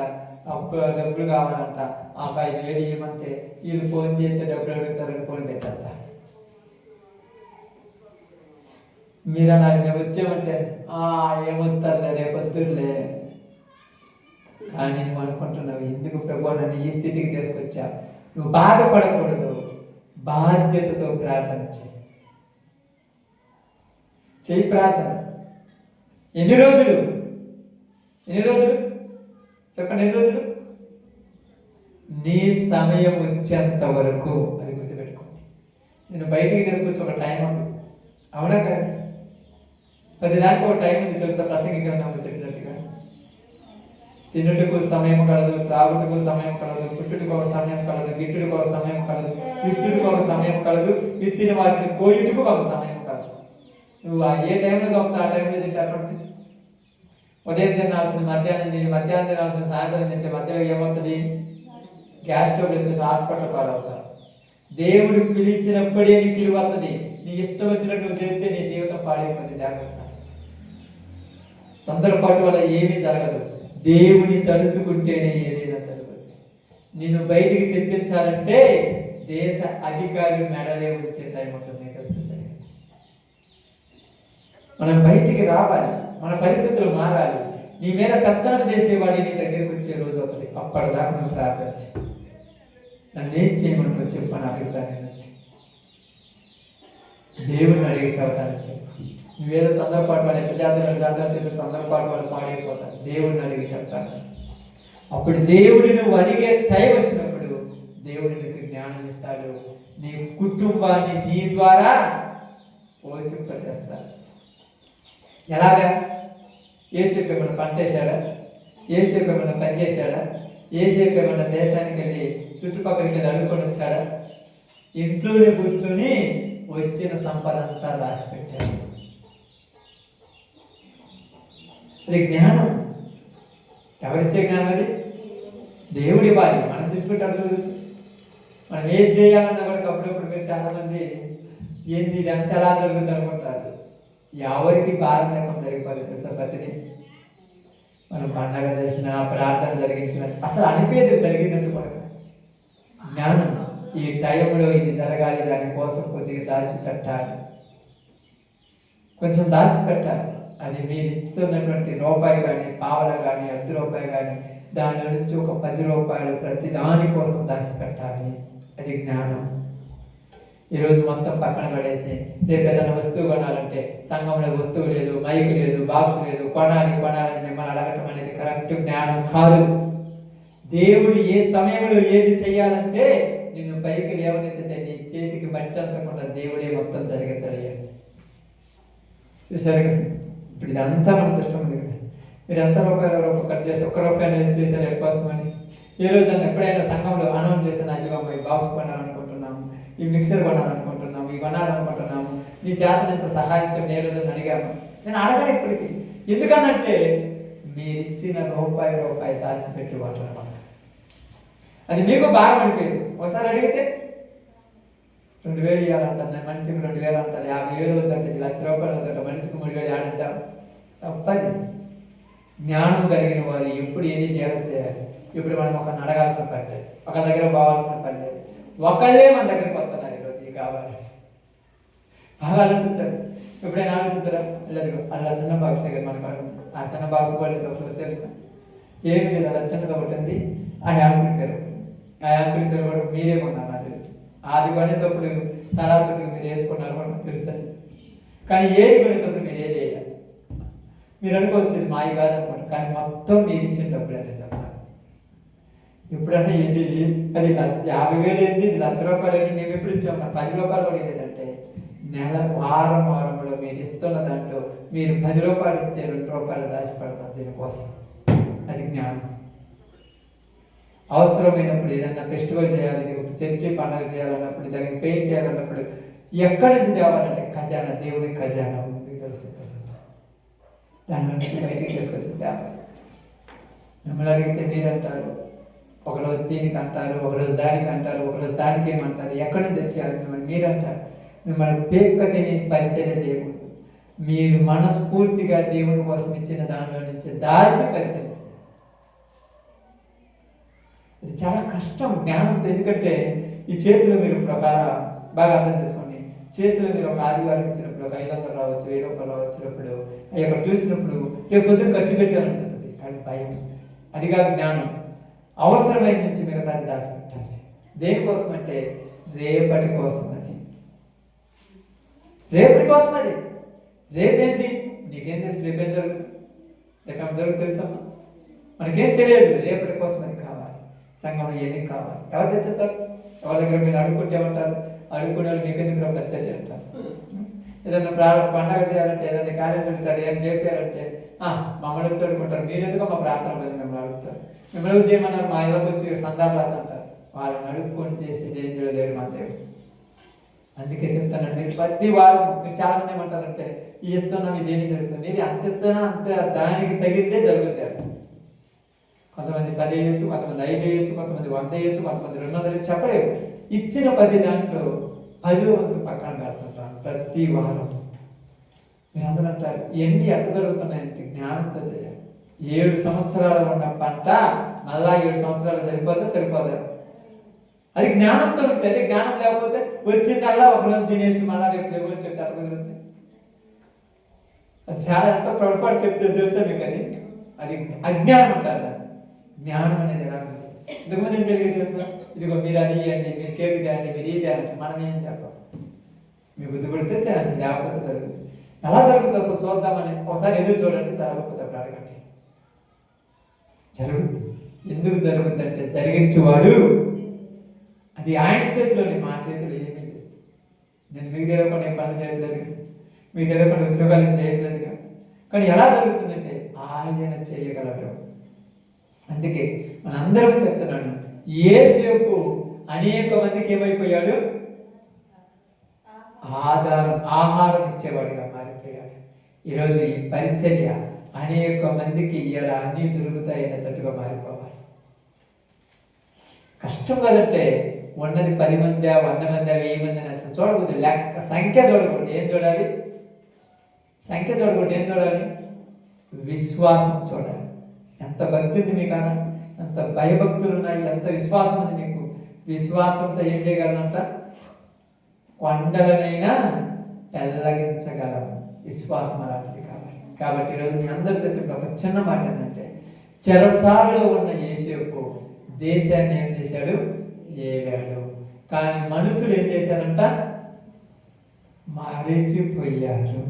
డబ్బులు కావాలంట. ఆ 5,000 ఇవ్వమంటే వీళ్ళు ఫోన్ చేస్తే డబ్బులు అడుగుతారని ఫోన్ పెట్టారట. మీరు అన్నారు మేము వచ్చామంటే ఏమొస్తారులే రేపొద్దులే. కానీ నువ్వు అనుకుంటున్నావు ఎందుకు ప్రభు నన్ను ఈ స్థితికి తీసుకొచ్చా? నువ్వు బాధపడకూడదు, బాధ్యతతో ప్రార్థన చేయి ప్రార్థన. ఎన్ని రోజులు చెప్పండి, ఎన్ని రోజులు? నీ సమయం వచ్చేంత వరకు. అది గుర్తుపెట్టుకోండి. నేను బయటికి తీసుకొచ్చి ఒక టైం ఉంది, అవునా కదా? 10 దానికి ఒక టైం ఉంది తెలుసా? ప్రసంగికరణ చెప్పినట్టుగా తినుటకు సమయం కలదు, త్రాగుటకు సమయం కలదు, పుట్టుటకు ఒక సమయం కలదు, గిట్టుటకు ఒక సమయం కలదు, విత్తుటకు ఒక సమయం కలదు, విత్తిన వాటిని కోయుటకు ఒక సమయం కలదు. నువ్వు ఏ టైంలో గొప్ప ఆ టైంలో తింటే అటువంటి ఉదయం తినాల్సింది మధ్యాహ్నం తిని, మధ్యాహ్నం తినాల్సిన సాయంత్రం తింటే మధ్యలో ఏమవుతుంది? గ్యాస్ ట్రబుల్ వచ్చేసి హాస్పిటల్ పాలవుతావు. దేవుడు పిలిచినప్పుడే నీకు విలువ వస్తుంది. నీ ఇష్టం వచ్చినట్టు నువ్వు చేస్తే నీ జీవితం పాడైపోతుంది. జాగ్రత్త. తొందరపాటు వల్ల ఏమీ జరగదు. దేవుని తలుచుకుంటేనే ఏదైనా జరుగుతుంది. నిన్ను బయటికి తెప్పించాలంటే దేశ అధికారి మెడలే వచ్చే టైం అవుతుంది. తెలుస్తుంది. మనం బయటికి రావాలి, మన పరిస్థితులు మారాలి. నీ మీద పెత్తనం చేసేవాడి నీ దగ్గరికి వచ్చే రోజు అవుతుంది. అప్పటిదాకా నువ్వు ప్రార్థించి నన్ను ఏం చేయమంటావు చెప్పని అడుగుతాను. నేను వచ్చి దేవుడిని అడిగి చదువుతానని చెప్పు. నువ్వేదో తొందరపాటు వాళ్ళు ఎట్లా జాగ్రత్త తొందరపాటు వాళ్ళు పాడైపోతారు. దేవుడిని అడిగి చెప్తాను. అప్పుడు దేవుడిని నువ్వు అడిగే టైం వచ్చినప్పుడు దేవుడు నీకు జ్ఞానం ఇస్తాడు. నీ కుటుంబాన్ని నీ ద్వారా పోషింపచేస్తాడు. ఎలాగా? ఏసేపు ఏమైనా పంట వేసాడా? ఏసేపు ఏమైనా పని చేశాడా? ఏసేపు ఏమైనా దేశానికి వెళ్ళి చుట్టుపక్కలకి వెళ్ళి అడుక్కొని వచ్చాడా? ఇంట్లోనే కూర్చొని వచ్చిన సంపద అంతా దాచిపెట్టాడు. అది జ్ఞానం. ఎవరిచ్చే జ్ఞానం? అది దేవుడి ఇవ్వాలి. మనం తెచ్చుకుంటాడు. మనం ఏం చేయాలన్నా కూడా అప్పుడప్పుడు మీరు చాలామంది ఏంది ఇది అంత ఎలా జరుగుతుంది అనుకుంటారు. ఎవరికి భారం లేకుండా జరిగిపోతుంది తెలుసా? ప్రతిదీ మనం పండగ చేసిన, ప్రార్థన జరిగించిన అసలు అనిపేది జరిగినట్టు మనకు జ్ఞానం. ఈ టైంలో ఇది జరగాలి, దానికోసం కొద్దిగా దాచిపెట్టాలి, కొంచెం దాచిపెట్టాలి. అది మీరు ఇస్తున్నటువంటి రూపాయి కానీ, పావల కానీ, ₹10 కానీ, దానిలో నుంచి ఒక ₹10 ప్రతి దానికోసం దాచిపెట్టాలి. అది జ్ఞానం. ఈరోజు మొత్తం పక్కన పడేసి రేపు ఏదైనా వస్తువు కొనాలంటే సంఘంలో వస్తువు లేదు, మైక్ లేదు, బాక్స్ లేదు, కొనాలని మిమ్మల్ని అడగటం అనేది కరెక్ట్ జ్ఞానం కాదు. దేవుడు ఏ సమయంలో ఏది చేయాలంటే నిన్ను పైకి లేవనెత్తితే నీ చేతికి మట్టి అంతకుండా దేవుడే మొత్తం జరిగేది. చూసారు కదా? ఇప్పుడు ఇదంతా మన సిస్టమ్ ఉంది కదా. మీరు ఎంత రూపాయలు కట్ చేసి ₹1 చేశారు ఎడ్ కోసమని. ఏ రోజన్నా ఎప్పుడైనా సంఘంలో అనౌన్స్ చేసిన అయ్యి బాక్స్ కొనాలనుకుంటున్నాము, ఈ మిక్సర్ కొనాలనుకుంటున్నాము, ఈ కొనాలనుకుంటున్నాము, నీ చేతను ఎంత సహాయం ఏ రోజున అడిగాము. నేను అడగను ఇప్పటికీ. ఎందుకనంటే మీరిచ్చిన రూపాయి దాచిపెట్టి వాటర్ అనమాట. అది మీకు బాగా అనిపోయింది. ఒకసారి అడిగితే 2,000 ఇవ్వాలంటారు, మనిషికి 2,000 అంటారు, 50,000 వద్దంటే ₹1,00,000 వద్దంట, మనిషికి 3,000 ఆడంటాం. తప్పది. జ్ఞానం కలిగిన వారు ఎప్పుడు ఏది చేయాలి. ఇప్పుడు మనం ఒకరిని అడగాల్సిన పని లేదు, ఒక దగ్గర పోవాల్సిన పని లేదు. ఒకళ్ళే మన దగ్గరికి వస్తున్నారు ఈరోజు ఇది కావాలి. బాగా ఆలోచించారు. ఎప్పుడైనా ఆలోచించారా? లేదు అలా చిన్న బాక్స్ దగ్గర మనకు ఆ చిన్న బాక్స్ వాళ్ళు తెలుసా? ఏమి లేదు, అలా చిన్నది ఒకటి ఉంది. ఆ యాపిల్ పేరు కూడా మీరే కొన్నారు నాకు తెలుసు. అది కొనేటప్పుడు తలాపతికి మీరు వేసుకున్నారు కూడా నాకు తెలుసు. కానీ ఏది కొనేటప్పుడు మీరు ఏది వేయాలి? మీరు అనుకోవచ్చు ఇది మాయి కాదనుకోండి, కానీ మొత్తం మీరు ఇచ్చిన డబ్బులు అనేది చెప్తారు. ఎప్పుడైనా ఇది అది 50,000 ఏంది, ఇది ₹1,00,000 ఏంది, మేము ఎప్పుడు ఇచ్చాము? ₹10 కూడా లేదంటే నెల వారంలో మీరు ఇస్తున్న దాంట్లో మీరు ₹10 ఇస్తే ₹2 దాచిపడతారు దీనికోసం. అది జ్ఞానం. అవసరమైనప్పుడు ఏదన్నా ఫెస్టివల్ చేయాలి, చర్చి పండుగ చేయాలన్నప్పుడు, దానికి పెయింట్ చేయాలన్నప్పుడు ఎక్కడి నుంచి తేవాలంటే ఖజానా, దేవుని ఖజానా ఉంది, మీకు తెలుస్తుంది. దాని నుంచి బయటికి తీసుకొచ్చి తేవాలి. మిమ్మల్ని అడిగితే మీరంటారు, ఒకరోజు దీనికి అంటారు, ఒకరోజు దానికి అంటారు, ఒకరోజు దానికి ఏమంటారు, ఎక్కడి నుంచి తెచ్చేయాలి మిమ్మల్ని మీరంటారు. మిమ్మల్ని పేక్క తినేసి పరిచర్య చేయకూడదు. మీరు మనస్ఫూర్తిగా దేవుని కోసం ఇచ్చిన దానిలో నుంచి దాచి పరిచర్య. ఇది చాలా కష్టం జ్ఞానంతో. ఎందుకంటే ఈ చేతిలో మీరు బాగా అర్థం చేసుకోండి. చేతిలో మీరు ఒక ఆదివారం ఇచ్చినప్పుడు ఒక 500 రావచ్చు, ₹1000 వచ్చినప్పుడు అవి అక్కడ చూసినప్పుడు రేపు పొద్దున్న ఖర్చు పెట్టాలనుకుంటుంది, కానీ భయం. అది కాదు జ్ఞానం. అవసరమైన నుంచి మిగతాన్ని దాచిపెట్టాలి. దేనికోసం అంటే రేపటి కోసం. అది రేపటి కోసం. అది రేపేంటి నీకేం తెలుసు? రేపేం జరుగుతుంది? రేపేం జరుగుతుంది తెలుసమ్మా? మనకేం తెలియదు. రేపటి కోసం అది కావాలి. సంఘంలో ఎన్ని కావాలి? ఎవరు తెచ్చుతారు? ఎవరి దగ్గర మీరు అడుక్కుంటే ఏమంటారు? అడుక్కునే వాళ్ళు మీకెందుకు పరిచర్య అంటారు. ఏదైనా పండగ చేయాలంటే, ఏదైనా కార్యం పెడతారు, ఏం చేయాలంటే మమ్మల్ని వచ్చి అడుగుంటారు. మీరు ఎందుకో మా ప్రార్థన మీద మిమ్మల్ని అడుగుతారు. మిమ్మల్ని చేయమన్నారు, మా ఇళ్ళకి వచ్చి సందాపాస్ అంటారు. వాళ్ళని అడుక్కొని చేసి జయించడం లేదు మా దేవుడు. అందుకే చెప్తానండి, మీరు ప్రతి వారం మీరు చాలా మంది ఏమంటారంటే ఈ ఎత్తున్నా మీ దేనికి జరుగుతుంది. మీరు అంత ఎత్తున్నా అంత దానికి తగితే జరుగుతారు. కొంతమంది 10 వేయచ్చు, కొంతమంది 5 వేయచ్చు, కొంతమంది 100 వేయచ్చు, కొంతమంది 200 చెప్పలేవు. ఇచ్చిన 10 దాంట్లో 10వ వంతు పక్కన పెడుతుంటారు ప్రతి వారం. మీరు అందరూ అంటారు ఎన్ని ఎట్లా జరుగుతున్నాయంటే జ్ఞానంతో చేయాలి. 7 సంవత్సరాలు ఉన్న పంట మళ్ళా 7 సంవత్సరాలు సరిపోదా? అది జ్ఞానంతో ఉంటుంది. జ్ఞానం లేకపోతే వచ్చిందల్లా ఒకరోజు తినేసి మళ్ళా రేపు లేవు అని చెప్తారు కుదురుతుంది. అది చాలా ఎంత పొరపాటు చెప్తే తెలుసా మీకు? అది అజ్ఞానం అంటారు. జ్ఞానం అనేది ఎలా ఉంది? ఇంతకుముందు ఏం జరిగేది తెలుసా? ఇదిగో మీరు అది ఇవ్వండి, మీరు కేక్ తేయండి, మీరు ఇది అంటే మనం ఏం చెప్పాం? మీ బుద్ధి పడితే చేయండి, లేకపోతే జరుగుతుంది. ఎలా జరుగుతుంది అసలు చూద్దామని ఒకసారి ఎదురు చూడండి, జరగకపోతే అప్పుడు అడగండి. జరుగుతుంది. ఎందుకు జరుగుతుంది అంటే జరిగించేవాడు. అది ఆయన చేతిలోనే, మా చేతిలో ఏమీ లేదు. నేను మీకు తెలియకుండా ఏ పనులు చేయట్లేదు, మీకు తెలియకుండా ఉద్యోగాలు చేయట్లేదు. కానీ ఎలా జరుగుతుందంటే ఆయన చేయగలడు. అందుకే మనందరం చెప్తున్నాను, యేసేపు అనేక మందికి ఏమైపోయాడు? ఆహారం ఇచ్చేవాడిగా మారిపోయాడు. ఈరోజు ఈ పరిచర్య అనేక మందికి ఇలా అన్నీ దొరుకుతాయనేటట్టుగా మారిపోవాలి. కష్టం కదంటే ఉన్నది 10 మంది, 100 మంది, 1000 మంది అని చూడకూడదు. సంఖ్య చూడకూడదు. ఏం చూడాలి? సంఖ్య చూడకూడదు. ఏం చూడాలి? విశ్వాసం చూడాలి. ఎంత భక్తి ఉంది మీకు, ఎంత భయభక్తులు ఉన్నాయి, ఎంత విశ్వాసం ఉంది మీకు. విశ్వాసంతో ఏం చేయగలనంట? కొండలనైనా పెళ్ళగించగలం. విశ్వాసం అలాంటిది కాబట్టి ఈరోజు మీ అందరితో చెప్పే ఒక చిన్న మాట ఏంటంటే, చెరసాలలో ఉన్న యేసేపు దేశాన్ని ఏం చేశాడు? ఏలాడు. కానీ మనుషులు ఏం చేశారంట? మరిచిపోయారు.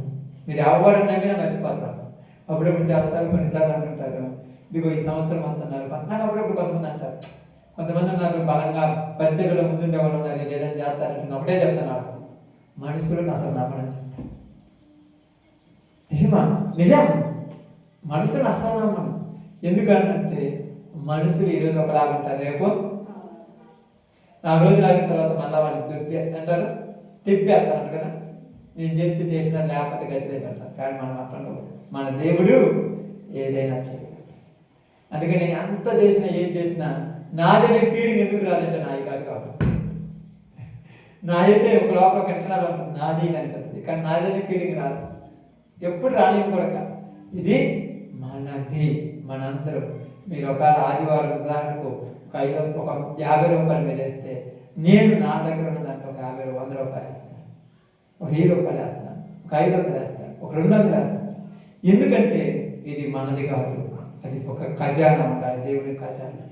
మీరు ఎవరు నమ్మినా మర్చిపోతారు. అప్పుడప్పుడు చాలాసార్లు కొన్నిసార్లు అంటుంటారు, ఇదిగో ఈ సంవత్సరం అంటున్నారు. నాకు అప్పుడప్పుడు కొంతమంది అంటారు, కొంతమంది ఉన్నారు బలంగా పరిచర్యలో ముందుండే వాళ్ళు ఉన్నారు, లేదని చేస్తారంటే ఒకటే చెప్తున్నాడు, మనుషులను అసలు నమ్మని చెప్తాను. నిజం. మనుషులు అసలు నమ్మను. ఎందుకంటే మనుషులు ఈరోజు ఒకలాగా ఉంటారు, రేపు 4 రోజులు ఆగిన తర్వాత మళ్ళీ వాళ్ళు అంటారు, తిప్పేస్తారంట కదా. నేను చేతి చేసిన లేకపోతే గతి అంటారు. కానీ మనం అట్లా మన దేవుడు ఏదైనా చేయగలడు. అందుకే నేను అంత చేసినా ఏం చేసినా నాదనే ఫీలింగ్ ఎందుకు రాదంటే నాది కాదు కాబట్టి. నాదైతే ఒక లోపల కంటనాలు ఉంటుంది, నాది అనిపిస్తుంది. కానీ నాదనే ఫీలింగ్ రాదు, ఎప్పుడు రానివ్వకూడక. ఇది మన అన్నది మనందరం. మీరు ఒక ఆదివారం ఉదాహరణకు ఒక 50 రూపాయలు మీరు వేస్తే, నేను నా దగ్గర ఉన్న దాంట్లో ఒక 100 రూపాయలు వేస్తాను, ఒక 1000 రూపాయలు వేస్తాను, ఒక 500 వేస్తాను, ఒక 200 వేస్తాను. ఎందుకంటే ఇది మనది కాదు, అది ఒక ఖజానా ఉండాలి, దేవుడి ఖజానా.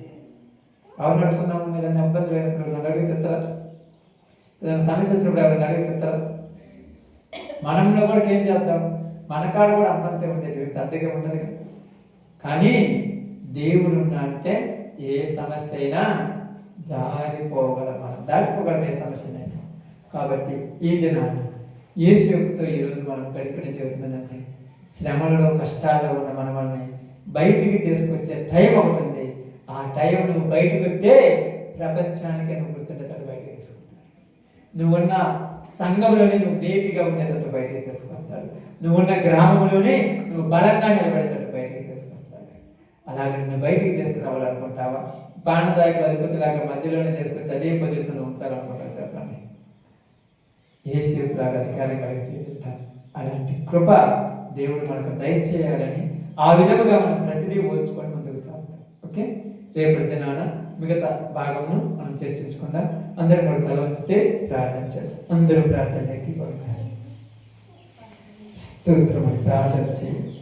ఎవరు నడుచుకుందాం, ఏదైనా ఇబ్బంది లేనప్పుడు నన్ను అడుగుతారా? ఏదైనా సమస్య వచ్చినప్పుడు ఎవరైనా అడుగుతారా? మనంలో కూడా ఏం చేద్దాం, మన కాడ కూడా అంతంతే ఉండేది, పెద్దగా ఉండదు. కానీ దేవుడు ఉన్నా అంటే ఏ సమస్య అయినా జారిపోగలం, మనం దాటిపోగలం ఏ సమస్యనైనా. కాబట్టి ఈ దినాన్ని యేసు యొక్కతో ఈరోజు మనం గడిపిన జీవితమేంటంటే, శ్రమలలో కష్టాల్లో ఉన్న మనల్ని బయటికి తీసుకొచ్చే టైం ఒకటి ఉంది. ఆ టైం నువ్వు బయటకు వస్తే ప్రపంచానికే నువ్వు గుర్తుండేటట్టు బయటకు తీసుకుంటాడు. నువ్వున్న సంఘంలోనే నువ్వు నీటిగా ఉండేటట్టు బయటకు తీసుకొస్తాడు. నువ్వున్న గ్రామంలోనే నువ్వు బలంగా నిలబడేటట్టు బయటకు తీసుకొస్తాడు. అలాగే నువ్వు బయటికి తీసుకురావాలనుకుంటావా? పానదాయకుల అధిపతిలాగా మధ్యలోనే తీసుకొచ్చి అదే పొజిషన్లో ఉంచాలనుకుంటావు? చెప్పండి. యేసులాగా అధికారం కలిగి జీవితాం. అలాంటి కృప దేవుడు మనకు దయచేయాలని ఆ విధముగా మనం ప్రతిదీ ఓర్చుకొని ముందుకు సాగుతాం. ఓకే, రేపటి దినాన మిగతా భాగమును మనం చర్చించుకుందాం. అందరూ కూడా తల వంచితే ప్రార్థించాలి. అందరూ ప్రార్థనకి పడతారు. స్తోత్రమని ప్రార్థన చేయండి.